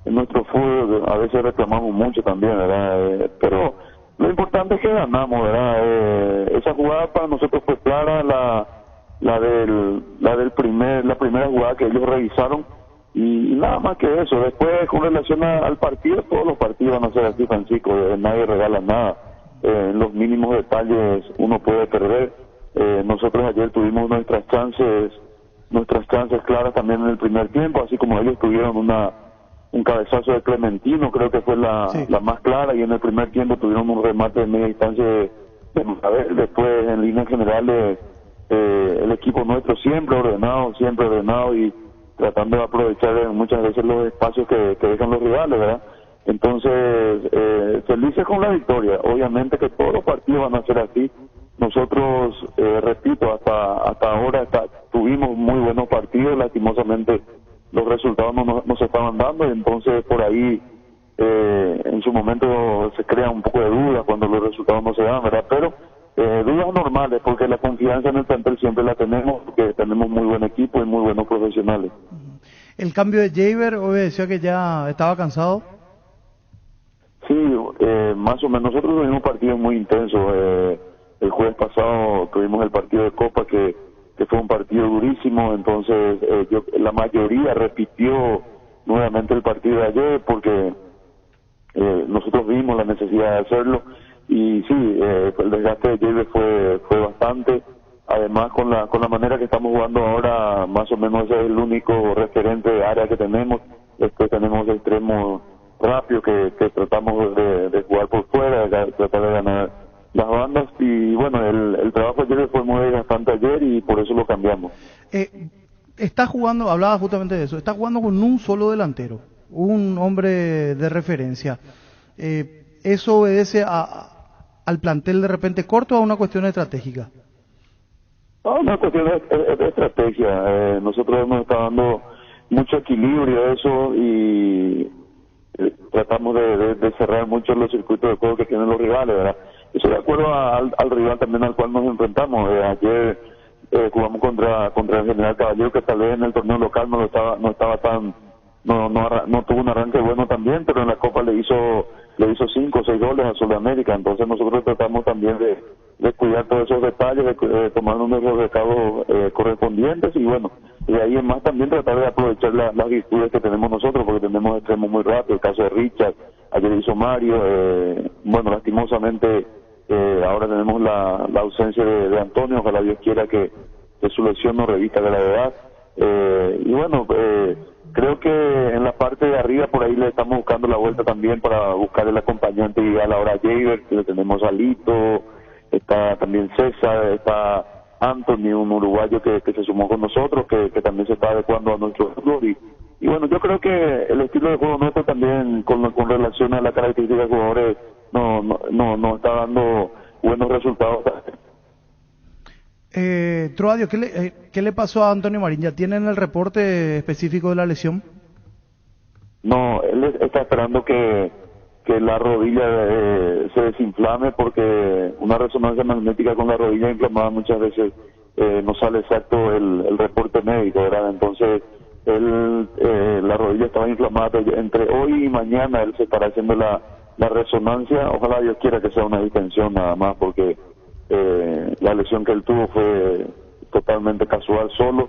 en nuestro fútbol a veces reclamamos mucho también, ¿verdad? Pero lo importante es que ganamos, ¿verdad? Esa jugada para nosotros fue clara, la primera jugada que ellos revisaron, y nada más que eso. Después, con relación al partido, todos los partidos van a ser así, Francisco, nadie regala nada. En los mínimos detalles uno puede perder. Nosotros ayer tuvimos nuestras chances claras también en el primer tiempo, así como ellos tuvieron un cabezazo de Clementino, creo que fue la más clara, y en el primer tiempo tuvieron un remate de media distancia de Mabel. Después, en líneas generales, el equipo nuestro siempre ordenado y tratando de aprovechar muchas veces los espacios que dejan los rivales, ¿verdad? Entonces, felices con la victoria. Obviamente que todos los partidos van a ser así. Nosotros, repito, hasta ahora tuvimos muy buenos partidos. Lastimosamente los resultados no se estaban dando, y entonces por ahí en su momento se crea un poco de duda cuando los resultados no se dan, ¿verdad? Pero dudas normales, porque la confianza en el plantel siempre la tenemos, porque tenemos muy buen equipo y muy buenos profesionales. ¿El cambio de Jaber obedeció a que ya estaba cansado? Sí, más o menos. Nosotros tuvimos partidos muy intensos. El jueves pasado tuvimos el partido de Copa, que fue un partido durísimo. Entonces la mayoría repitió nuevamente el partido de ayer, porque nosotros vimos la necesidad de hacerlo. Y sí, el desgaste de Jaber fue bastante. Además, con la manera que estamos jugando ahora, más o menos ese es el único referente de área que tenemos. Después tenemos extremos rápidos que tratamos de jugar por fuera, de tratar de ganar las bandas. Y bueno, el trabajo de Jaber fue muy desgastante ayer, y por eso lo cambiamos. Está jugando, hablaba justamente de eso, está jugando con un solo delantero, un hombre de referencia. ¿Eso obedece al plantel de repente corto o a una cuestión estratégica? No, una cuestión de estrategia. Nosotros hemos estado dando mucho equilibrio a eso, y tratamos de cerrar mucho los circuitos de juego que tienen los rivales, ¿verdad? Eso de acuerdo al rival también al cual nos enfrentamos. Ayer jugamos contra el General Caballero, que tal vez en el torneo local no tuvo un arranque bueno también, pero en la Copa le hizo 5 o 6 goles a Sudamérica. Entonces nosotros tratamos también cuidar todos esos detalles, de tomar nuestros recados correspondientes, y bueno, de ahí en más también tratar de aprovechar las virtudes que tenemos nosotros, porque tenemos extremos muy rápidos. El caso de Richard, ayer hizo Mario, bueno, lastimosamente ahora tenemos la ausencia de Antonio. Ojalá Dios quiera que su lesión no revista gravedad, y bueno, creo que en la parte de arriba por ahí le estamos buscando la vuelta también para buscar el acompañante ideal. Ahora Javer, que le tenemos a Lito, está también César, está Anthony, un uruguayo que se sumó con nosotros, que también se está adecuando a nuestro fútbol, y bueno, yo creo que el estilo de juego nuestro también con relación a las características de jugadores no está dando buenos resultados. Troadio, ¿qué le pasó a Antonio Marín? ¿Ya tienen el reporte específico de la lesión? No, él está esperando que la rodilla se desinflame, porque una resonancia magnética con la rodilla inflamada muchas veces no sale exacto el reporte médico, ¿verdad? Entonces la rodilla estaba inflamada. Entre hoy y mañana él se estará haciendo la resonancia. Ojalá Dios quiera que sea una distensión nada más, porque la lesión que él tuvo fue totalmente casual solo,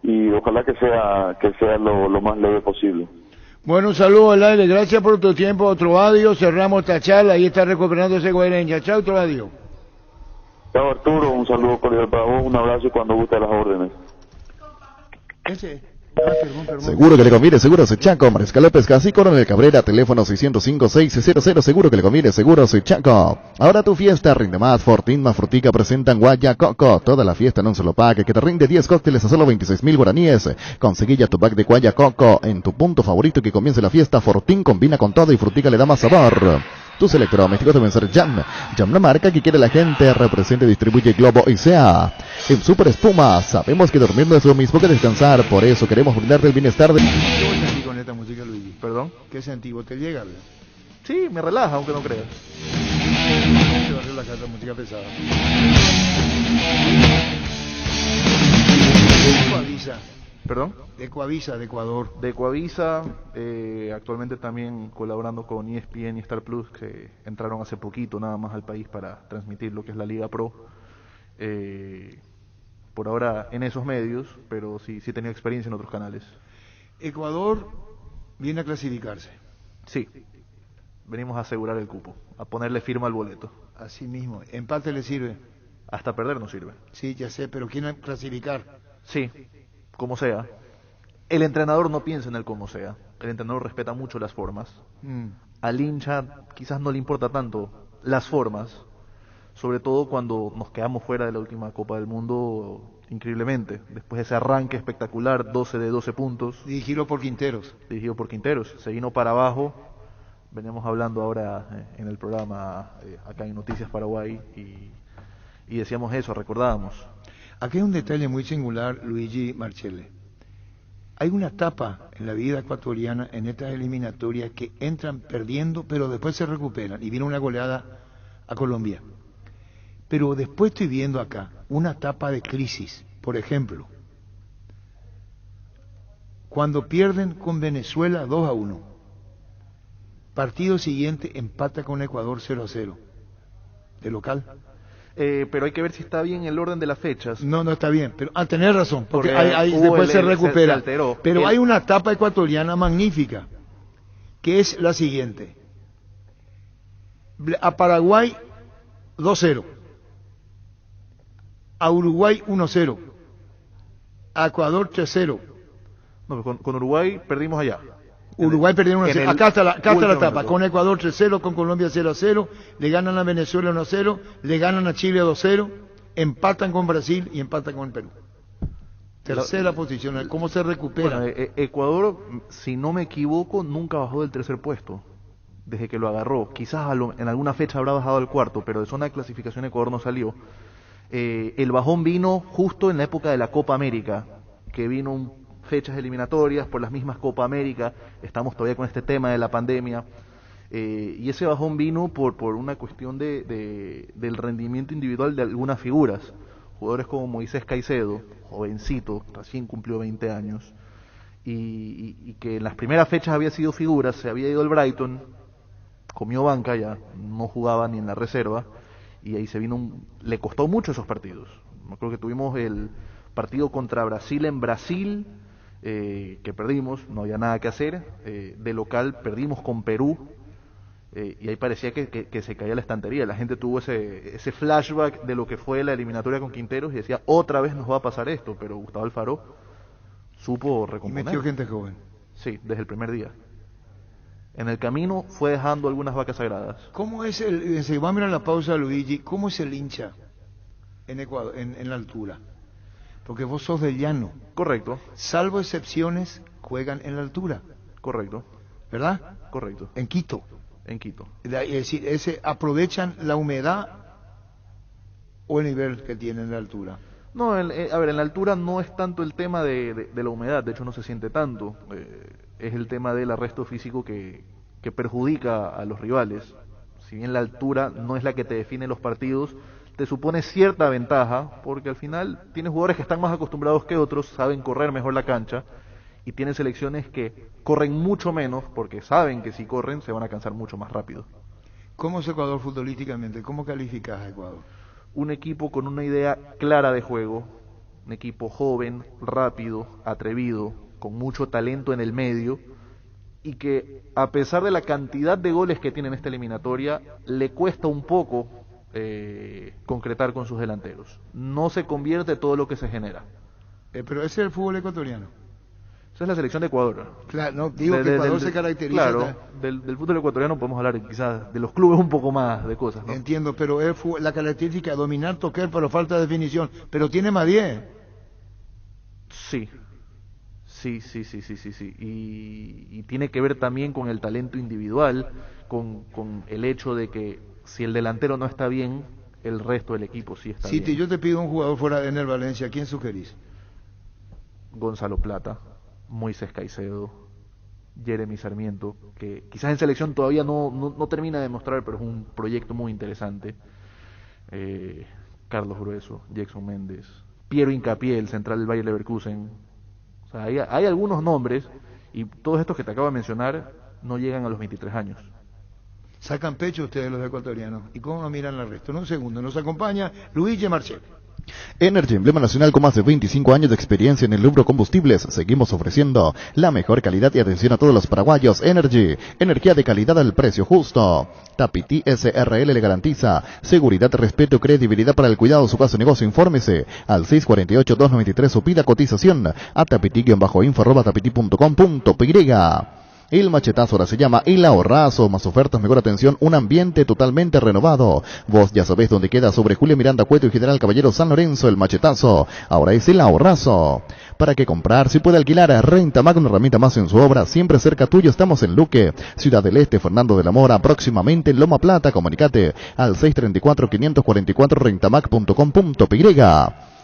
y ojalá que sea lo más leve posible. Bueno, un saludo al aire, gracias por tu tiempo, Troadio. Cerramos esta charla, ahí está recuperándose Guaireña. Chao, Troadio. Chao, Arturo, un saludo cordial para vos, un abrazo y cuando guste las órdenes. Seguro que le conviene, Seguros Chaco, Mariscal López, Casi, Coronel Cabrera, teléfono 605-600, seguro que le conviene, Seguros Chaco. Ahora tu fiesta rinde más. Fortín más Frutica presentan Guayacoco, toda la fiesta en un solo pack, que te rinde 10 cócteles a solo 26.000 guaraníes. Conseguí ya tu pack de Guayacoco en tu punto favorito y que comience la fiesta. Fortín combina con todo y Frutica le da más sabor. Tus electrodomésticos deben ser Jam, la marca que quiere la gente. Representa y distribuye Globo y sea. En Super Espuma sabemos que dormir no es lo mismo que descansar, por eso queremos brindarte el bienestar de... ¿Qué sentí con esta música, Luigi? ¿Perdón? ¿Qué sentí? ¿Vos te llega? Sí, me relaja, aunque no creas. Se va a relajar esta música pesada. Coavisa. ¿Perdón? De Coavisa, de Ecuador. De Coavisa, actualmente también colaborando con ESPN y Star Plus, que entraron hace poquito nada más al país para transmitir lo que es la Liga Pro. Por ahora en esos medios, pero sí he tenido experiencia en otros canales. Ecuador viene a clasificarse. Sí, venimos a asegurar el cupo, a ponerle firma al boleto. Así mismo, empate le sirve. Hasta perder no sirve. Sí, ya sé, pero ¿quién va a clasificar? Sí, como sea. El entrenador no piensa en el como sea. El entrenador respeta mucho las formas. Al hincha quizás no le importa tanto las formas, sobre todo cuando nos quedamos fuera de la última Copa del Mundo increíblemente. Después de ese arranque espectacular, 12 de 12 puntos. Dirigido por Quinteros. Se vino para abajo. Venimos hablando ahora en el programa, acá en Noticias Paraguay, y decíamos eso, recordábamos. Aquí hay un detalle muy singular, Luigi Marchelle. Hay una etapa en la vida ecuatoriana, en estas eliminatorias, que entran perdiendo, pero después se recuperan, y viene una goleada a Colombia. Pero después estoy viendo acá una etapa de crisis. Por ejemplo, cuando pierden con Venezuela 2-1, partido siguiente empata con Ecuador 0-0, de local. Pero hay que ver si está bien el orden de las fechas. No está bien, pero tenés razón, porque ahí después se recupera. Se alteró. Pero hay una etapa ecuatoriana magnífica, que es la siguiente. A Paraguay 2-0, a Uruguay 1-0, a Ecuador 3-0. No, con Uruguay perdimos allá. Uruguay perdió 1-0. Acá está la etapa. Con Ecuador 3-0, con Colombia 0-0, le ganan a Venezuela 1-0, le ganan a Chile 2-0, empatan con Brasil y empatan con Perú. Tercera posición. ¿Cómo se recupera? Bueno, Ecuador, si no me equivoco, nunca bajó del tercer puesto desde que lo agarró. Quizás en alguna fecha habrá bajado al cuarto, pero de zona de clasificación Ecuador no salió. El bajón vino justo en la época de la Copa América, que vino fechas eliminatorias por las mismas Copa América. Estamos todavía con este tema de la pandemia, y ese bajón vino por una cuestión del rendimiento individual de algunas figuras, jugadores como Moisés Caicedo, jovencito, recién cumplió 20 años, y que en las primeras fechas había sido figura. Se había ido al Brighton, comió banca, ya no jugaba ni en la reserva, y ahí le costó mucho esos partidos. Me acuerdo que tuvimos el partido contra Brasil en Brasil, que perdimos, no había nada que hacer, de local perdimos con Perú, y ahí parecía que se caía la estantería. La gente tuvo ese flashback de lo que fue la eliminatoria con Quinteros y decía, otra vez nos va a pasar esto, pero Gustavo Alfaro supo recomponer. Y metió gente joven. Sí, desde el primer día. En el camino fue dejando algunas vacas sagradas. ¿Cómo es se va a mirar la pausa, Luigi, cómo es el hincha en Ecuador, en la altura? Porque vos sos del llano. Correcto. Salvo excepciones, juegan en la altura. Correcto. ¿Verdad? Correcto. En Quito. En Quito. Es decir, aprovechan la humedad o el nivel que tienen en la altura. No, a ver, en la altura no es tanto el tema de la humedad, de hecho no se siente tanto. Es el tema del arresto físico que perjudica a los rivales. Si bien la altura no es la que te define los partidos, te supone cierta ventaja, porque al final tienes jugadores que están más acostumbrados que otros, saben correr mejor la cancha, y tienes selecciones que corren mucho menos, porque saben que si corren se van a cansar mucho más rápido. ¿Cómo es Ecuador futbolísticamente? ¿Cómo calificas a Ecuador? Un equipo con una idea clara de juego, un equipo joven, rápido, atrevido, con mucho talento en el medio, y que a pesar de la cantidad de goles que tiene en esta eliminatoria, le cuesta un poco concretar con sus delanteros. No se convierte todo lo que se genera. Pero ese es el fútbol ecuatoriano. Esa es la selección de Ecuador. Claro, no, digo que Ecuador se caracteriza. Claro, del fútbol ecuatoriano podemos hablar quizás de los clubes un poco más de cosas, ¿no? Entiendo, pero es la característica dominar, tocar, pero falta de definición. Pero tiene más 10. Sí. Y tiene que ver también con el talento individual, con el hecho de que si el delantero no está bien, el resto del equipo sí está bien. Si yo te pido un jugador fuera de Ener Valencia, ¿quién sugerís? Gonzalo Plata, Moisés Caicedo, Jeremy Sarmiento, que quizás en selección todavía no termina de mostrar, pero es un proyecto muy interesante. Carlos Grueso, Jackson Méndez, Piero Hincapié, el central del Bayer Leverkusen. O sea, hay algunos nombres, y todos estos que te acabo de mencionar no llegan a los 23 años. Sacan pecho ustedes los ecuatorianos. ¿Y cómo no miran el resto? En un segundo nos acompaña Luigi Marchel. Energy, emblema nacional con más de 25 años de experiencia en el rubro combustibles. Seguimos ofreciendo la mejor calidad y atención a todos los paraguayos. Energy, energía de calidad al precio justo. Tapiti SRL le garantiza seguridad, respeto, credibilidad para el cuidado de su casa o negocio. Infórmese al 648-293 o pida cotización a tapiti-info@tapiti.com.py. El machetazo ahora se llama El Ahorrazo, más ofertas, mejor atención, un ambiente totalmente renovado. Vos ya sabés dónde queda, sobre Julio Miranda Cueto y General Caballero San Lorenzo. El machetazo ahora es El Ahorrazo. ¿Para qué comprar? Si puede alquilar, Rentamac, una herramienta más en su obra, siempre cerca tuyo. Estamos en Luque, Ciudad del Este, Fernando de la Mora, próximamente en Loma Plata. Comunicate al 634-544 rentamac.com.py.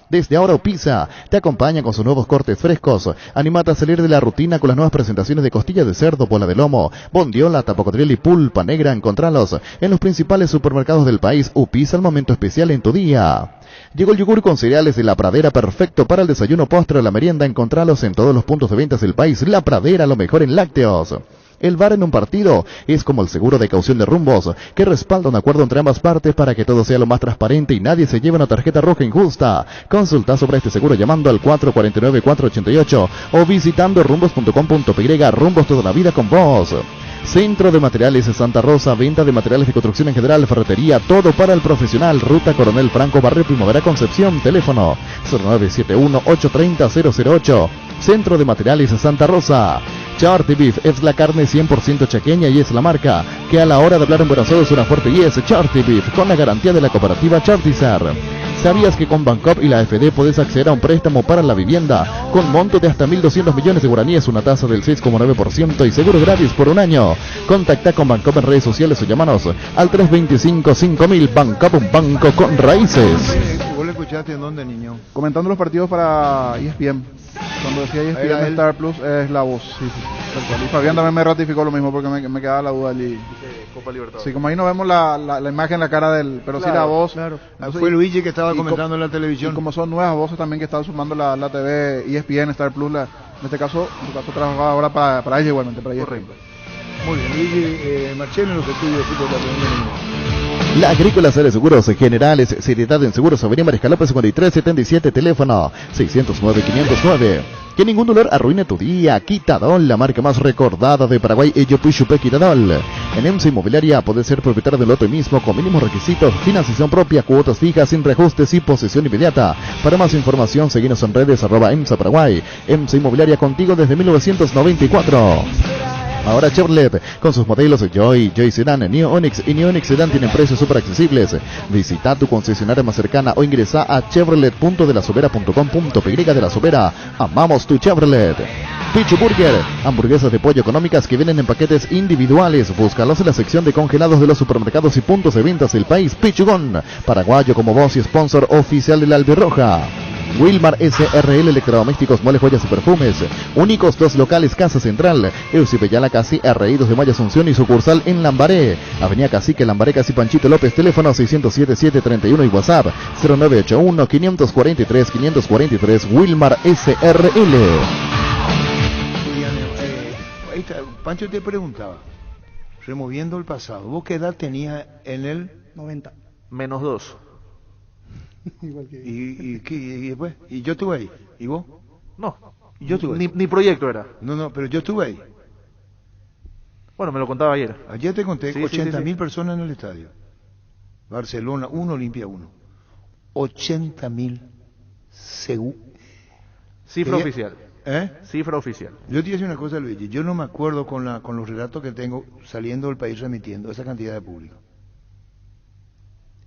Desde ahora Opisa te acompaña con sus nuevos cortes frescos. Animate a salir de la rutina con las nuevas presentaciones de costilla de cerdo, bola de lomo, bondiola, tapocodriel y pulpa negra. Encontralos en los principales supermercados del país. Opisa, el momento especial en tu día. Llegó el yogur con cereales de La Pradera, perfecto para el desayuno, postre o la merienda. Encontralos en todos los puntos de ventas del país. La Pradera, lo mejor en lácteos. El VAR en un partido es como el seguro de caución de rumbos, que respalda un acuerdo entre ambas partes para que todo sea lo más transparente y nadie se lleve una tarjeta roja injusta. Consulta sobre este seguro llamando al 449-488 o visitando rumbos.com.py. Rumbos, toda la vida con vos. Centro de Materiales Santa Rosa, venta de materiales de construcción en general, ferretería, todo para el profesional. Ruta Coronel Franco, Barrio Primavera, Concepción. Teléfono 0971-830-008. Centro de Materiales Santa Rosa. Charty Beef es la carne 100% chaqueña y es la marca que a la hora de hablar en Buenos Aires suena fuerte, y es Charty Beef, con la garantía de la cooperativa Chartizar. ¿Sabías que con Bancop y la AFD podés acceder a un préstamo para la vivienda con monto de hasta 1.200 millones de guaraníes, una tasa del 6,9% y seguro gratis por un año? Contacta con Bancop en redes sociales o llámanos al 325-5000. Bancop, un banco con raíces. ¿Vos lo escuchaste en dónde, niño? Comentando los partidos para ESPN. Cuando decía ESPN Star Plus es la voz. Sí. Y Fabián también me ratificó lo mismo porque me quedaba la duda allí. Copa Libertadores. Sí, como ahí no vemos la imagen, la cara del, pero claro, sí la voz. Claro. Fue Luigi que estaba comentando en la televisión. Y como son nuevas voces también que están sumando la TV ESPN Star Plus, en este caso trabajaba ahora para ella igualmente, para ella. Correcto. Muy bien, Luigi Marchel en los estudios de fútbol de la La Agrícola Sede Seguros Generales, seriedad en seguros, Avenida Mariscal López 5377, teléfono 609-509. Que ningún dolor arruine tu día. Quitadol, la marca más recordada de Paraguay, Yopuishupe Quitadol. En EMSA Inmobiliaria podés ser propietario del lote mismo con mínimos requisitos, financiación propia, cuotas fijas, sin reajustes y posesión inmediata. Para más información, seguinos en redes @EMSA Paraguay. EMSA Inmobiliaria, contigo desde 1994. Ahora Chevrolet, con sus modelos Joy Sedan, Neo Onix y Neo Onix Sedan tienen precios súper accesibles. Visita tu concesionaria más cercana o ingresa a chevrolet.delasovera.com.py de la Sobera. Amamos tu Chevrolet. Pichu Burger, hamburguesas de pollo económicas que vienen en paquetes individuales. Búscalos en la sección de congelados de los supermercados y puntos de ventas del país. Pichugón, paraguayo como voz y sponsor oficial de la Albirroja. Wilmar SRL, electrodomésticos, muebles, joyas y perfumes. Únicos 2 locales, Casa Central, Eusipeyala Casi, R.I. de Maya Asunción y sucursal en Lambaré. Avenida Cacique, Lambaré, Casi Panchito López, teléfono 607-731 y WhatsApp 0981-543-543, Wilmar SRL. Ahí está, Pancho te preguntaba, removiendo el pasado, ¿vos qué edad tenías en el 90? -2. Igual que ¿Y después? ¿Y yo estuve ahí? ¿Y vos? No. Yo estuve ahí. Ni proyecto era. No, pero yo estuve ahí. Bueno, me lo contaba ayer. Ayer te conté, Sí, 80.000 personas en el estadio. Barcelona 1, Olimpia 1. 80.000 Cifra oficial. ¿Eh? Cifra oficial. Yo te voy a decir una cosa, Luigi. Yo no me acuerdo con los relatos que tengo saliendo del país remitiendo esa cantidad de público.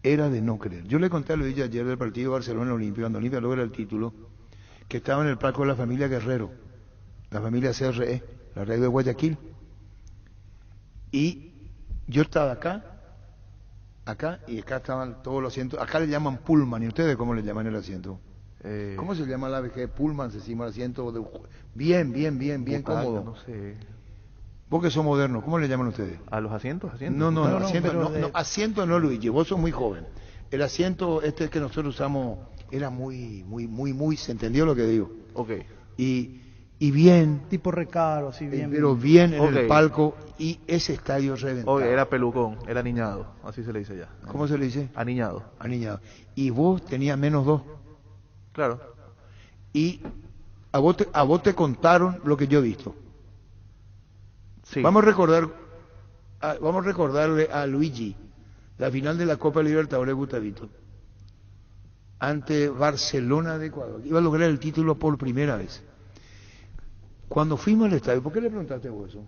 Era de no creer. Yo le conté a Luigi ayer del partido Barcelona-Olimpia, cuando Olimpia logra el título, que estaba en el palco de la familia Guerrero, la familia CRE, la radio de Guayaquil. Y yo estaba acá, y acá estaban todos los asientos. Acá le llaman pullman, ¿y ustedes cómo le llaman el asiento? ¿Cómo se llama la VG? Pullman, se llama el asiento bien cómodo. No sé. Vos que sos moderno, ¿cómo le llaman ustedes? ¿A los asientos? No, asiento no, Luigi, vos sos muy joven. El asiento que nosotros usamos era muy, ¿se entendió lo que digo? Ok. Y bien. Tipo recaro, así bien. Pero bien en el palco, y ese estadio reventado. Ok, era pelucón, era aniñado, así se le dice ya. ¿Cómo se le dice? Aniñado. Y vos tenías -2. Claro. Y a vos te contaron lo que yo he visto. Sí. Vamos a recordarle a Luigi la final de la Copa Libertadores, Gustavito, ante Barcelona de Ecuador. Iba a lograr el título por primera vez. Cuando fuimos al estadio, ¿por qué le preguntaste vos eso?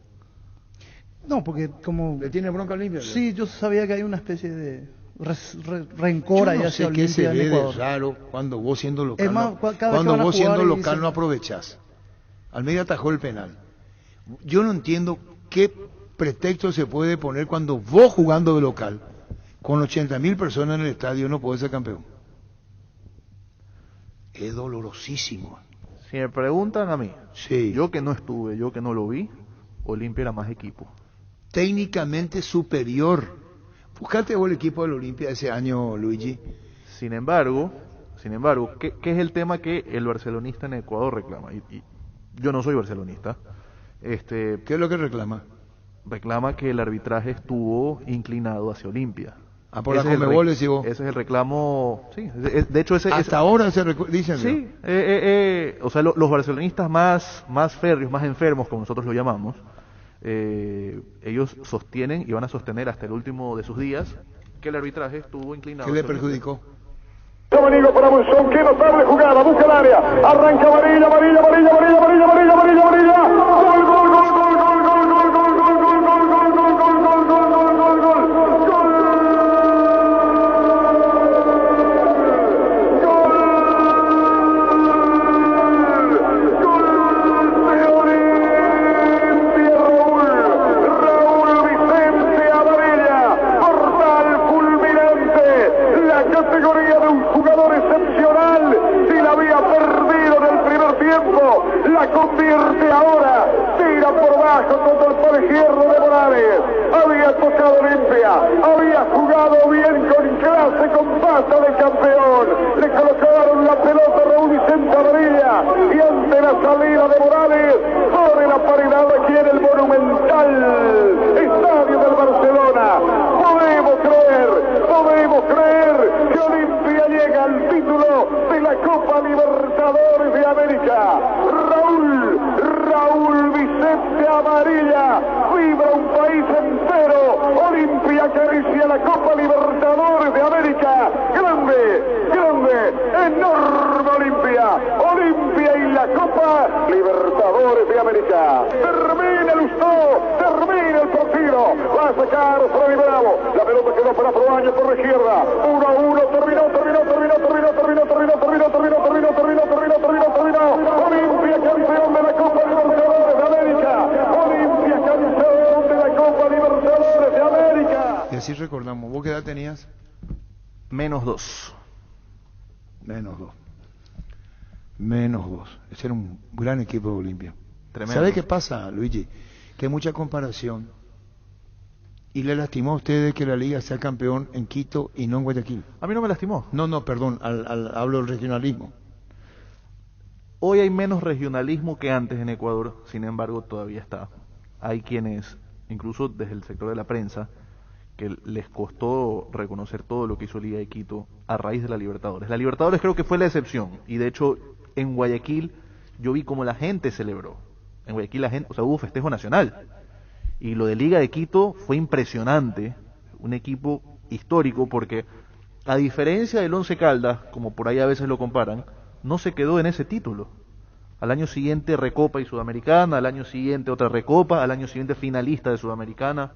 No, porque como... ¿Le tiene bronca a Olimpia? Sí, yo sabía que hay una especie de rencor ahí hacia Olimpia. Yo no sé qué se ve de Ecuador. raro cuando vos siendo local, Es más, cuando vos siendo local no aprovechás. Almeida atajó el penal. Yo no entiendo qué pretexto se puede poner cuando vos jugando de local, con 80.000 personas en el estadio, no podés ser campeón. Es dolorosísimo. Si me preguntan a mí, sí. Yo que no estuve, yo que no lo vi, Olimpia era más equipo. Técnicamente superior. Buscate vos el equipo del Olimpia ese año, Luigi. Sin embargo, ¿qué es el tema que el barcelonista en Ecuador reclama? Y yo no soy barcelonista. ¿Qué es lo que reclama? Reclama que el arbitraje estuvo inclinado hacia Olimpia. Por la Conmebol, decís vos. Ese es el reclamo, sí. De hecho, hasta ahora se dicen. Sí, o sea, los barcelonistas más férreos, más enfermos, como nosotros lo llamamos, ellos sostienen y van a sostener hasta el último de sus días que el arbitraje estuvo inclinado. ¿Qué le perjudicó? Domenico para Monzón, qué notable jugada, busca el área, arranca amarilla, gol, gol, gol, gol, gol, gol, gol, convierte ahora, tira por bajo contra el parejierro de Morales. Había tocado Olimpia, había jugado bien con clase, con pasta de campeón. Le colocaron la pelota a Raúl Vicente Amarilla y ante la salida de Morales pone la paridad aquí en el monumental estadio del Barcelona. Podemos creer, amarilla, vibra un país entero. Olimpia acaricia la Copa Libertadores de América. Grande, grande, enorme Olimpia. Olimpia y la Copa Libertadores de América. Termina el Lustó, termina el partido. Va a sacar Freddy Bravo. La pelota quedó para Proaño por la izquierda. 1-1, terminó. Olimpia campeón de la Copa Libertadores de América. Olimpia campeón de la Copa Libertadores de América. Y así recordamos. ¿Vos qué edad tenías? -2. -2. Ese era un gran equipo de Olimpia. Tremendo. ¿Sabe qué pasa, Luigi? Que hay mucha comparación. Y le lastimó a ustedes que la liga sea campeón en Quito y no en Guayaquil. A mí no me lastimó. No, perdón, hablo del regionalismo. Hoy hay menos regionalismo que antes en Ecuador, sin embargo todavía está. Hay quienes, incluso desde el sector de la prensa, que les costó reconocer todo lo que hizo Liga de Quito a raíz de la Libertadores. La Libertadores creo que fue la excepción, y de hecho en Guayaquil yo vi cómo la gente celebró. En Guayaquil la gente, o sea, hubo festejo nacional. Y lo de Liga de Quito fue impresionante, un equipo histórico, porque a diferencia del Once Caldas, como por ahí a veces lo comparan, no se quedó en ese título. Al año siguiente Recopa y Sudamericana, al año siguiente otra Recopa, al año siguiente finalista de Sudamericana.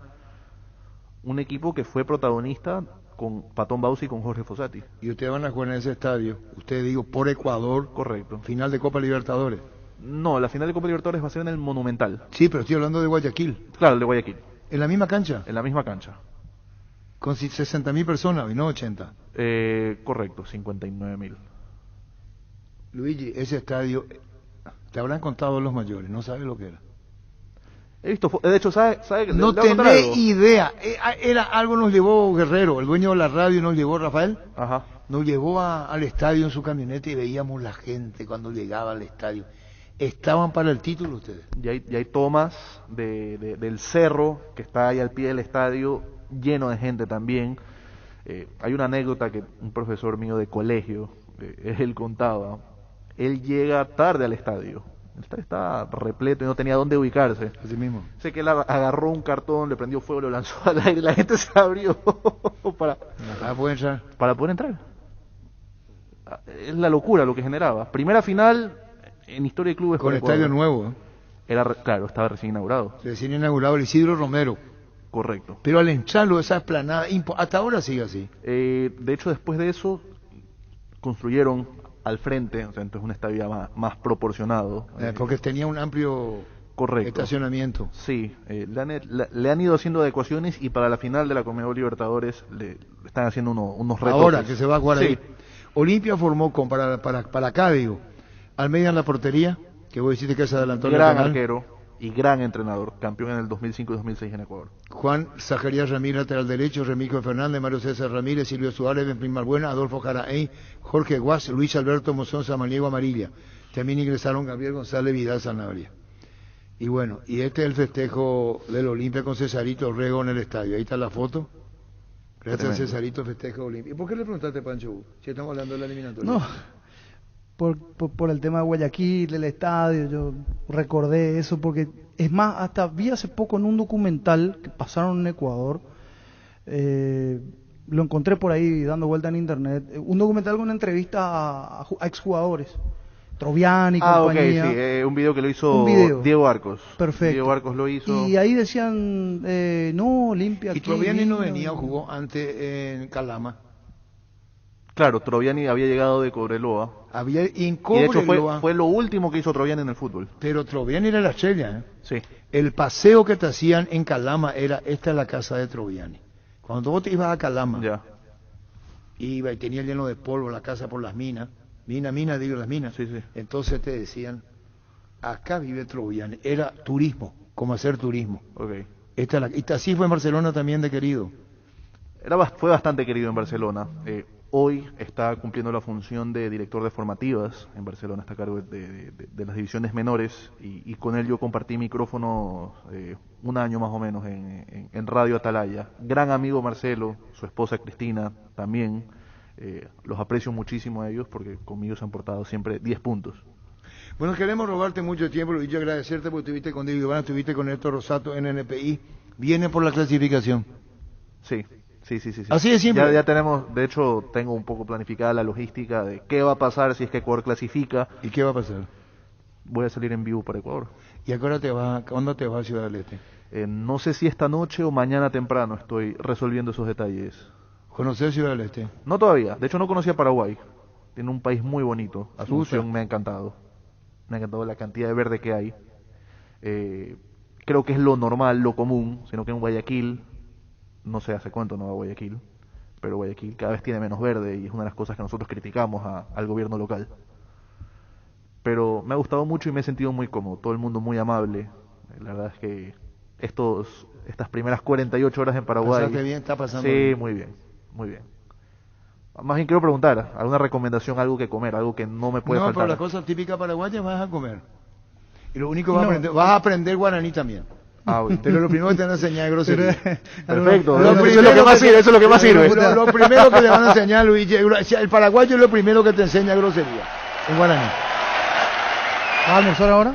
Un equipo que fue protagonista con Patón Bausi y con Jorge Fossati. Y ustedes van a jugar en ese estadio, usted digo, por Ecuador. Correcto. Final de Copa Libertadores. No, la final de Copa Libertadores va a ser en el Monumental. Sí, pero estoy hablando de Guayaquil. Claro, el de Guayaquil. ¿En la misma cancha? En la misma cancha. Con 60.000 personas y no 80. Correcto, 59.000. Luigi, ese estadio, te habrán contado los mayores, no sabes lo que era. He visto, de hecho, ¿sabe que no tenés idea. Era algo nos llevó Guerrero, el dueño de la radio nos llevó Rafael. Ajá. Nos llevó al estadio en su camioneta y veíamos la gente cuando llegaba al estadio. ¿Estaban para el título ustedes? Ya hay tomas del cerro que está ahí al pie del estadio, lleno de gente también. Hay una anécdota que un profesor mío de colegio, él contaba. Él llega tarde al estadio. El estadio estaba repleto y no tenía dónde ubicarse. Así mismo. Sé que él agarró un cartón, le prendió fuego, lo lanzó al aire, la gente se abrió para poder entrar. Es la locura lo que generaba. Primera final en historia de clubes. Con el estadio nuevo. Claro, estaba recién inaugurado. Recién inaugurado el Isidro Romero. Correcto. Pero al hincharlo, esa esplanada, hasta ahora sigue así. De hecho, después de eso, construyeron al frente, o sea, entonces un estadio ya más proporcionado. Porque tenía un amplio estacionamiento. Sí, le han ido haciendo adecuaciones y para la final de la Conmebol Libertadores le están haciendo unos retoques. Ahora que se va a jugar sí. Ahí. Olimpia formó para acá, digo, Almeida en la portería, que vos decís que se adelantó. Gran arquero y gran entrenador, campeón en el 2005 y 2006 en Ecuador. Juan Zacarías Ramírez, lateral derecho, Remigio Fernández, Mario César Ramírez, Silvio Suárez, Benjamín Malbuena, Adolfo Jaraey, Jorge Guas, Luis Alberto Mozón, Samaniego Amarilla. También ingresaron Gabriel González Vidal Sanabria. Y bueno, y este es el festejo del Olimpia con Cesarito Rego en el estadio. Ahí está la foto. Gracias a Cesarito, festejo Olimpia. ¿Y por qué le preguntaste, Pancho, si estamos hablando de la eliminatoria? No, por el tema de Guayaquil, el estadio, yo recordé eso, porque es más, hasta vi hace poco en un documental que pasaron en Ecuador, lo encontré por ahí dando vuelta en internet, un documental con una entrevista a exjugadores, Troviani y compañía. Ok, sí, un video que lo hizo Diego Arcos. Perfecto. Diego Arcos lo hizo. Y ahí decían, no, Olimpia. Y Troviani no venía, jugó antes en Calama. Claro, Troviani había llegado de Cobreloa. En y Cobreloa. de hecho fue lo último que hizo Troviani en el fútbol. Pero Troviani era la estrella, ¿eh? Sí. El paseo que te hacían en Calama era, esta es la casa de Troviani. Cuando vos te ibas a Calama, iba y tenía lleno de polvo la casa por las minas. Las minas. Sí, sí. Entonces te decían, acá vive Troviani. Era turismo, como hacer turismo. Okay. Así fue en Barcelona también de querido. Fue bastante querido en Barcelona. Hoy está cumpliendo la función de director de formativas en Barcelona, está a cargo de las divisiones menores y con él yo compartí micrófono un año más o menos en Radio Atalaya. Gran amigo Marcelo, su esposa Cristina también, los aprecio muchísimo a ellos porque conmigo se han portado siempre 10 puntos. Bueno, queremos robarte mucho tiempo, Luigi, agradecerte porque estuviste con Diego Iván, estuviste con Héctor Rosato en NPI. ¿Viene por la clasificación? Sí. Así de simple. Ya tenemos, de hecho, tengo un poco planificada la logística de qué va a pasar si es que Ecuador clasifica. ¿Y qué va a pasar? Voy a salir en vivo para Ecuador. ¿Y a qué hora te vas? ¿Cuándo te vas a Ciudad del Este? No sé si esta noche o mañana temprano, estoy resolviendo esos detalles. ¿Conocer Ciudad del Este? No todavía, de hecho no conocía Paraguay. Tiene un país muy bonito, Asunción me ha encantado. Me ha encantado la cantidad de verde que hay. Creo que es lo normal, lo común, sino que en Guayaquil, no sé hace cuánto no va a Guayaquil, pero Guayaquil cada vez tiene menos verde y es una de las cosas que nosotros criticamos al gobierno local. Pero me ha gustado mucho y me he sentido muy cómodo, todo el mundo muy amable. La verdad es que estas primeras 48 horas en Paraguay... ¿Pasaste bien? ¿Está pasando Sí, bien? muy bien. Más bien quiero preguntar, ¿alguna recomendación, algo que comer, algo que no me puede faltar? No, pero las cosas típicas paraguayas vas a comer. Y lo único que vas a aprender guaraní también. Bueno. Pero lo primero que te van a enseñar es grosería. Perfecto, eso es lo que más sirve. Lo primero que te van a enseñar, Luigi, el paraguayo es lo primero que te enseña grosería, en guaraní. ¿Vas a almorzar ahora?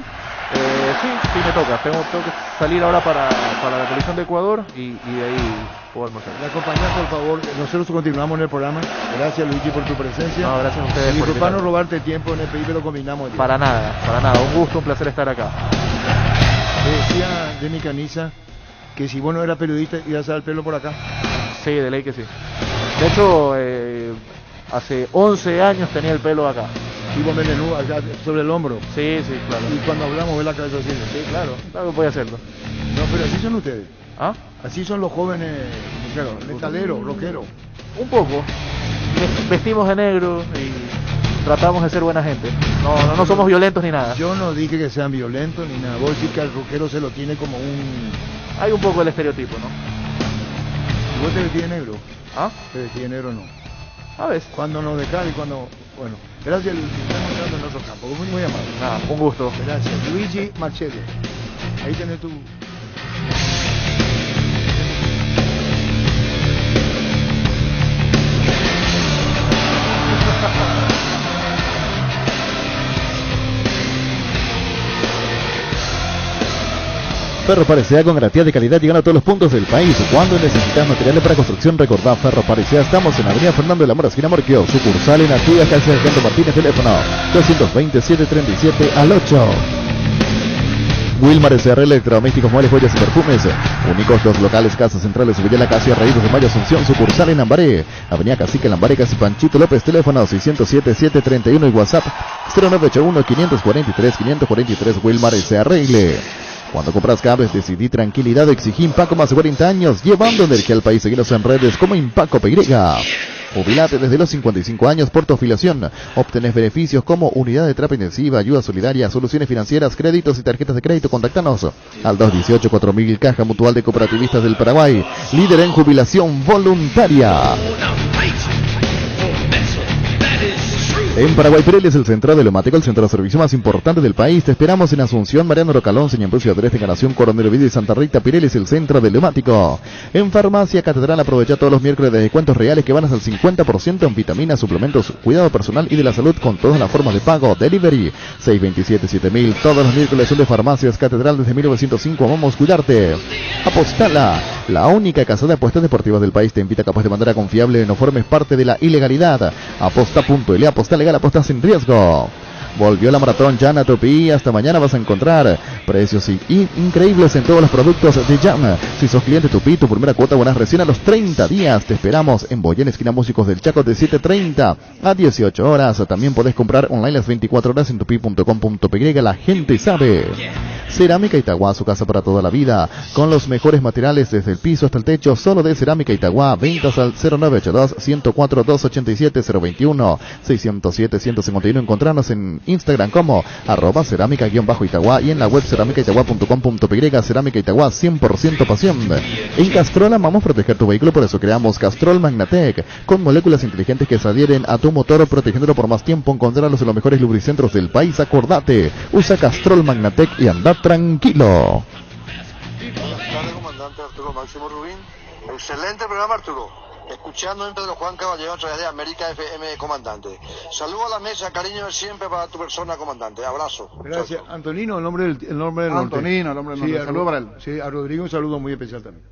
Sí, me toca. Tengo que salir ahora para la televisión de Ecuador y de ahí puedo almorzar. La compañía, por favor, nosotros continuamos en el programa. Gracias, Luigi, por tu presencia. No, gracias a ustedes. Y disculparnos robarte tiempo en el PI, pero combinamos. Para nada. Un gusto, un placer estar acá. Te decía de mi camisa que si vos no eras periodista ibas a dar el pelo por acá. Sí, de ley que sí. De hecho, hace 11 años tenía el pelo acá. Tipo melenú, acá sobre el hombro. Sí, claro. Y cuando hablamos ve la cabeza así. Sí, claro voy a hacerlo. No, pero así son ustedes. ¿Ah? Así son los jóvenes, claro, metaleros, rockeros. Un poco. Vestimos de negro y tratamos de ser buena gente. No somos violentos ni nada. Yo no dije que sean violentos ni nada. Vos decís que al rockero se lo tiene como un... Hay un poco el estereotipo, ¿no? ¿Y vos te vestís de negro? ¿Ah? ¿Te vestís de negro no? A veces. Cuando nos dejan y cuando... Bueno, gracias Luigi, estamos entrando en otro campo. Muy amable. Nada, un gusto. Gracias. Luigi Marcello. Ahí tenés tu... Ferro Parecea con garantía de calidad llegando a todos los puntos del país. Cuando necesitas materiales para construcción, recordá Ferro Parecea. Estamos en Avenida Fernando de la Mora, esquina Morquio. Sucursal en Artigas, calle Sargento Martínez, teléfono 227-737 al 8. Wilmar SR, electrodomésticos, muebles, joyas y perfumes. Únicos dos locales, Casa Central, Sevilla, La Casa, Raíces de Mayo, Asunción. Sucursal en Lambaré, Avenida Cacique, Lambaré, casi Panchito López, teléfono 607-731 y WhatsApp 0981-543-543. Wilmar SR. Cuando compras cables, decidí tranquilidad, exigí Impaco más de 40 años, llevando energía al país. Seguinos en redes como Impaco PY. Jubilate desde los 55 años por tu afiliación. Obtenés beneficios como unidad de terapia intensiva, ayuda solidaria, soluciones financieras, créditos y tarjetas de crédito. Contactanos al 218-4000, Caja Mutual de Cooperativistas del Paraguay, líder en jubilación voluntaria. En Paraguay Pirelli es el centro de neumático, el centro de servicio más importante del país. Te esperamos en Asunción, Mariano Rocalón, Señor Ciudad del Este, Encarnación, Coronel Oviedo y Santa Rita. Pirelli es el centro del neumático. En Farmacia Catedral aprovecha todos los miércoles de descuentos reales que van hasta el 50% en vitaminas, suplementos, cuidado personal y de la salud con todas las formas de pago. Delivery 627-7000. Todos los miércoles son de Farmacias Catedral desde 1905. Vamos a cuidarte. Apostala, la única casa de apuestas deportivas del país. Te invita a que apuestes de manera confiable, no formes parte de la ilegalidad. Aposta.l, aposta legal, apuestas sin riesgo. Volvió la maratón Llana Tupi. Hasta mañana vas a encontrar precios increíbles en todos los productos de Llana. Si sos cliente Tupi, tu primera cuota buenas recién a los 30 días. Te esperamos en Boyén, esquina Músicos del Chaco, de 7:30 a 18 horas. También podés comprar online las 24 horas en tupi.com.py. La gente sabe. Cerámica Itagua, su casa para toda la vida, con los mejores materiales desde el piso hasta el techo, solo de Cerámica Itagua. Ventas al 0982-104-287-021-607-151. Encontrarnos en Instagram como @cerámica_Itagua y en la web cerámicaitagua.com.py. Cerámica Itagua, 100% pasión. En Castrol amamos proteger tu vehículo, por eso creamos Castrol Magnatec, con moléculas inteligentes que se adhieren a tu motor, protegiéndolo por más tiempo. Encontrarlos en los mejores lubricentros del país. Acordate, usa Castrol Magnatec y anda tranquilo. Buenas tardes, comandante Arturo Máximo Rubín. Excelente programa, Arturo. escuchando en Pedro Juan Caballero a través de América FM, comandante. Saludo a la mesa, cariño de siempre para tu persona, comandante. Abrazo. Gracias. Antonino, el nombre del norte. Antonino, el nombre del norte. Saludo para él. Sí, a Rodrigo un saludo muy especial también.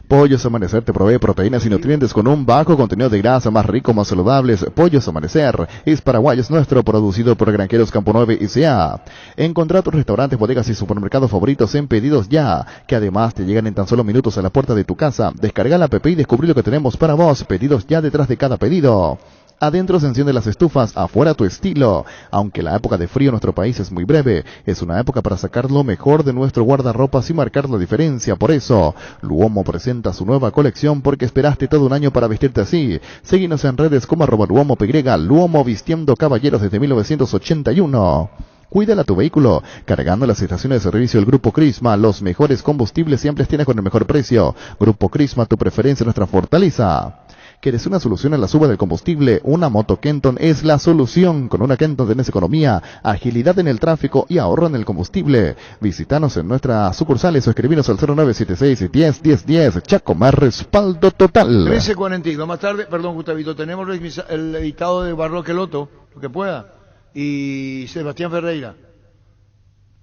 Pollos Amanecer te provee proteínas y nutrientes con un bajo contenido de grasa, más rico, más saludables. Pollos Amanecer es paraguayo, es nuestro, producido por Granjeros Campo 9 S.A. Encontrá tus restaurantes, bodegas y supermercados favoritos en Pedidos Ya, que además te llegan en tan solo minutos a la puerta de tu casa. Descarga la app y descubrí lo que tenemos para vos. Pedidos Ya detrás de cada pedido. Adentro se encienden las estufas, afuera tu estilo. Aunque la época de frío en nuestro país es muy breve, es una época para sacar lo mejor de nuestro guardarropas y marcar la diferencia. Por eso, Luomo presenta su nueva colección porque esperaste todo un año para vestirte así. Síguenos en redes como @LuomoPY, Luomo vistiendo caballeros desde 1981. Cuídala tu vehículo, cargando las estaciones de servicio del Grupo Crisma, los mejores combustibles siempre tienes con el mejor precio. Grupo Crisma, tu preferencia, nuestra fortaleza. ¿Quieres una solución a la suba del combustible? Una moto Kenton es la solución. Con una Kenton tenés economía, agilidad en el tráfico y ahorro en el combustible. Visítanos en nuestras sucursales o escribinos al 0976-10-10-10. Chacomar, respaldo total. 13:42. Más tarde, perdón, Gustavito, tenemos el editado de Barroque Loto, lo que pueda. Y Sebastián Ferreira.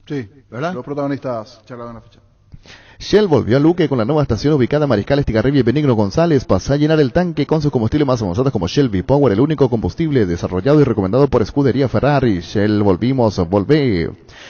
Sí, ¿verdad? Los protagonistas charlaron en la fecha. Shell volvió a Luque con la nueva estación ubicada en Mariscal Estigarribia y Benigno González. Pasá a llenar el tanque con sus combustibles más avanzados como Shell V-Power, el único combustible desarrollado y recomendado por Escudería Ferrari. Shell, volvé.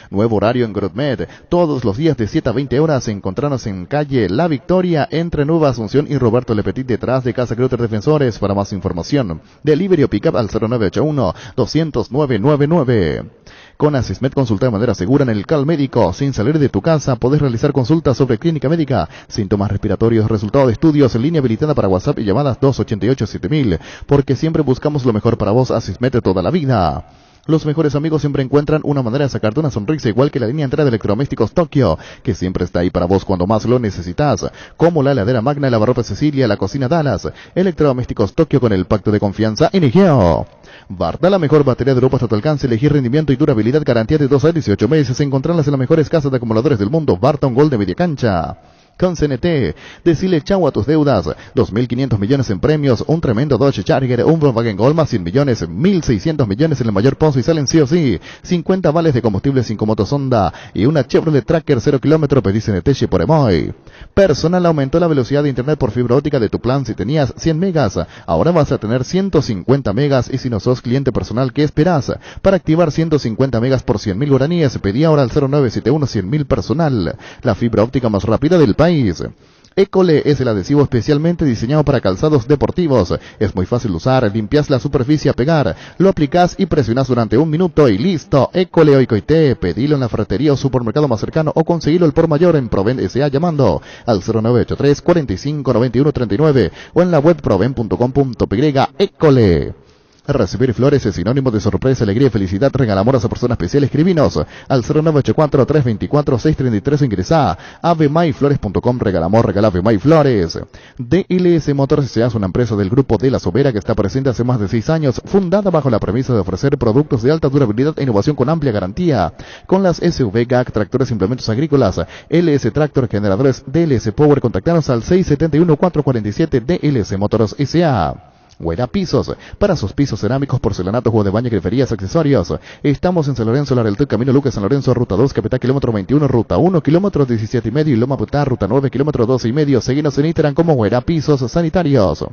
Nuevo horario en GrootMed. Todos los días de 7 a 20 horas. Encontrarnos en calle La Victoria entre Nueva Asunción y Roberto Lepetit, detrás de Casa Grutter Defensores. Para más información, delivery o pick-up al 0981-200-999. Con Asismed, consulta de manera segura en el CAL médico. Sin salir de tu casa, podés realizar consultas sobre clínica médica, síntomas respiratorios, resultados de estudios, en línea habilitada para WhatsApp y llamadas 288-7000. Porque siempre buscamos lo mejor para vos. Asismed de toda la vida. Los mejores amigos siempre encuentran una manera de sacarte una sonrisa, igual que la línea entera de electrodomésticos Tokio, que siempre está ahí para vos cuando más lo necesitas, como la heladera Magna, el lavarropa Cecilia, la cocina Dallas. Electrodomésticos Tokio, con el pacto de confianza Inigeo. Barta, la mejor batería de Europa hasta tu alcance, elegir rendimiento y durabilidad, garantía de 2 a 18 meses, encontrarlas en las mejores casas de acumuladores del mundo. Barta, un gol de media cancha. Con CNT, decile chau a tus deudas. 2.500 millones en premios, un tremendo Dodge Charger, un Volkswagen Gol más 100 millones, 1.600 millones en el mayor pozo y salen sí o sí. 50 vales de combustible 5 motos Honda y una Chevrolet Tracker 0 kilómetro. Pedí CNT por Emoy. Personal aumentó la velocidad de internet por fibra óptica de tu plan. Si tenías 100 megas, ahora vas a tener 150 megas. Y si no sos cliente personal, ¿qué esperás? Para activar 150 megas por 100.000 guaraníes, pedí ahora al 0971 100.000 personal. La fibra óptica más rápida del país. École es el adhesivo especialmente diseñado para calzados deportivos. Es muy fácil de usar, limpias la superficie a pegar, lo aplicás y presionás durante 1 minuto y listo. École Oicoité, pedilo en la ferretería o supermercado más cercano o conseguilo el por mayor en Proven S.A. llamando al 0983 45 91 39 o en la web proven.com.py. École. Recibir flores es sinónimo de sorpresa, alegría y felicidad. Regalamos a persona especial. Escribinos al 0984-324-633 o ingresá a avemaiflores.com. Regalamos, regala Avemaiflores. DLS Motors S.A. es una empresa del grupo de La Sobera que está presente hace más de 6 años, fundada bajo la premisa de ofrecer productos de alta durabilidad e innovación con amplia garantía. Con las SUV, GAC, tractores e implementos agrícolas, LS Tractor, generadores DLS Power. Contactanos al 671-447 DLS Motors S.A. Huera Pisos, para sus pisos cerámicos, porcelanatos, juegos de baño, griferías, accesorios. Estamos en San Lorenzo, Lareltú, Camino Lucas, San Lorenzo, Ruta 2, Capital, kilómetro 21, Ruta 1, kilómetro 17,5 y Loma Putá, Ruta 9, kilómetro 12,5. Seguinos en Instagram como Huera Pisos Sanitarios.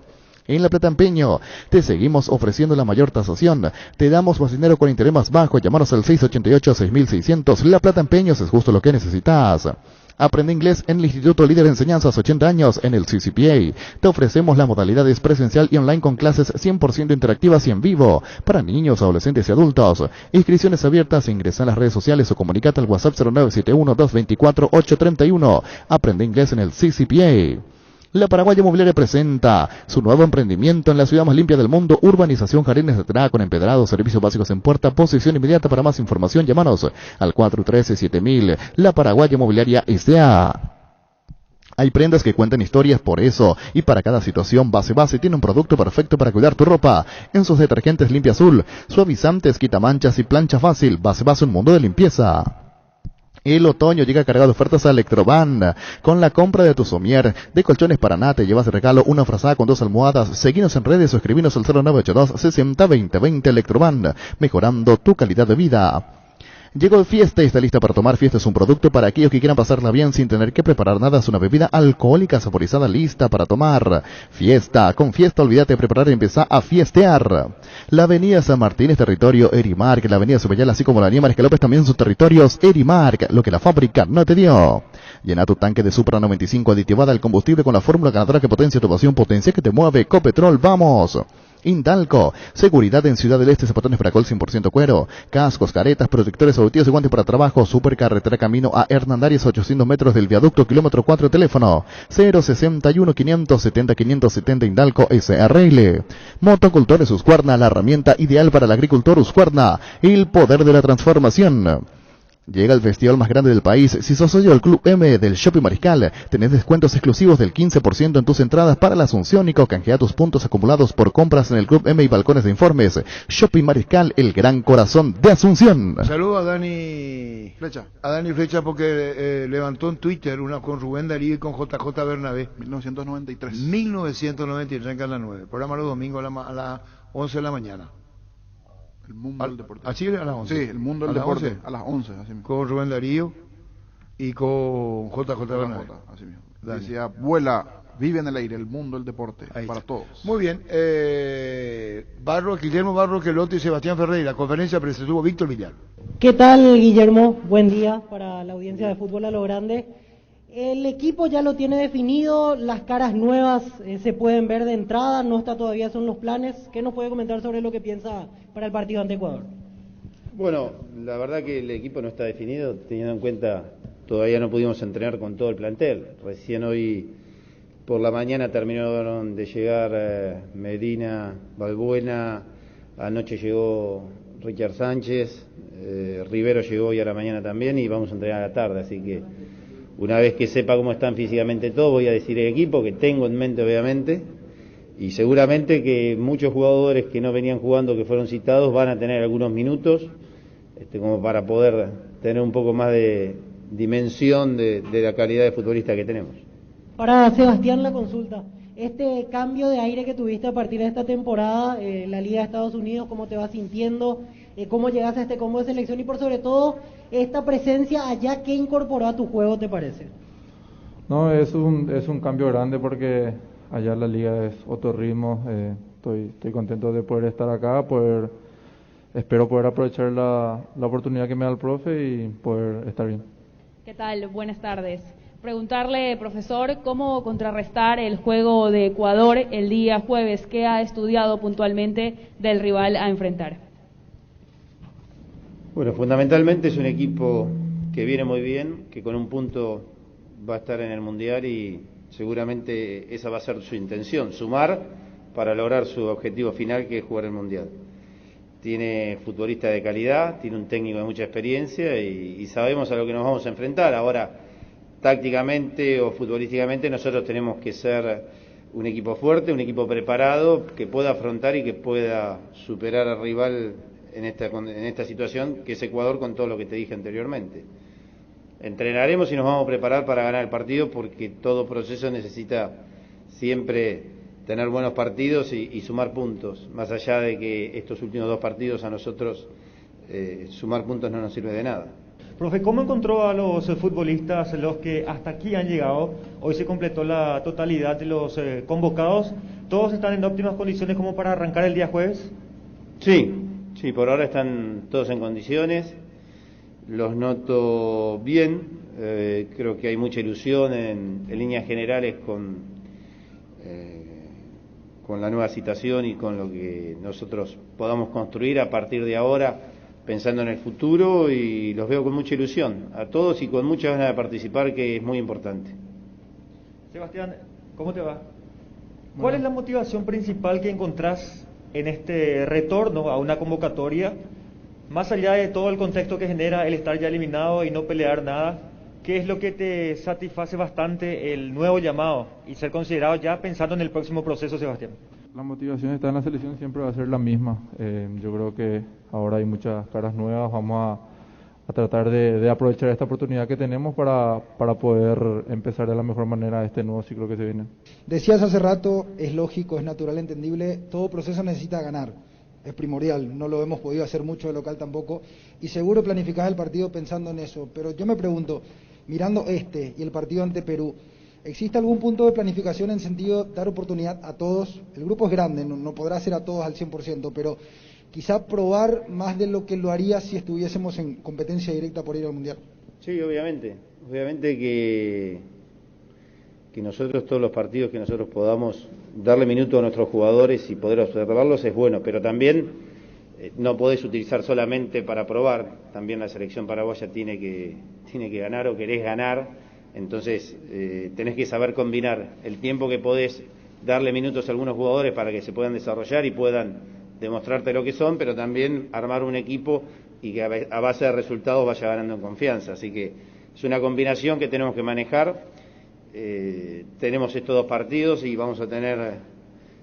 En La Plata Empeño, te seguimos ofreciendo la mayor tasación. Te damos más dinero con interés más bajo. Llámanos al 688-6600. La Plata Empeños es justo lo que necesitas. Aprende inglés en el Instituto Líder de Enseñanzas, 80 años, en el CCPA. Te ofrecemos las modalidades presencial y online con clases 100% interactivas y en vivo para niños, adolescentes y adultos. Inscripciones abiertas. Ingresa en las redes sociales o comunicate al WhatsApp 0971-224-831. Aprende inglés en el CCPA. La Paraguaya Mobiliaria presenta su nuevo emprendimiento en la ciudad más limpia del mundo, Urbanización Jardines de Terá, con empedrados, servicios básicos en puerta, posición inmediata. Para más información, llámanos al 413-7000. La Paraguaya Mobiliaria S.A. Hay prendas que cuentan historias, por eso, y para cada situación, Base tiene un producto perfecto para cuidar tu ropa. En sus detergentes Limpia Azul, suavizantes, quitamanchas y plancha fácil. Base, un mundo de limpieza. El otoño llega cargado de ofertas a Electroband. Con la compra de tu somier de colchones Paraná te llevas de regalo una frazada con 2 almohadas. Seguinos en redes o escribinos al 0982 60 20 20. Electroband, mejorando tu calidad de vida. Llegó Fiesta y está lista para tomar. Fiesta es un producto para aquellos que quieran pasarla bien sin tener que preparar nada. Es una bebida alcohólica saborizada lista para tomar. Fiesta, con Fiesta olvídate de preparar y empieza a fiestear. La avenida San Martín es territorio Erimark. La avenida Subellal, así como la avenida Mariscal López, también son territorios Erimark. Lo que la fábrica no te dio. Llena tu tanque de Supra 95 aditivada al combustible con la fórmula ganadora que potencia tu pasión, potencia que te mueve. Copetrol, vamos. Indalco, seguridad en Ciudad del Este, zapatones Fracol 100% cuero, cascos, caretas, protectores auditivos y guantes para trabajo. Supercarretera camino a Hernandarias, 800 metros del viaducto, kilómetro 4, teléfono 061 570 570. Indalco SRL. Motocultores Husqvarna, la herramienta ideal para el agricultor. Husqvarna, el poder de la transformación. Llega el festival más grande del país. Si sos socio del Club M del Shopping Mariscal, tenés descuentos exclusivos del 15% en tus entradas para la Asunción y canjea tus puntos acumulados por compras en el Club M y balcones de informes. Shopping Mariscal, el gran corazón de Asunción. Saludo a Dani Flecha. A Dani Flecha porque levantó en Twitter una con Rubén Darío y con JJ Bernabé. 1993. 1993 en Canal 9. Programa los domingos a las 11 de la mañana. El mundo del deporte. ¿Así a las 11? Sí, el mundo del deporte. 11? A las 11, así mismo. Con Rubén Darío y con JJ Bernabé. Así mismo. Decía, vuela, vive en el aire, el mundo del deporte, para todos. Muy bien. Guillermo Barro, Queloto y Sebastián Ferreira. Conferencia presentó Víctor Villar. ¿Qué tal, Guillermo? Buen día para la audiencia de Fútbol a lo Grande. El equipo ya lo tiene definido, las caras nuevas se pueden ver de entrada, no está todavía, son los planes. ¿Qué nos puede comentar sobre lo que piensa para el partido ante Ecuador? Bueno, la verdad que el equipo no está definido, teniendo en cuenta todavía no pudimos entrenar con todo el plantel. Recién hoy por la mañana terminaron de llegar Medina, Balbuena, anoche llegó Richard Sánchez, Rivero llegó hoy a la mañana también y vamos a entrenar a la tarde, así que una vez que sepa cómo están físicamente todos, voy a decir el equipo que tengo en mente obviamente, y seguramente que muchos jugadores que no venían jugando, que fueron citados, van a tener algunos minutos, como para poder tener un poco más de dimensión de la calidad de futbolista que tenemos. Para Sebastián la consulta, este cambio de aire que tuviste a partir de esta temporada, la Liga de Estados Unidos, ¿cómo te vas sintiendo? ¿Cómo llegas a este combo de selección? Y por sobre todo, esta presencia allá, ¿qué incorporó a tu juego, te parece? No, es un cambio grande porque allá la liga es otro ritmo. Estoy contento de poder estar acá, espero poder aprovechar la oportunidad que me da el profe y poder estar bien. ¿Qué tal? Buenas tardes. Preguntarle, profesor, ¿cómo contrarrestar el juego de Ecuador el día jueves? ¿Qué ha estudiado puntualmente del rival a enfrentar? Bueno, fundamentalmente es un equipo que viene muy bien, que con un punto va a estar en el Mundial y seguramente esa va a ser su intención, sumar para lograr su objetivo final, que es jugar el Mundial. Tiene futbolistas de calidad, tiene un técnico de mucha experiencia y sabemos a lo que nos vamos a enfrentar. Ahora, tácticamente o futbolísticamente nosotros tenemos que ser un equipo fuerte, un equipo preparado, que pueda afrontar y que pueda superar al rival en esta situación, que es Ecuador, con todo lo que te dije anteriormente. Entrenaremos y nos vamos a preparar para ganar el partido, porque todo proceso necesita siempre tener buenos partidos y sumar puntos, más allá de que estos últimos 2 partidos a nosotros sumar puntos no nos sirve de nada. Profe, ¿cómo encontró a los futbolistas, los que hasta aquí han llegado? Hoy se completó la totalidad de los convocados. ¿Todos están en óptimas condiciones como para arrancar el día jueves? Sí, por ahora están todos en condiciones, los noto bien, creo que hay mucha ilusión en líneas generales con la nueva citación y con lo que nosotros podamos construir a partir de ahora, pensando en el futuro, y los veo con mucha ilusión a todos y con muchas ganas de participar, que es muy importante. Sebastián, ¿cómo te va? ¿Cuál es la motivación principal que encontrás en este retorno a una convocatoria, más allá de todo el contexto que genera el estar ya eliminado y no pelear nada? ¿Qué es lo que te satisface bastante el nuevo llamado y ser considerado ya pensando en el próximo proceso, Sebastián? La motivación de estar en la selección siempre va a ser la misma. Yo creo que ahora hay muchas caras nuevas, vamos tratar de aprovechar esta oportunidad que tenemos para poder empezar de la mejor manera este nuevo ciclo que se viene. Decías hace rato, es lógico, es natural, entendible, todo proceso necesita ganar, es primordial, no lo hemos podido hacer mucho de local tampoco, y seguro planificás el partido pensando en eso, pero yo me pregunto, mirando y el partido ante Perú, ¿existe algún punto de planificación en sentido de dar oportunidad a todos? El grupo es grande, no podrá ser a todos al 100%, pero quizá probar más de lo que lo haría si estuviésemos en competencia directa por ir al Mundial. Sí, obviamente que nosotros todos los partidos que nosotros podamos darle minutos a nuestros jugadores y poder observarlos es bueno, pero también no podés utilizar solamente para probar, también la selección paraguaya tiene que ganar o querés ganar, entonces tenés que saber combinar el tiempo que podés darle minutos a algunos jugadores para que se puedan desarrollar y puedan demostrarte lo que son, pero también armar un equipo y que a base de resultados vaya ganando en confianza, así que es una combinación que tenemos que manejar. Tenemos estos 2 partidos y vamos a tener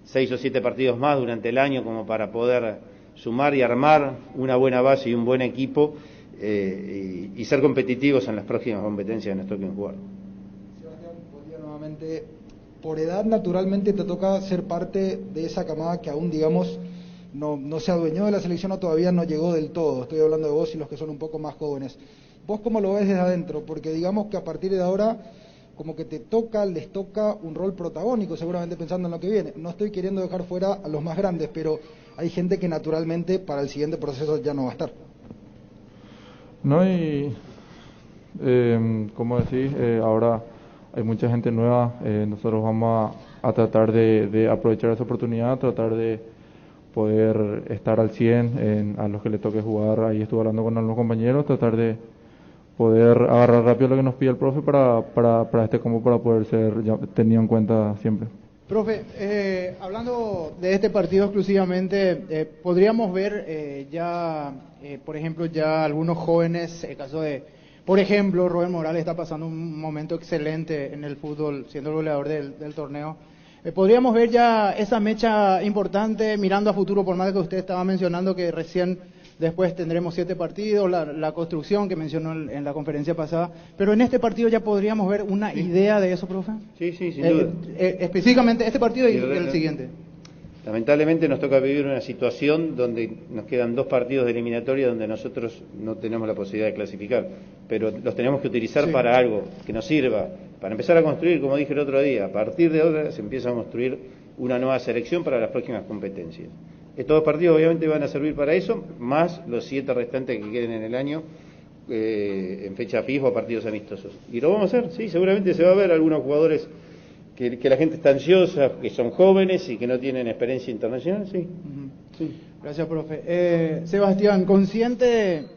6 o 7 partidos más durante el año como para poder sumar y armar una buena base y un buen equipo y ser competitivos en las próximas competencias que nos toquen jugar. Sebastián, buen día nuevamente. Por edad, naturalmente te toca ser parte de esa camada que aún, digamos, no se adueñó de la selección o todavía no llegó del todo. Estoy hablando de vos y los que son un poco más jóvenes. ¿Vos cómo lo ves desde adentro? Porque digamos que a partir de ahora como que les toca un rol protagónico, seguramente pensando en lo que viene. No estoy queriendo dejar fuera a los más grandes, pero hay gente que naturalmente para el siguiente proceso ya no va a estar. No, y como decís, ahora hay mucha gente nueva, nosotros vamos a tratar de aprovechar esa oportunidad, tratar de poder estar al 100 a los que le toque jugar. Ahí estuve hablando con algunos compañeros, tratar de poder agarrar rápido lo que nos pide el profe para este combo, para poder ser tenido en cuenta siempre. Profe, hablando de este partido exclusivamente, podríamos ver por ejemplo, ya algunos jóvenes, el caso de, por ejemplo, Robert Morales está pasando un momento excelente en el fútbol, siendo el goleador del torneo. Podríamos ver ya esa mecha importante mirando a futuro, por más que usted estaba mencionando que recién después tendremos 7 partidos, la construcción que mencionó en la conferencia pasada, pero en este partido ya podríamos ver una idea de eso, profe. Sí, sin duda. Específicamente este partido y el siguiente. Lamentablemente nos toca vivir una situación donde nos quedan 2 partidos de eliminatoria donde nosotros no tenemos la posibilidad de clasificar, pero los tenemos que utilizar para algo que nos sirva, para empezar a construir, como dije el otro día, a partir de ahora se empieza a construir una nueva selección para las próximas competencias. Estos 2 partidos obviamente van a servir para eso, más los 7 restantes que queden en el año en fecha FIFA o partidos amistosos. Y lo vamos a hacer, sí, seguramente se va a ver algunos jugadores que la gente está ansiosa, que son jóvenes y que no tienen experiencia internacional, sí. Sí. Gracias, profe. Sebastián, consciente,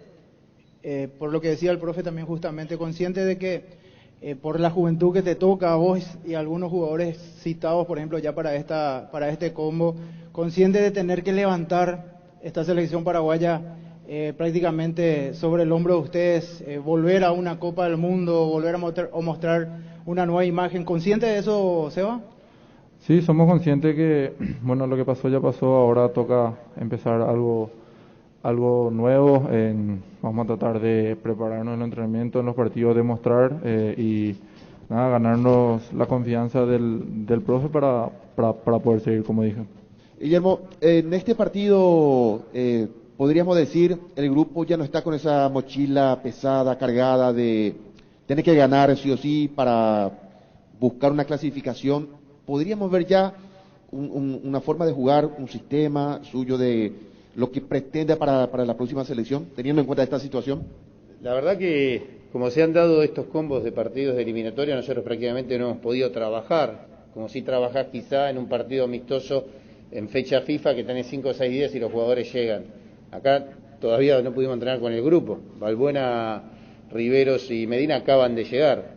por lo que decía el profe también justamente, consciente de que por la juventud que te toca a vos y algunos jugadores citados, por ejemplo, ya para este combo, consciente de tener que levantar esta selección paraguaya prácticamente sobre el hombro de ustedes, volver a una Copa del Mundo, volver a mostrar una nueva imagen. ¿Consciente de eso, Seba? Sí, somos conscientes que, bueno, lo que pasó ya pasó, ahora toca empezar algo nuevo. Vamos a tratar de prepararnos en el entrenamiento, en los partidos, demostrar y ganarnos la confianza del profe para poder seguir, como dije. Guillermo, en este partido podríamos decir el grupo ya no está con esa mochila pesada, cargada de tener que ganar sí o sí para buscar una clasificación. ¿Podríamos ver ya una forma de jugar, un sistema suyo de lo que pretende para la próxima selección, teniendo en cuenta esta situación? La verdad que, como se han dado estos combos de partidos de eliminatoria, nosotros prácticamente no hemos podido trabajar, como si trabajás quizá en un partido amistoso en fecha FIFA que tenés 5 o 6 días y los jugadores llegan. Acá todavía no pudimos entrenar con el grupo. Balbuena, Riveros y Medina acaban de llegar.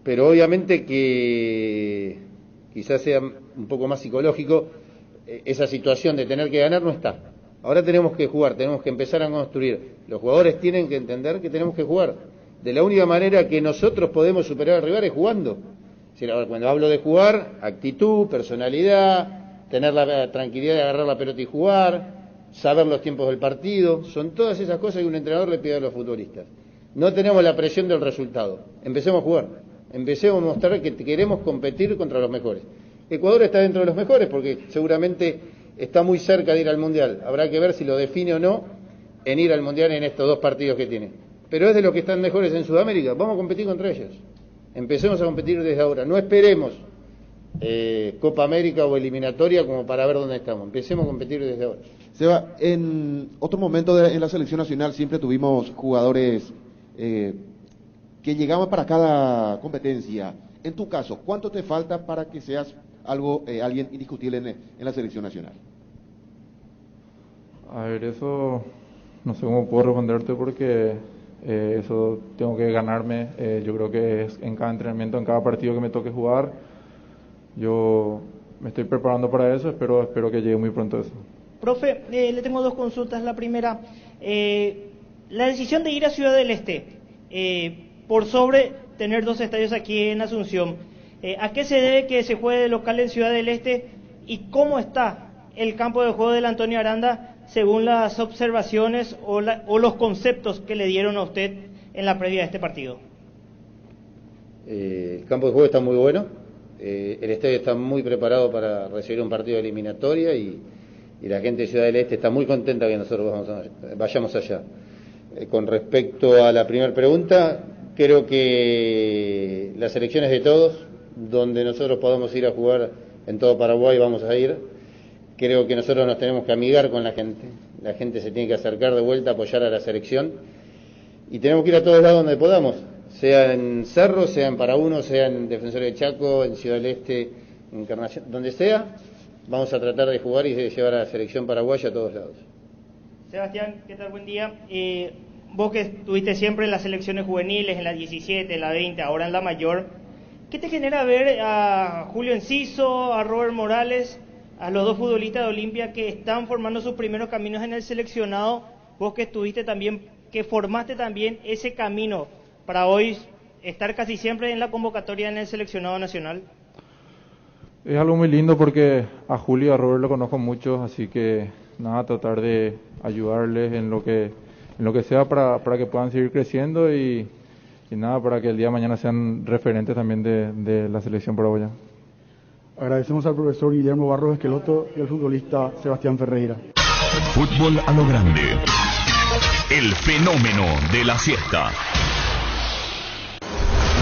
Pero obviamente que quizás sea un poco más psicológico, esa situación de tener que ganar no está. Ahora tenemos que jugar, tenemos que empezar a construir. Los jugadores tienen que entender que tenemos que jugar. De la única manera que nosotros podemos superar al rival es jugando. Cuando hablo de jugar, actitud, personalidad, tener la tranquilidad de agarrar la pelota y jugar, saber los tiempos del partido, son todas esas cosas que un entrenador le pide a los futbolistas. No tenemos la presión del resultado, empecemos a jugar, empecemos a mostrar que queremos competir contra los mejores. Ecuador está dentro de los mejores porque seguramente está muy cerca de ir al Mundial, habrá que ver si lo define o no en ir al Mundial en estos 2 partidos que tiene. Pero es de los que están mejores en Sudamérica, vamos a competir contra ellos. Empecemos a competir desde ahora, no esperemos Copa América o eliminatoria como para ver dónde estamos, empecemos a competir desde ahora. Seba, en otro momento en la selección nacional siempre tuvimos jugadores que llegaban para cada competencia. En tu caso, ¿cuánto te falta para que seas alguien indiscutible en la selección nacional? A ver, eso no sé cómo puedo responderte porque eso tengo que ganarme. Yo creo que es en cada entrenamiento, en cada partido que me toque jugar. Yo me estoy preparando para eso, espero que llegue muy pronto eso. Profe, le tengo 2 consultas. La primera, la decisión de ir a Ciudad del Este, por sobre tener 2 estadios aquí en Asunción, ¿a qué se debe que se juegue de local en Ciudad del Este y cómo está el campo de juego del Antonio Aranda según las observaciones o los conceptos que le dieron a usted en la previa de este partido? El campo de juego está muy bueno, el estadio está muy preparado para recibir un partido de eliminatoria y la gente de Ciudad del Este está muy contenta que nosotros vayamos allá. Con respecto a la primera pregunta, creo que las elecciones de todos, donde nosotros podamos ir a jugar en todo Paraguay, vamos a ir. Creo que nosotros nos tenemos que amigar con la gente se tiene que acercar de vuelta, apoyar a la selección, y tenemos que ir a todos lados donde podamos, sea en Cerro, sea en Paraúno, sea en Defensores de Chaco, en Ciudad del Este, en Encarnación, donde sea, vamos a tratar de jugar y de llevar a la selección paraguaya a todos lados. Sebastián, ¿qué tal? Buen día. Vos que estuviste siempre en las selecciones juveniles, en la 17, en la 20, ahora en la mayor, ¿qué te genera ver a Julio Enciso, a Robert Morales, a los 2 futbolistas de Olimpia que están formando sus primeros caminos en el seleccionado? Vos que estuviste también, que formaste también ese camino para hoy estar casi siempre en la convocatoria en el seleccionado nacional. Es algo muy lindo porque a Julio y a Robert lo conozco mucho, así que nada, tratar de ayudarles en lo que sea para que puedan seguir creciendo y nada, para que el día de mañana sean referentes también de la selección paraguaya. Agradecemos al profesor Guillermo Barros Esqueloto y al futbolista Sebastián Ferreira. Fútbol a lo grande. El fenómeno de la siesta.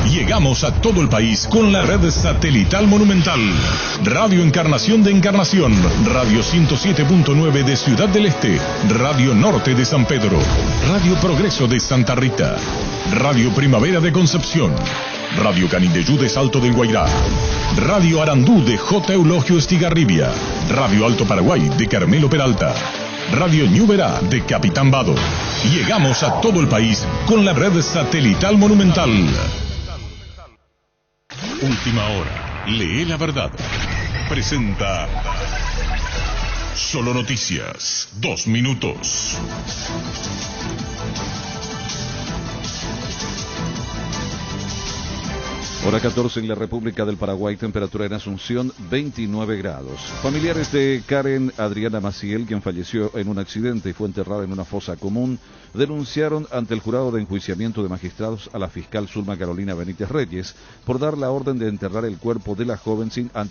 Llegamos a todo el país con la red satelital Monumental. Radio Encarnación de Encarnación, Radio 107.9 de Ciudad del Este, Radio Norte de San Pedro, Radio Progreso de Santa Rita, Radio Primavera de Concepción, Radio Canindeyú de Salto del Guairá, Radio Arandú de J. Eulogio Estigarribia, Radio Alto Paraguay de Carmelo Peralta, Radio Ñuberá de Capitán Vado. Llegamos a todo el país con la red satelital Monumental. Última hora, lee la verdad. Presenta Solo Noticias, 2 minutos. Hora 14 en la República del Paraguay, temperatura en Asunción 29 grados. Familiares de Karen Adriana Maciel, quien falleció en un accidente y fue enterrada en una fosa común, denunciaron ante el jurado de enjuiciamiento de magistrados a la fiscal Zulma Carolina Benítez Reyes por dar la orden de enterrar el cuerpo de la joven sin antes